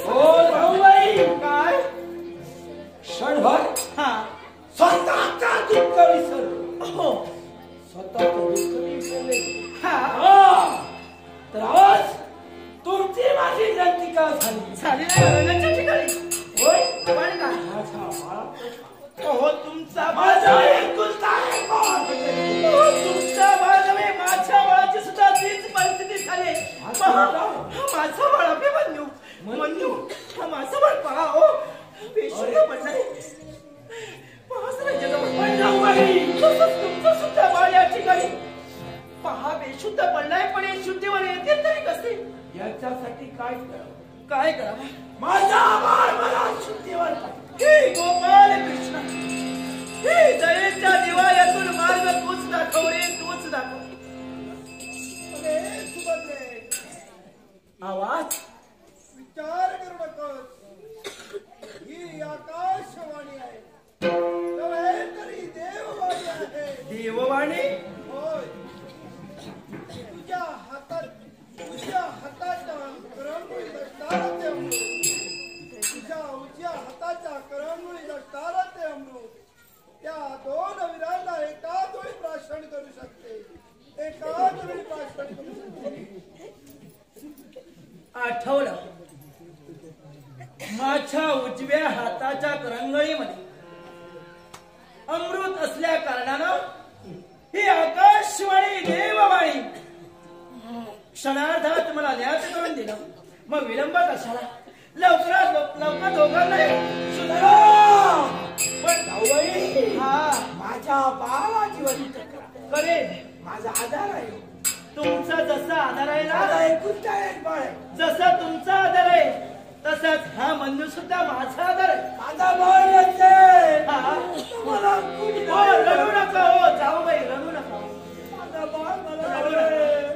हो भाऊबाई काय क्षणभर हा स्वतःचा दुःख विसर हो स्वतःचं दुःख विसरले हा तर आज तुमची माझी ग्रंथिका झाली झाली नाही अरण्याच्या ठिकाणी होय पण काय माझा बाळा हो तुमचा माझा एकुलता एक बाळ. तुमच्या बाळामुळे माझ्या बाळाची सुद्धा तीच परिस्थिती झाली माझा बाळ अभिमन्यू मन्यू हा माझा बाळ पहा हो बेशुद्ध पडलाय पहा तसंच तुमचं सुद्धा बाळ या ठिकाणी पहा बेशुद्ध पडलाय पण हे शुद्धीवर येते तरी कसे याच्यासाठी काय करावं माझा बाळ मला शुद्धीवर पाहिजे. हे गोपाल कृष्ण हे दयेच्या दिवाळ्यातून मार्ग तूच दाखव रे तूच दाखव आवाज विचार करू नकोस ही आकाशवाणी आहे नव्हे तरी देववाणी आहे देववाणी होय तुझ्या हाताच्या करंगुळी दसणारा ते अमृत तुझ्या उजव्या हाताच्या करंगुळी दसणारा ते अमृत त्या 2 वीरांना एकाच वेळी प्राशन करू शकते एकाच वेळी प्राशन करू शकते आठवलं माझ्या उजव्या हाताच्या करंगळीमध्ये अमृत असल्या कारणानं ही आकाशवाणी देववाणी क्षणार्धात मला न्यास करून दिलं मग विलंब कशाला लवकर दोघांना पण भाऊबाई हा माझ्या बाळाची वरिष्ठ करे माझा आधार आहे तुमचा जसा आधार आहे माझा ना एकुलता एक बाळ आहे. जसा तुमचा आधार आहे तसाच हा मन्नू सुद्धा माझा आधार आहे माझा बाळ नसेल हा तुम्हाला कुणी हो रडू नका हो जाऊ बाई रडू नका माझा बाळ मला रडू नका.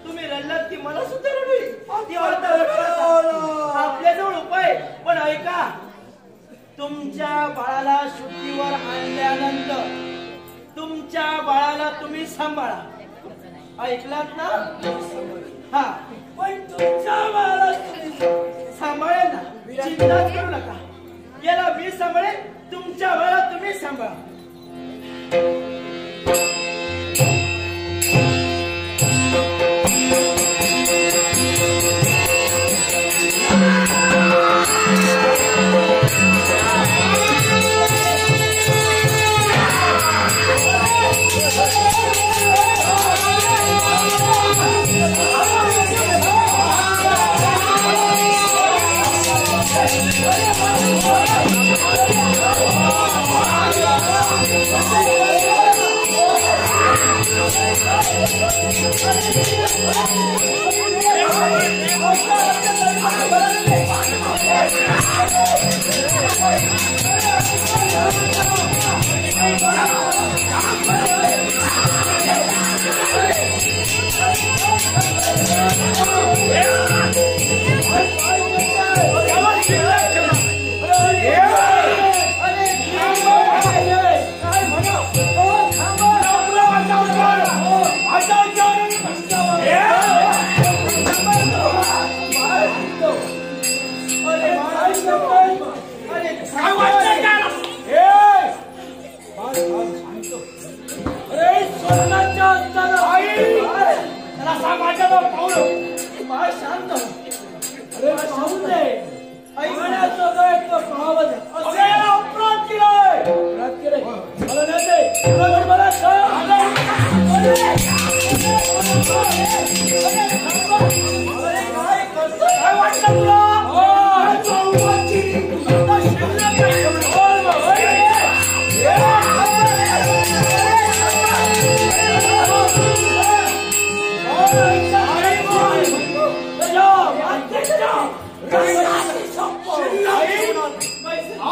तुम्ही रडलात की मला सुद्धा रडू येईल ती वार्ता रडू नका. आपल्याजवळ उपाय पण ऐका तुमच्या बाळाला शुद्धीवर आणल्यानंतर तुमच्या बाळाला तुम्ही सांभाळा ऐकलात ना हा पण तुमच्या बाळाला तुम्ही सांभाळेल ना चिंताच करू नका याला मी सांभाळेल तुमच्या बाळाला तुम्ही सांभाळा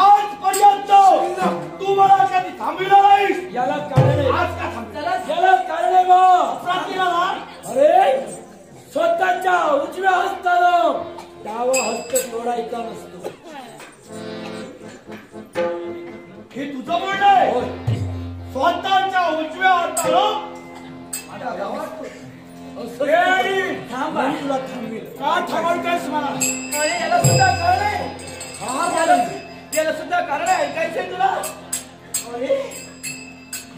आजपर्यंत तू मला कधी थांबविला नाहीस. याला कारण आज का थांबला? याला कारण आहे बा. अरे स्वतःच्या उजव्या हस्तानं डावा हस्त तोडायचा नसतो. हे तुझं म्हणणं आहे? स्वतःच्या उजव्या हातानं माझ्या गावात थांबा. तुला थांबवेल का? थांबवतेस मला? अरे याला सुद्धा कारण आहे. याला सुद्धा कारण आहे. ऐकायचंय तुला? अरे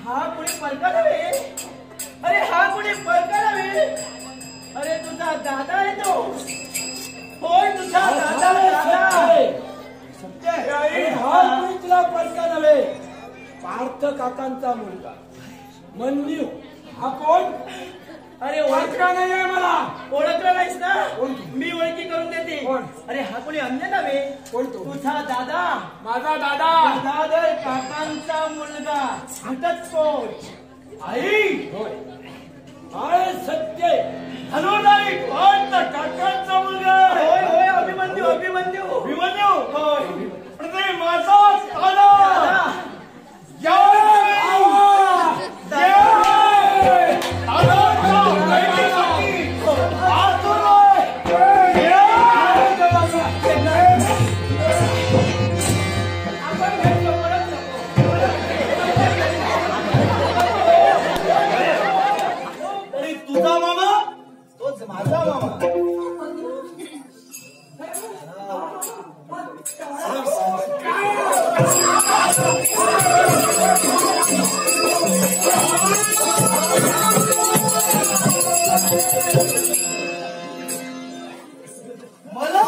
हा कोणी परका नव्हे. अरे हा कोणी परका नव्हे. अरे तुझा दादा आहे तो. होय तुझा दादा. हा कोणी तुला परका नव्हे. पार्थ काकांचा मुलगा मंजू. हा कोण? अरे ओळखला नाहीये मला. ओळखलं नाहीस ना? मी ओळखी करून देते. अरे हा कोणी अन्य नव्हे. तुझा दादा. माझा दादा. दादर काकांचा मुलगा घटस्फोट. आई काय सत्य हॅलो नाही. पार्थ काकांचा मुलगा. होय होय अभिमन्यू. अभिमन्यू. अभिमन्यू. होय. अरे माझा दादा. तुझा मामा तोच माझा मामा. मला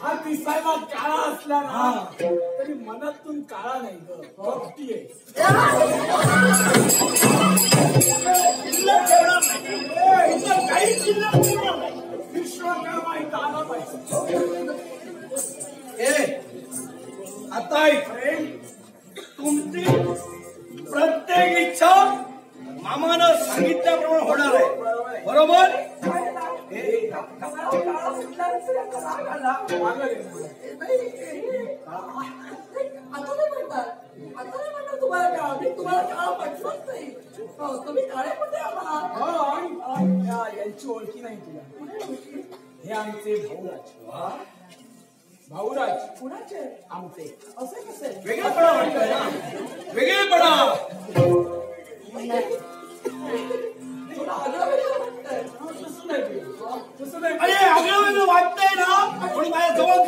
हा दिसायला काळा असला ना तरी मनातून काळा नाही ग. भक्ती आहे. काही शिल्लक नाही. विश्वकर्मा इथं आला पाहिजे. आता तुमची प्रत्येक इच्छा मामानं सांगितल्याप्रमाणे होणार आहे. बरोबर? तुम्हाला काळा पटलंच नाही. तुम्ही काळे कुठे आहात? यांची ओळखी नाही तुला. हे आमचे भाऊराज. भाऊराज कुणाचे? आमचे. असे कसे? वेगळेपणा वाटतोय ना? वेगळेपणा. तुला आग्रह वेगळं वाटतंय. तसं नाही. तसं नाही. अरे आगळं वेगळं वाटतंय ना कोणी माझ्या जवळ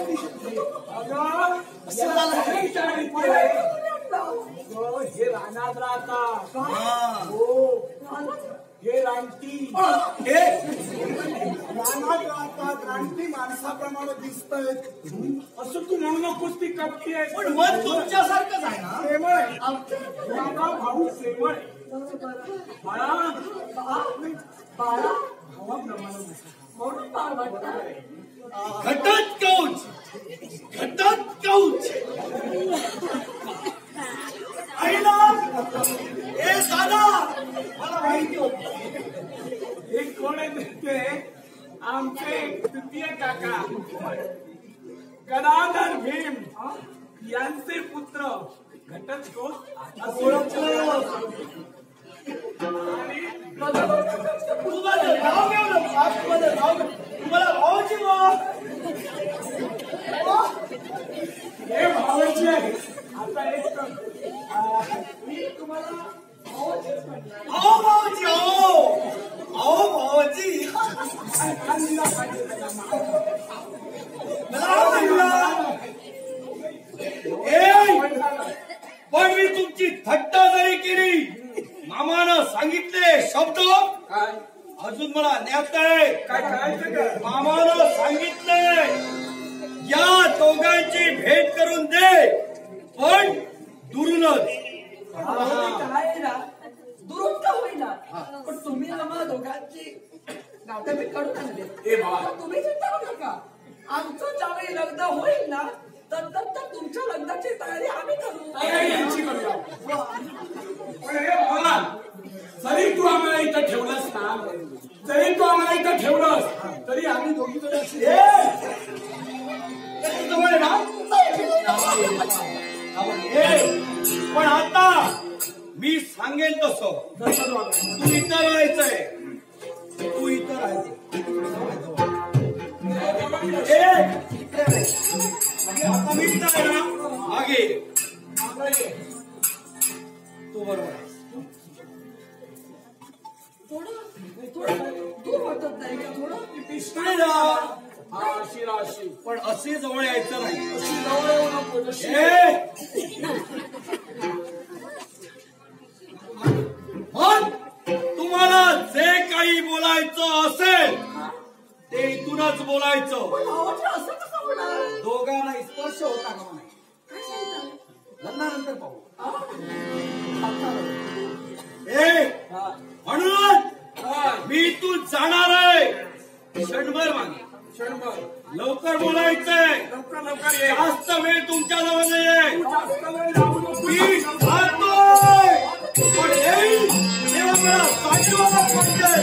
असं झालं. हे रानात राहतात. हो हे रानटी. हे रानात राहतात. रानटी माणसाप्रमाणे दिसतायत. असं तू म्हणू नकोस ती कपटी आहे. पण मन तुमच्यासारखंच आहे ना? प्रेमळ आहे. माझा भाऊ प्रेमळ आहे. बाळा बाळा भावाप्रमाणे म्हणून बाळ वाटतं. घटत कौच घटत कौच आईला ए दादा मला माहिती होत हे कोण आहे ते आमचे तृतीय काका गदाधर भीम यांचे पुत्र घटस्फोट ओळखलं तुम्हाला नाव घेऊन आतमध्ये नाव तुम्हाला भावाची हे भावाचे आहे. आता एक मी तुम्हाला भावाचीच म्हटलं. अहो भावाची अहो भावाची मला म्हणलं पण मी तुमची थट्टा जरी केली मामानं सांगितले शब्द काय अजून मला ज्ञात आहे. काय करायचं का? मामानं सांगितले या दोघांची भेट करून दे पण दुरूनच. काय ना दुरुस्त होईना पण तुम्ही आम्हा दोघांची नातं मी काढून आणले. ए बाबा. आता तुम्ही चिंता करू नका. आमचं ज्यावेळी लग्न होईल ना तर तुमच्या लग्नाची तयारी आम्ही करू. तयारी यांची करूया. पण हे बाबा, जरी तू आम्हाला इथं ठेवलंस ना जरी तू आम्हाला इथं ठेवलंस तरी आम्ही दोघी जण पण आता मी सांगेन तसं तू इथं राहायचंय तू इथं राहायचं आता मी इथं आहे ना मागे तू बरोबर आहे. थोडं दूर वाटत नाही का थोडं पुढे जा अशी राशी पण असे जवळ यायचं नाही. अशी जवळ येऊ नको जशी मग तुम्हाला जे काही बोलायचं असेल ते इथूनच बोलायचं. भावाचं असं कसं होणार? दोघांना स्पर्श होता का नाही काय सांगताय? लग्नानंतर पाहू. हा. म्हणून मी तू जाणार आहे क्षणभर मागे क्षणभर लवकर बोलायचंय. लवकर लवकर ये. जास्त वेळ तुमच्या जवळ नाहीये. जास्त वेळ लावू नको. मी जातोय पण येईल तेव्हा मला साठीवायला पाहिजे.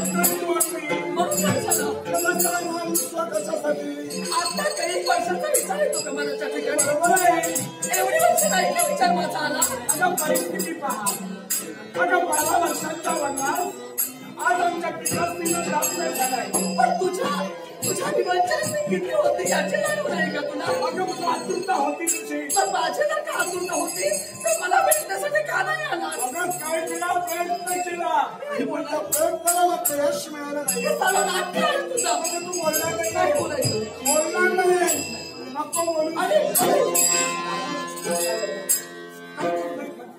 म्हणून काय झालं? आता काही वर्षाचा विचार येतो का मला त्या ठिकाणी? एवढी वर्ष नाही का विचार माझा आला? आता परिस्थिती पहा. आता 12 वर्षांचा वनवास आज आमच्या पिकास्तीनं दाखल झालाय. पण तुझ्या विवंचनाची किती होती याची जाणीव नाही का तुला? अगं मला आतुरता होती तुझी. पण माझी जर का आतुरता होती तर मला भेटण्यासाठी का नाही आला? अगं काय केला प्रयत्न केला प्रयत्नाला यश मिळालं नाही. हे सारं नाट्य आहे तुझं. तू बोलला नाही. काय बोलायचं? बोलणार नाही. नको बोलू. अरे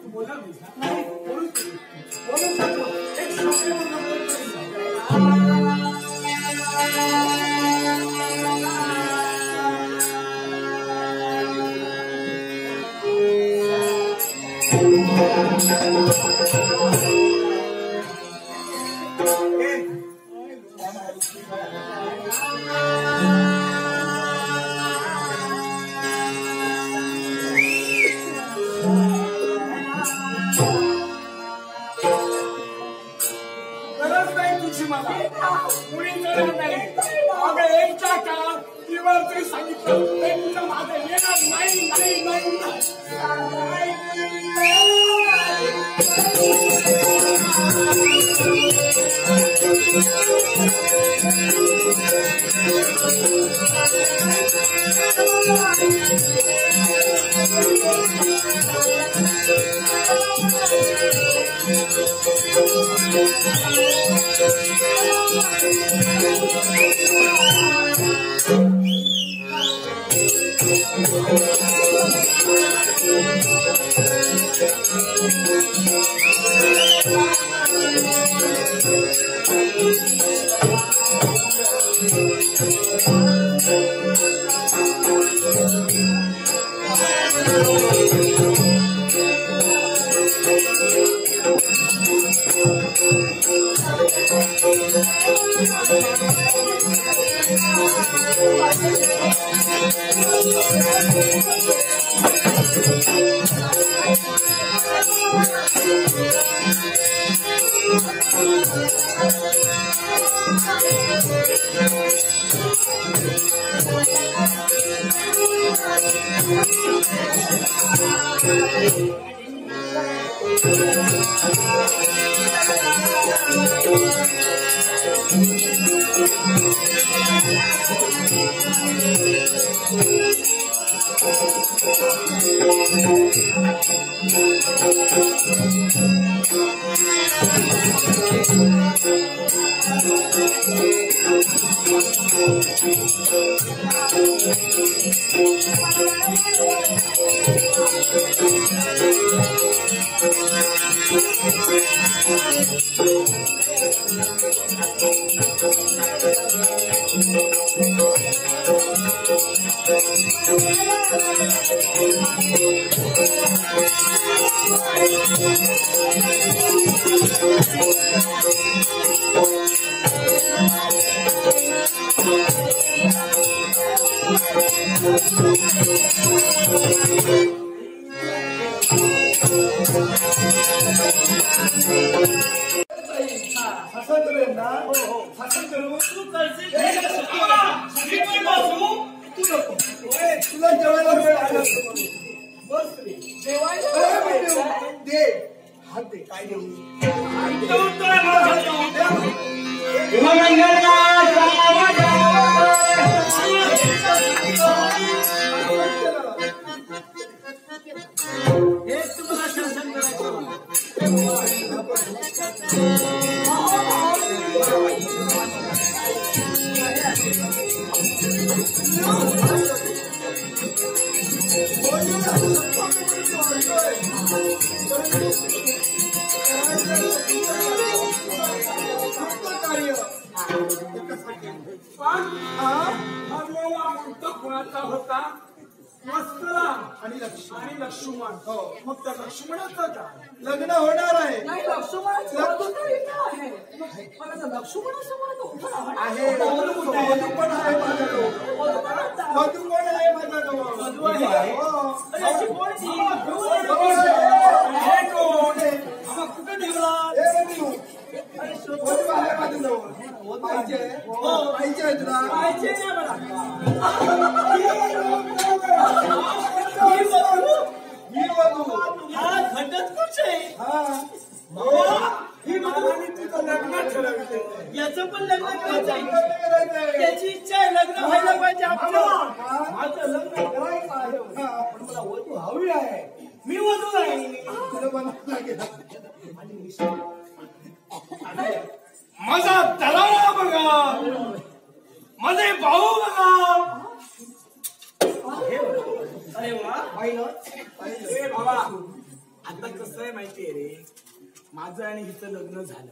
तू बोलला नाही. बोलून टाकू. एक शब्द म्हणून गरज नाही तुझी मला. कुणी गरज नाही. अगं एकच्या काळात तीवर तरी सांगितलं ते तुझ्या मागे येणार नाही नाही नाही नाही. तुला जेवायला वेळ आला दे हात दे काय देऊ हे तुम्हाला शासन करायचं कुणाचा होता वस्त्रा आणि लक्ष्मण हो मग त्या लक्ष्मणाचं का लग्न होणार आहे नाही लक्ष्मणाचं आहे वधू पण आहे माझ्याजवळ वधू पण आहे माझ्याजवळ वधू आहे कुठे ठेवला वधू आहे माझ्याजवळ पाहिजे पाहिजे तुला पाहिजे हा घटत कुठे लग्न ठरवलं याचं पण लग्न करायचं त्याची इच्छा आहे लग्न व्हायला पाहिजे आपलं माझं लग्न करायचं आहे पण मला वधू हवी आहे मी वधू आहे तुला बनावं लागेल माझा तलावा बघा माझे भाऊ बघा अरे वा ए बाबा आता कसं आहे माहितीये रे माझं आणि हिचं लग्न झालं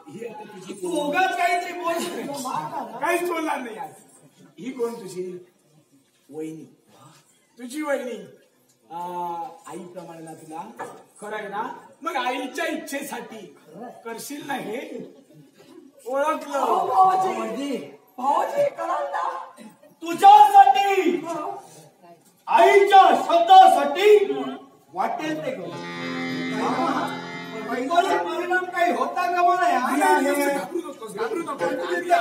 ही आता तुझी उगाच काहीतरी बोल काहीच बोलणार नाही आज ही कोण तुझी वहिनी तुझी वहिनी आईप्रमाणे ना तुला खरं आहे ना मग आईच्या इच्छेसाठी करशील ना हे ओळखलं भावाजी कराल ना तुझ्यासाठी आईच्या शब्दासाठी वाटेल ते करू परिणाम काही होता का मला घाबरू नको चला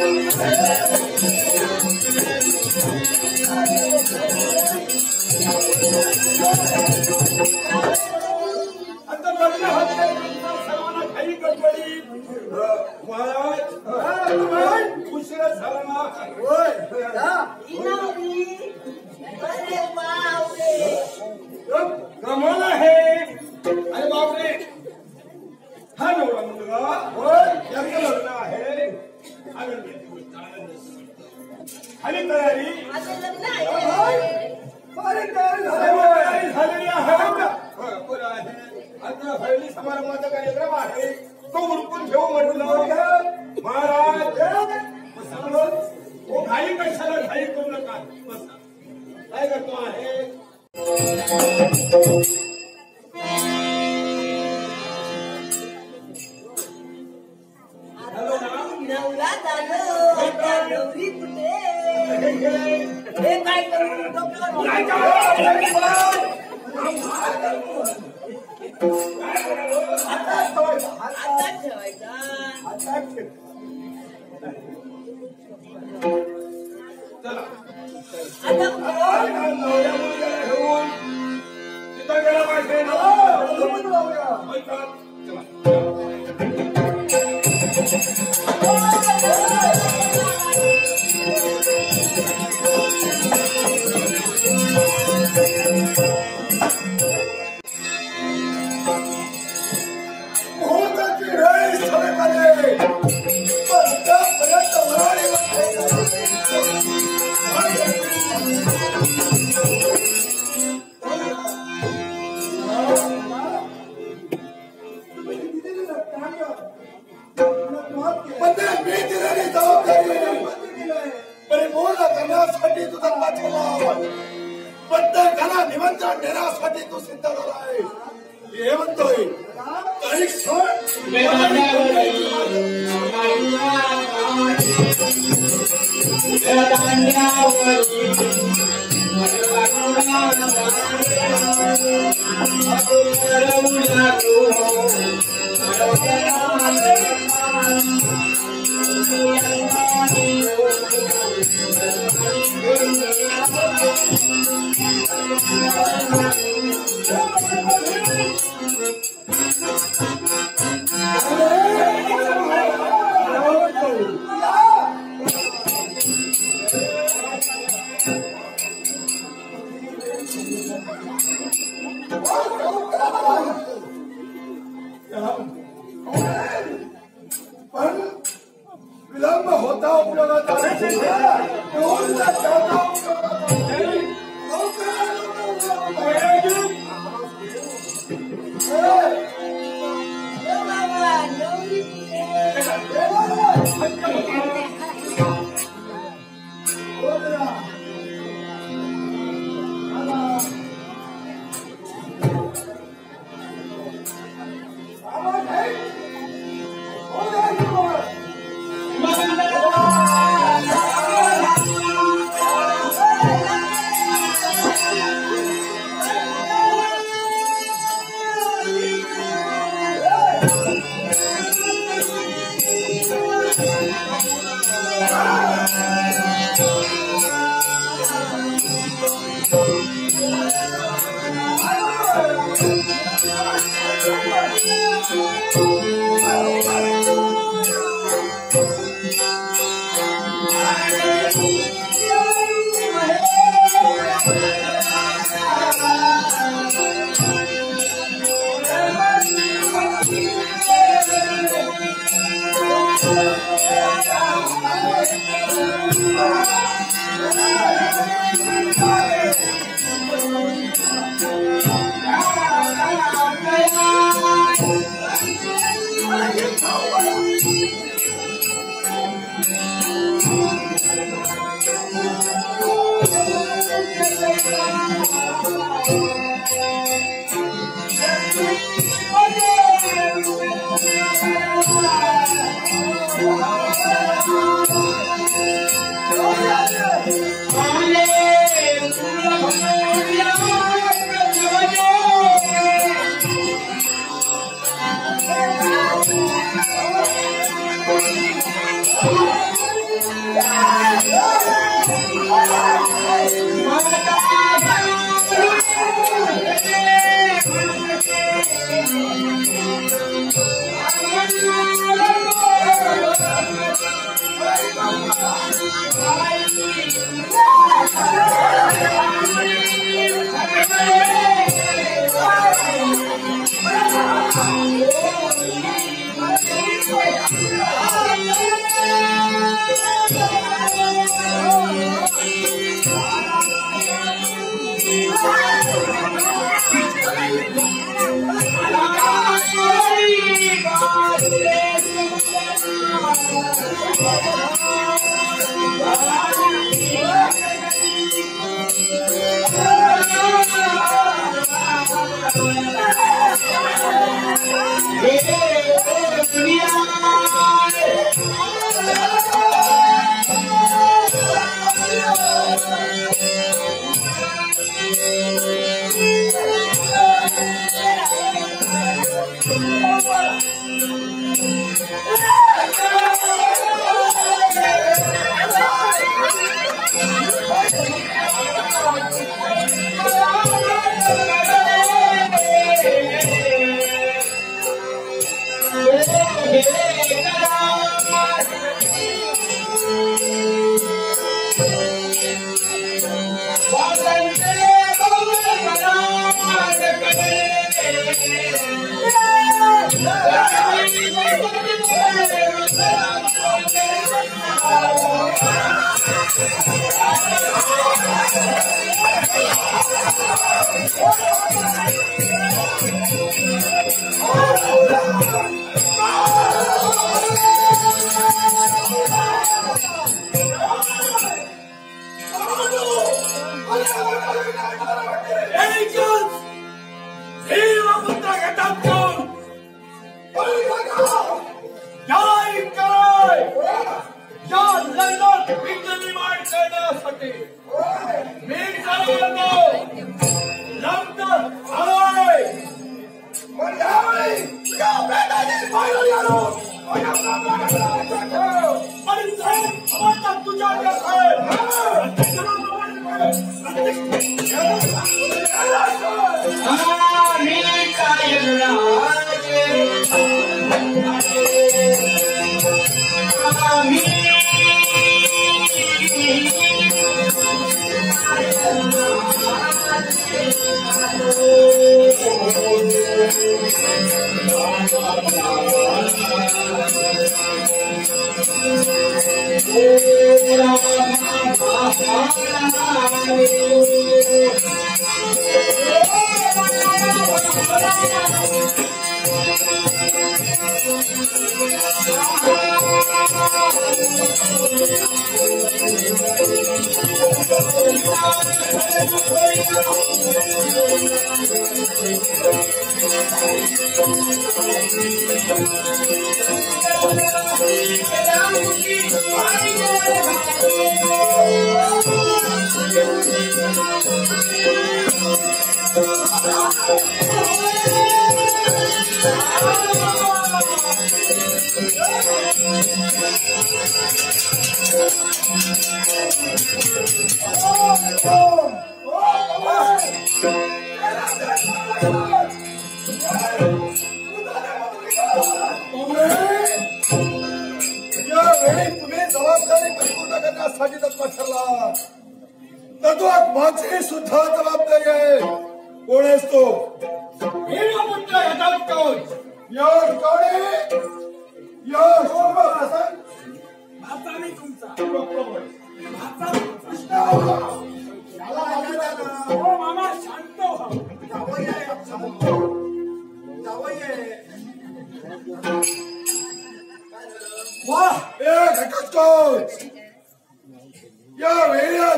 आता लग्न होते सर्वांना खाली कटवली महाराज उशिरा झाला ना होय कमाल आहे अरे बापरे हा नवरा मुलगा होय याचं लग्न आहे आनंदी खाली तयारी झालेली आहे बरं आहे आता हळदी समारंभाचा कार्यक्रम आहे तो उरकून ठेवू म्हटलं महाराज हो घाई कशाला घाई करू नका बसा काय करतो आहे नवरा झालं नवरी कुठे हे काय करू आता ठेवायचा चला आता नवऱ्या मुलग्याला घेऊन तिथं गेला पाहिजे ना करण्यासाठी तुझा पाठवला प्रत्येकाला निमंत्रण देण्यासाठी तू सिद्ध झाला आहे हे म्हणतोय काही पण विलंब होता उपयोगाचा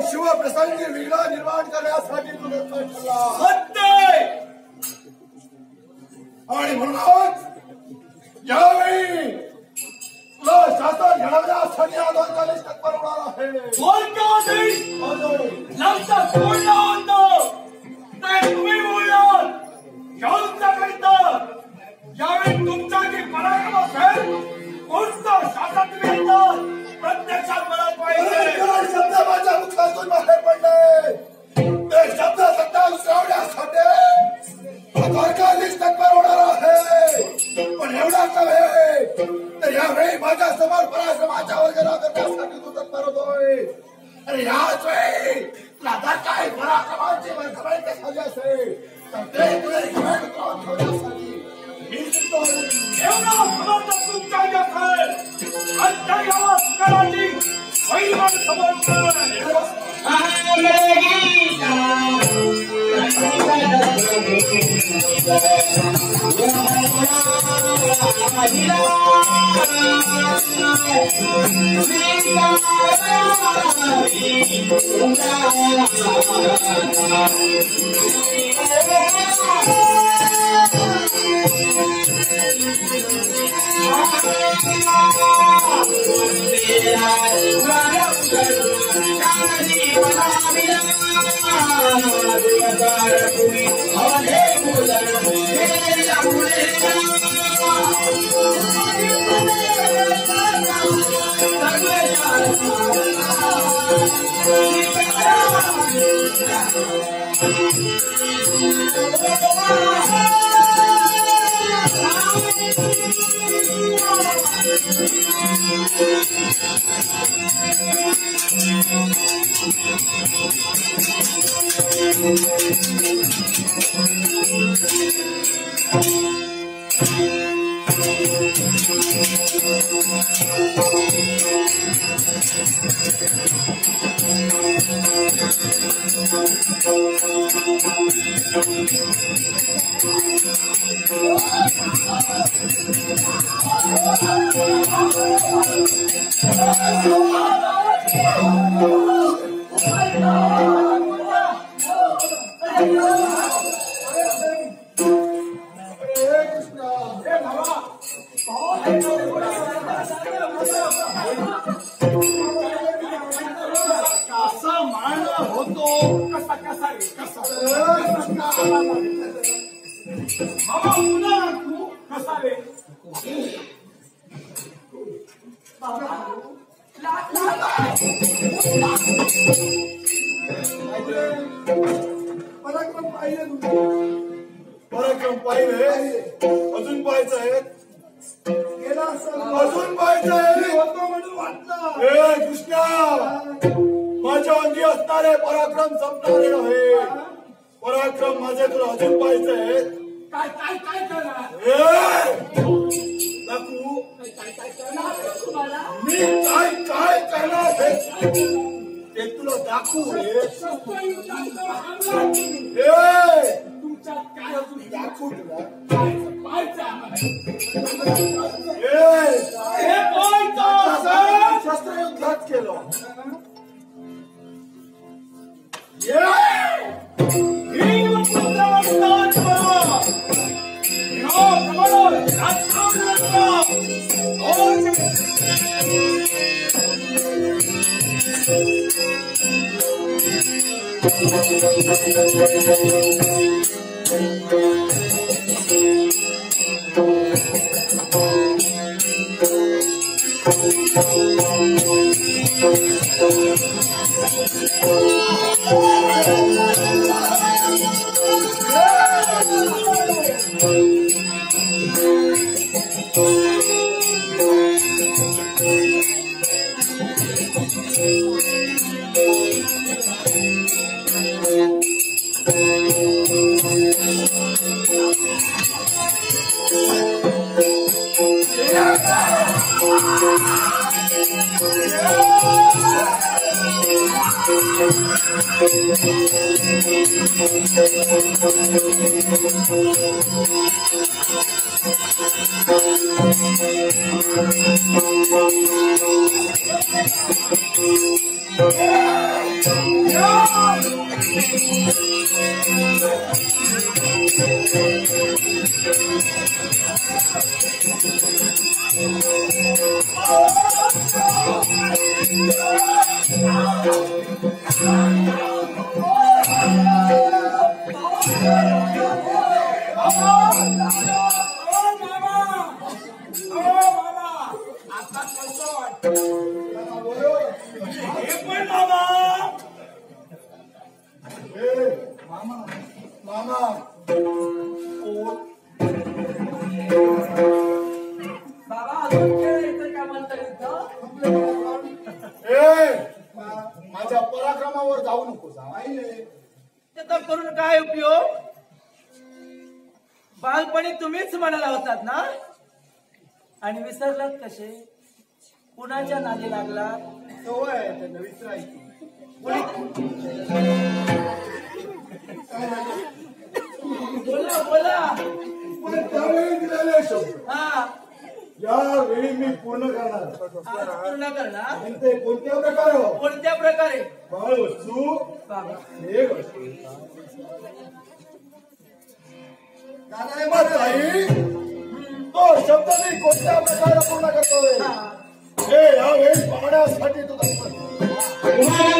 शिवप्रसंगी वेगळा निर्माण करण्यासाठी तुला ठरला आणि म्हणूनच यावेळी तुला शासन घेण्यासाठी आंदोलन तत्पर होणार आहे. तुम्ही बोललात यावेळी तुमचा जे पराक्रम असेल कोणता शासन प्रत्यक्षात मला पाहिजे. शब्द माझ्या मुखातून बाहेर पडले ते शब्द सत्ता उसरावण्यासाठी तत्पर होणार आहे. पण एवढाच नव्हे तर यावेळी माझ्या समोर पराक्रमाच्या वर्गणा करण्यासाठी तू तत्पर होतोय. आणि याच वेळी तुला जर काही पराक्रमाची वर्गणी झाली असेल तर ते तुला ठेवण्यासाठी एवढा समर्थ तुमच्या असेल आजच्या या कराची पहिलं समर्पण कसा मारणार होतो कसा कसा रे कसा बाबा पुन्हा तू कसा रे पराक्रम पाहिजे पराक्रम पाहिजे अजून पाहायचं आहे अजून पाहायचं आहे होतो म्हणून वाटलं हे कृष्णा माझ्या अंगी असणारे पराक्रम संपणारे नव्हे पराक्रम माझे तुला अजून पाहायचं आहे काय काय काय करणार दाखवू मी काय काय करणार ते तुला दाखवू तुमच्यात काय अजून दाखवू तुला शस्त्रयुद्धात केलं माझ्या पराक्रमावर जाऊ नको त्याचा करून काय उपयोग बालपणी तुम्हीच म्हणाला होतात ना आणि विसरलात कसे कुणाच्या नादी लागला सवय आहे त्यांना विसरायची बोला बोला पण त्यावेळी दिलेले शब्द हा यावेळी मी पूर्ण करणार पूर्ण करणार आणि ते कोणत्या प्रकारे कोणत्या प्रकारे बाळ वस्तू बाबा एक वस्तू ताई तो शब्द मी कोणत्या प्रकारे पूर्ण करतोय हे यावेळी पाहण्यासाठी तुझा